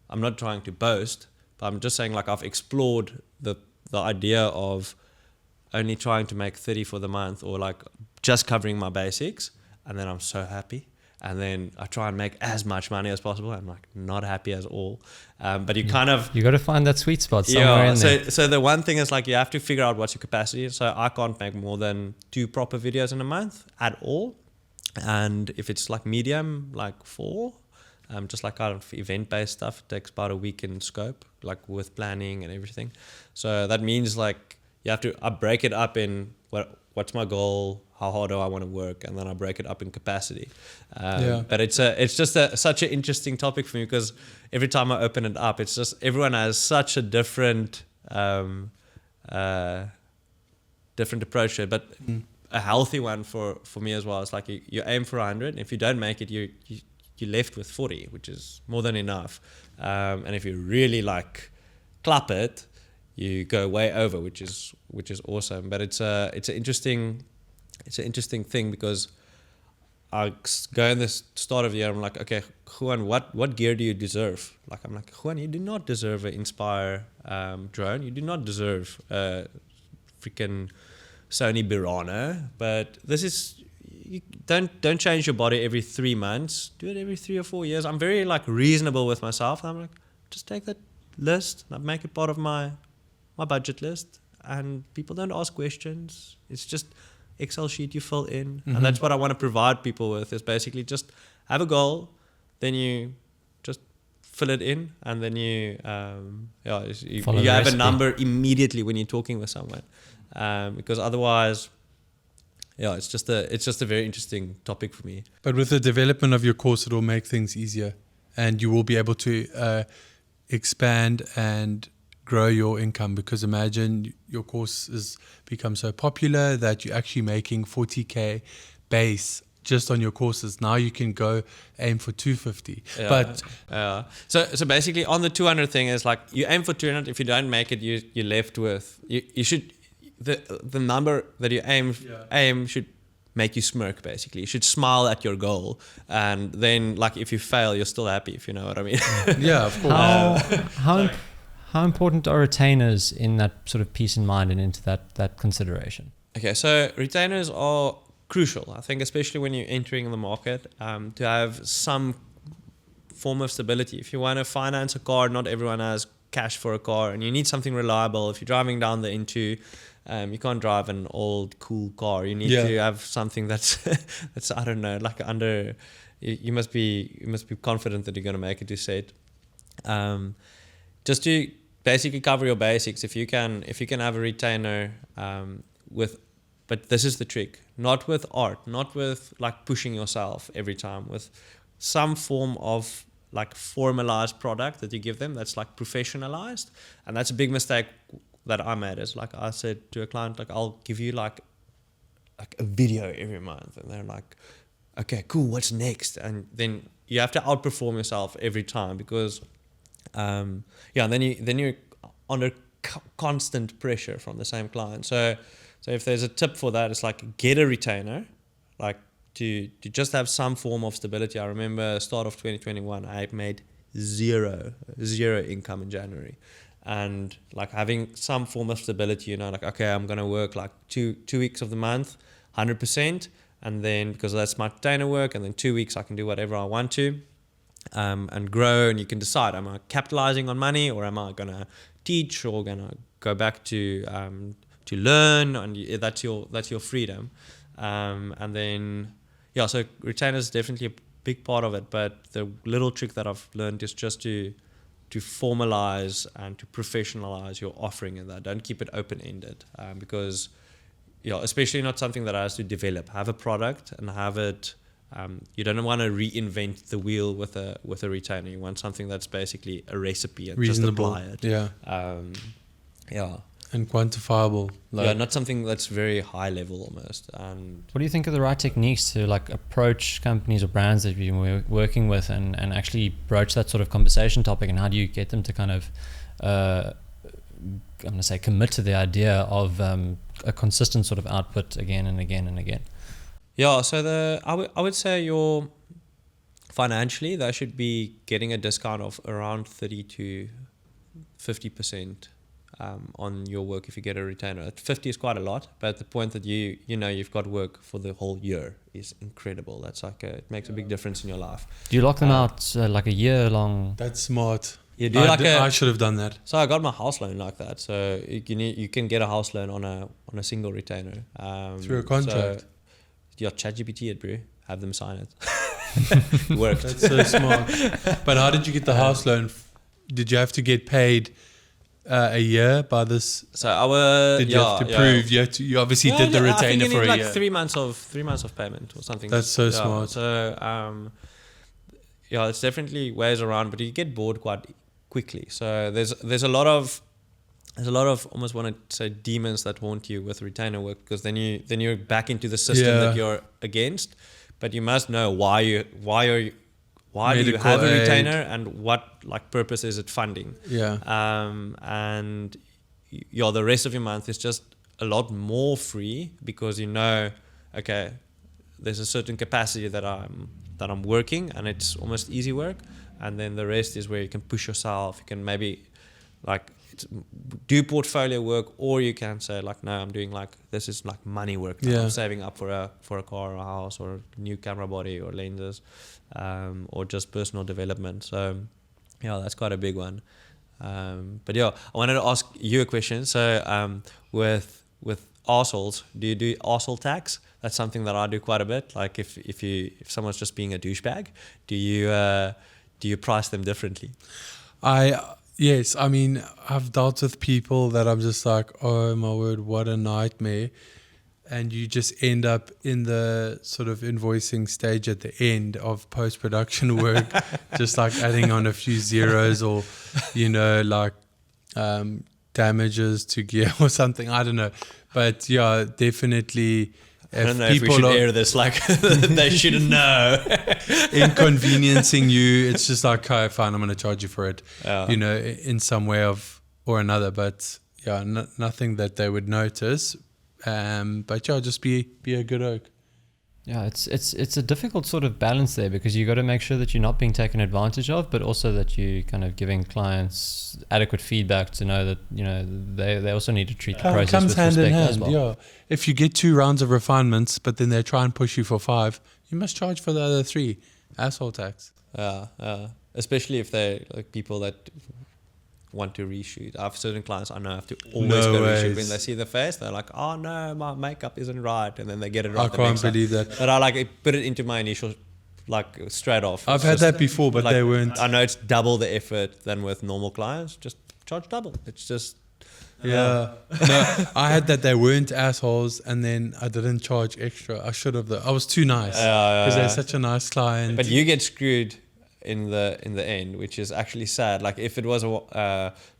Speaker 3: I'm not trying to boast, but I'm just saying like I've explored the idea of only trying to make 30 for the month, or like just covering my basics, and then I'm so happy. And then I try and make as much money as possible. I'm like not happy at all. But you got
Speaker 2: to find that sweet spot somewhere in there.
Speaker 3: So the one thing is like, you have to figure out what's your capacity. So I can't make more than 2 proper videos in a month at all. And if it's like medium, like 4, just like kind of event-based stuff, it takes about a week in scope, like with planning and everything. So that means like I break it up in what's my goal, how hard do I want to work, and then I break it up in capacity. But it's just such an interesting topic for me, because every time I open it up, it's just everyone has such a different approach to it, but a healthy one for me as well. It's like you aim for 100, and if you don't make it, you're left with 40, which is more than enough. And if you really like clap it, you go way over, which is awesome. But it's an interesting thing, because I go in the start of the year, I'm like, okay, Juan, what gear do you deserve? Like, I'm like, Juan, you do not deserve an Inspire drone. You do not deserve a freaking Sony Birano. But this is, you don't change your body every 3 months. Do it every 3 or 4 years. I'm very like reasonable with myself. I'm like, just take that list and make it part of my budget list, and people don't ask questions. It's just Excel sheet you fill in. And that's what I want to provide people with, is basically just have a goal, then you just fill it in, and then you have a number immediately when you're talking with someone, because otherwise, it's just a very interesting topic for me.
Speaker 1: But with the development of your course, it will make things easier, and you will be able to expand and grow your income, because imagine your course has become so popular that you're actually making 40k base just on your courses. Now you can go aim for 250.
Speaker 3: So basically on the 200 thing is like, you aim for 200. If you don't make it, you're left with, you should, the number that you aim should make you smirk, basically. You should smile at your goal, and then like if you fail, you're still happy, if you know what I mean.
Speaker 1: Yeah, of course.
Speaker 2: How important are retainers in that sort of peace of mind and into that consideration?
Speaker 3: Okay, so retainers are crucial, I think, especially when you're entering the market, to have some form of stability. If you want to finance a car, not everyone has cash for a car, and you need something reliable. If you're driving down the N2, you can't drive an old cool car. You need to have something that's I don't know, like under. You must be confident that you're going to make it to set. Just to basically cover your basics, if you can have a retainer but this is the trick, not with art, not with like pushing yourself every time, with some form of like formalized product that you give them that's like professionalized. And that's a big mistake that I made, is like I said to a client, like, I'll give you like a video every month, and they're like, okay, cool, what's next? And then you have to outperform yourself every time, because and then you're under constant pressure from the same client. So if there's a tip for that, it's like, get a retainer, like to just have some form of stability. I remember start of 2021, I made zero income in January, and like having some form of stability, like, okay, I'm gonna work like two weeks of the month 100%, and then because that's my retainer work, and then 2 weeks I can do whatever I want to, and grow. And you can decide, am I capitalizing on money, or am I gonna teach, or gonna go back to learn? And that's your freedom. And then so retainer is definitely a big part of it. But the little trick that I've learned is just to formalize and to professionalize your offering in that. Don't keep it open-ended, because especially not something that has to develop. Have a product and have it. You don't want to reinvent the wheel with a retainer. You want something that's basically a recipe and
Speaker 1: reasonable.
Speaker 3: Just apply it.
Speaker 1: And quantifiable.
Speaker 3: Not something that's very high level almost. And
Speaker 2: what do you think are the right techniques to like approach companies or brands that you've been working with and actually broach that sort of conversation topic? And how do you get them to kind of, I'm going to say, commit to the idea of a consistent sort of output again and again and again?
Speaker 3: Yeah, so I would say financially, they should be getting a discount of around 30 to 50% on your work if you get a retainer. 50 is quite a lot, but at the point that you've got work for the whole year is incredible. That's like it makes a big difference in your life.
Speaker 2: Do you lock them out like a year long?
Speaker 1: That's smart.
Speaker 3: You do
Speaker 1: I should have done that.
Speaker 3: So I got my house loan like that. So you can get a house loan on a single retainer
Speaker 1: through a contract.
Speaker 3: So, ChatGPT it, bro. Have them sign it. It worked.
Speaker 1: That's so smart. But how did you get the house loan? Did you have to get paid a year by this?
Speaker 3: So did
Speaker 1: you have to prove? You obviously did the retainer for a year.
Speaker 3: 3 months of payment or something.
Speaker 1: That's so smart.
Speaker 3: So it's definitely ways around, but you get bored quite quickly. So there's a lot of almost want to say demons that haunt you with retainer work, because then you're back into the system that you're against. But you must know why do you have a retainer and what like purpose is it funding? And the rest of your month is just a lot more free, because okay, there's a certain capacity that I'm working, and it's almost easy work. And then the rest is where you can push yourself. You can maybe like do portfolio work, or you can say like, no, I'm doing like, this is like money work. I'm saving up for a car or a house or a new camera body or lenses, or just personal development. So that's quite a big one. But I wanted to ask you a question. So with arseholes, do you do arsehole tax? That's something that I do quite a bit. Like if someone's just being a douchebag, do you price them differently?
Speaker 1: Yes, I mean, I've dealt with people that I'm just like, oh my word, what a nightmare. And you just end up in the sort of invoicing stage at the end of post-production work, just like adding on a few zeros, or, like damages to gear or something. I don't know. But definitely.
Speaker 3: I don't know if we should air this like they shouldn't know.
Speaker 1: Inconveniencing you, it's just like, okay, fine, I'm going to charge you for it, in some way or another. But nothing that they would notice. But just be a good oak.
Speaker 2: Yeah, it's a difficult sort of balance there, because you got to make sure that you're not being taken advantage of, but also that you kind of giving clients adequate feedback to know that they also need to treat the process
Speaker 1: comes
Speaker 2: with
Speaker 1: hand
Speaker 2: respect
Speaker 1: in hand.
Speaker 2: as well.
Speaker 1: Yeah, if you get 2 rounds of refinements, but then they try and push you for 5, you must charge for the other 3. Asshole tax.
Speaker 3: Especially if they're like people that want to reshoot. I have certain clients I know have to always go reshoot. When they see the face, they're like, oh no, my makeup isn't right, and then they get it right.
Speaker 1: I can't believe that.
Speaker 3: But I put it into my initial, straight off.
Speaker 1: I've had that before, but they weren't.
Speaker 3: I know it's double the effort than with normal clients. Just charge double. It's just
Speaker 1: No, I had that they weren't assholes, and then I didn't charge extra. I should have. I was too nice because they're such a nice client.
Speaker 3: But you get screwed in the end, which is actually sad. Like if it was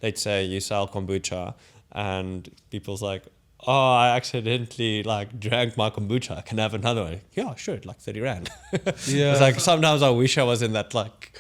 Speaker 3: let's say you sell kombucha and people's like, oh, I accidentally like drank my kombucha. Can I have another one? Yeah, sure. Like 30 rand.
Speaker 1: Yeah.
Speaker 3: It's like sometimes I wish I was in that like,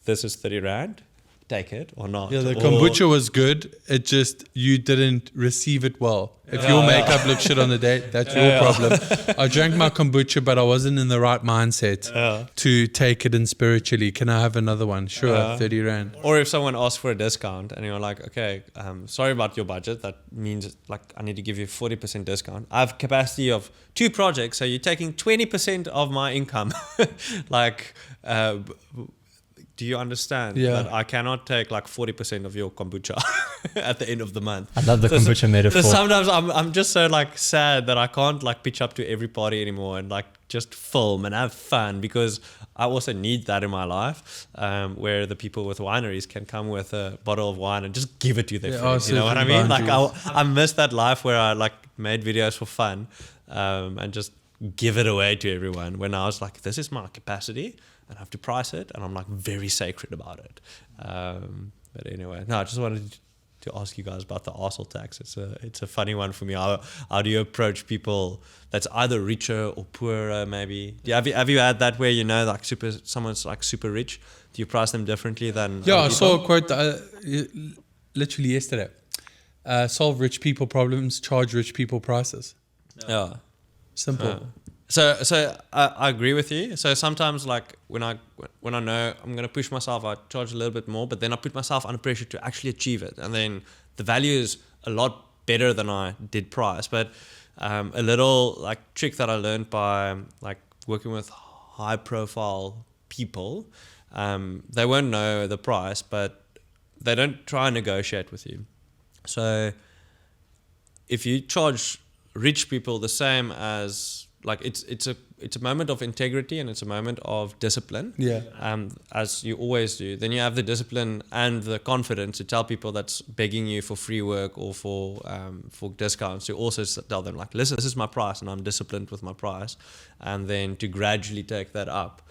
Speaker 3: this is 30 rand. Take it or not.
Speaker 1: Yeah, the
Speaker 3: Or-
Speaker 1: kombucha was good. It just, you didn't receive it well. If your makeup looks shit on the date, that's your problem. I drank my kombucha, but I wasn't in the right mindset to take it in spiritually. Can I have another one? Sure, 30 rand.
Speaker 3: Or if someone asks for a discount and you're like, okay, sorry about your budget. That means like I need to give you 40% discount. I have capacity of 2 projects, so you're taking 20% of my income. Like, do you understand that I cannot take like 40% of your kombucha at the end of the month?
Speaker 2: I love the kombucha metaphor.
Speaker 3: So sometimes I'm just so like sad that I can't like pitch up to every party anymore and like just film and have fun, because I also need that in my life, where the people with wineries can come with a bottle of wine and just give it to their friends. You know what I mean? Like I miss that life where I like made videos for fun and just give it away to everyone, when I was like, this is my capacity and I have to price it, and I'm like very sacred about it. But anyway, no, I just wanted to ask you guys about the arsehole tax. It's a funny one for me. How do you approach people that's either richer or poorer? Maybe have you had that where, you know, like someone's like super rich? Do you price them differently than?
Speaker 1: Yeah, I saw a quote literally yesterday. Solve rich people problems, charge rich people prices.
Speaker 3: Yeah,
Speaker 1: simple.
Speaker 3: So I agree with you. So sometimes like when I know I'm going to push myself, I charge a little bit more, but then I put myself under pressure to actually achieve it. And then the value is a lot better than I did price. But a little like trick that I learned by like working with high profile people, they won't know the price, but they don't try and negotiate with you. So if you charge rich people the same as, like, it's a moment of integrity and it's a moment of discipline.
Speaker 1: Yeah.
Speaker 3: As you always do. Then you have the discipline and the confidence to tell people that's begging you for free work or for discounts, to also tell them like, listen, this is my price and I'm disciplined with my price, and then to gradually take that up,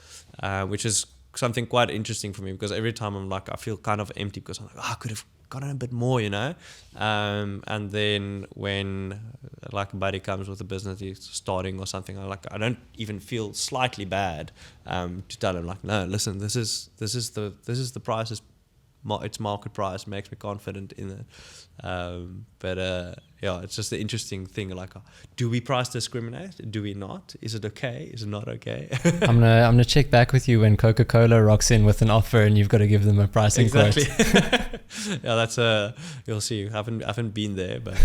Speaker 3: which is something quite interesting for me, because every time I'm like, I feel kind of empty because I'm like, I could have gotten a bit more, you know. And then when like a buddy comes with a business he's starting or something, I don't even feel slightly bad to tell him like, no, listen, this is the price, it's market price, makes me confident in it. Yeah, it's just the interesting thing, like, do we price discriminate? Do we not? Is it okay? Is it not okay?
Speaker 2: I'm gonna check back with you when Coca-Cola rocks in with an offer and you've got to give them a pricing quote.
Speaker 3: Yeah, that's you'll see. I haven't been there, but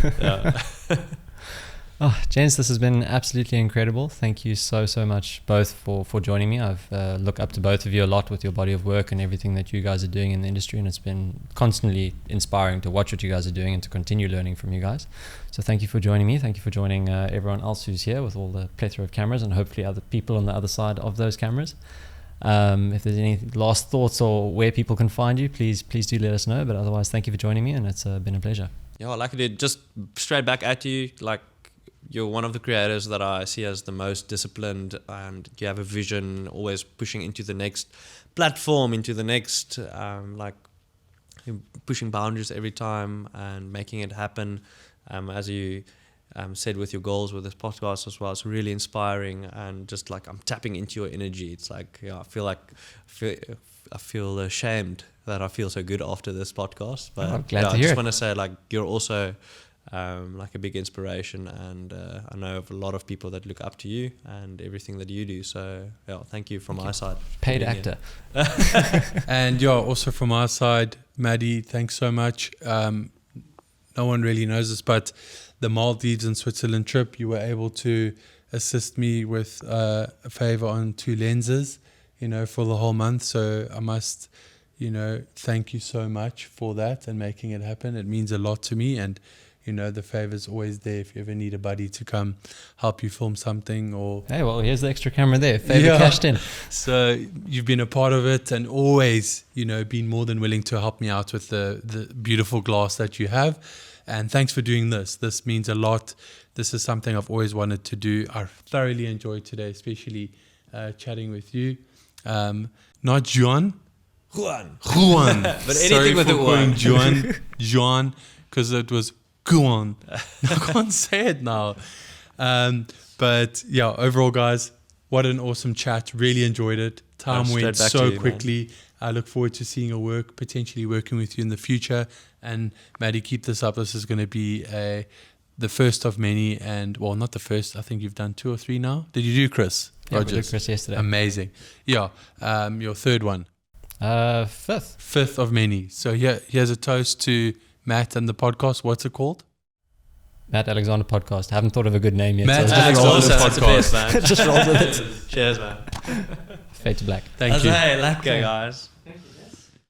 Speaker 2: Oh, gents, this has been absolutely incredible. Thank you so much both for joining me. I've looked up to both of you a lot with your body of work and everything that you guys are doing in the industry, and it's been constantly inspiring to watch what you guys are doing and to continue learning from you guys. So thank you for joining me. Thank you for joining everyone else who's here with all the plethora of cameras, and hopefully other people on the other side of those cameras. If there's any last thoughts or where people can find you, please do let us know. But otherwise, thank you for joining me, and it's been a pleasure.
Speaker 3: Yeah, like I did, just straight back at you, like, you're one of the creators that I see as the most disciplined, and you have a vision, always pushing into the next platform, into the next, like, pushing boundaries every time and making it happen. As you said with your goals with this podcast as well, it's really inspiring, and just like I'm tapping into your energy. It's like, yeah, I feel ashamed that I feel so good after this podcast. But
Speaker 2: glad to hear
Speaker 3: I just
Speaker 2: it.
Speaker 3: want to say, like, you're also like a big inspiration, and I know of a lot of people that look up to you and everything that you do. So yeah, thank you from my side.
Speaker 2: Paid actor.
Speaker 1: And yeah, also from our side, Maddie, thanks so much. No one really knows this, but the Maldives and Switzerland trip, you were able to assist me with a favor on 2 lenses, you know, for the whole month. So I must, you know, thank you so much for that and making it happen. It means a lot to me, and you know, the favor's always there if you ever need a buddy to come help you film something. Or
Speaker 2: Hey, well, here's the extra camera there. Favor cashed in.
Speaker 1: So you've been a part of it, and always, you know, been more than willing to help me out with the beautiful glass that you have. And thanks for doing this. This means a lot. This is something I've always wanted to do. I thoroughly enjoyed today, especially chatting with you. Not Juan.
Speaker 3: Juan.
Speaker 1: But
Speaker 3: anything with the
Speaker 1: Juan, because it was go on. I can't say it now. But yeah, overall, guys, what an awesome chat. Really enjoyed it. Time went so quickly. Man. I look forward to seeing your work, potentially working with you in the future. And Maddie, keep this up. This is going to be the first of many, and well, not the first. I think you've done 2 or 3 now. Did you do Chris?
Speaker 2: Yeah, we did Chris yesterday.
Speaker 1: Amazing. Yeah. Your third one.
Speaker 2: Fifth.
Speaker 1: Fifth of many. So here's a toast to Matt and the podcast. What's it called?
Speaker 2: Matt Alexander Podcast. I haven't thought of a good name yet.
Speaker 1: Matt
Speaker 2: so
Speaker 1: Alexander Podcast.
Speaker 2: Just roll with it.
Speaker 3: Cheers, man.
Speaker 2: Fade to black.
Speaker 1: Thank you.
Speaker 3: Hey, lekker, guys.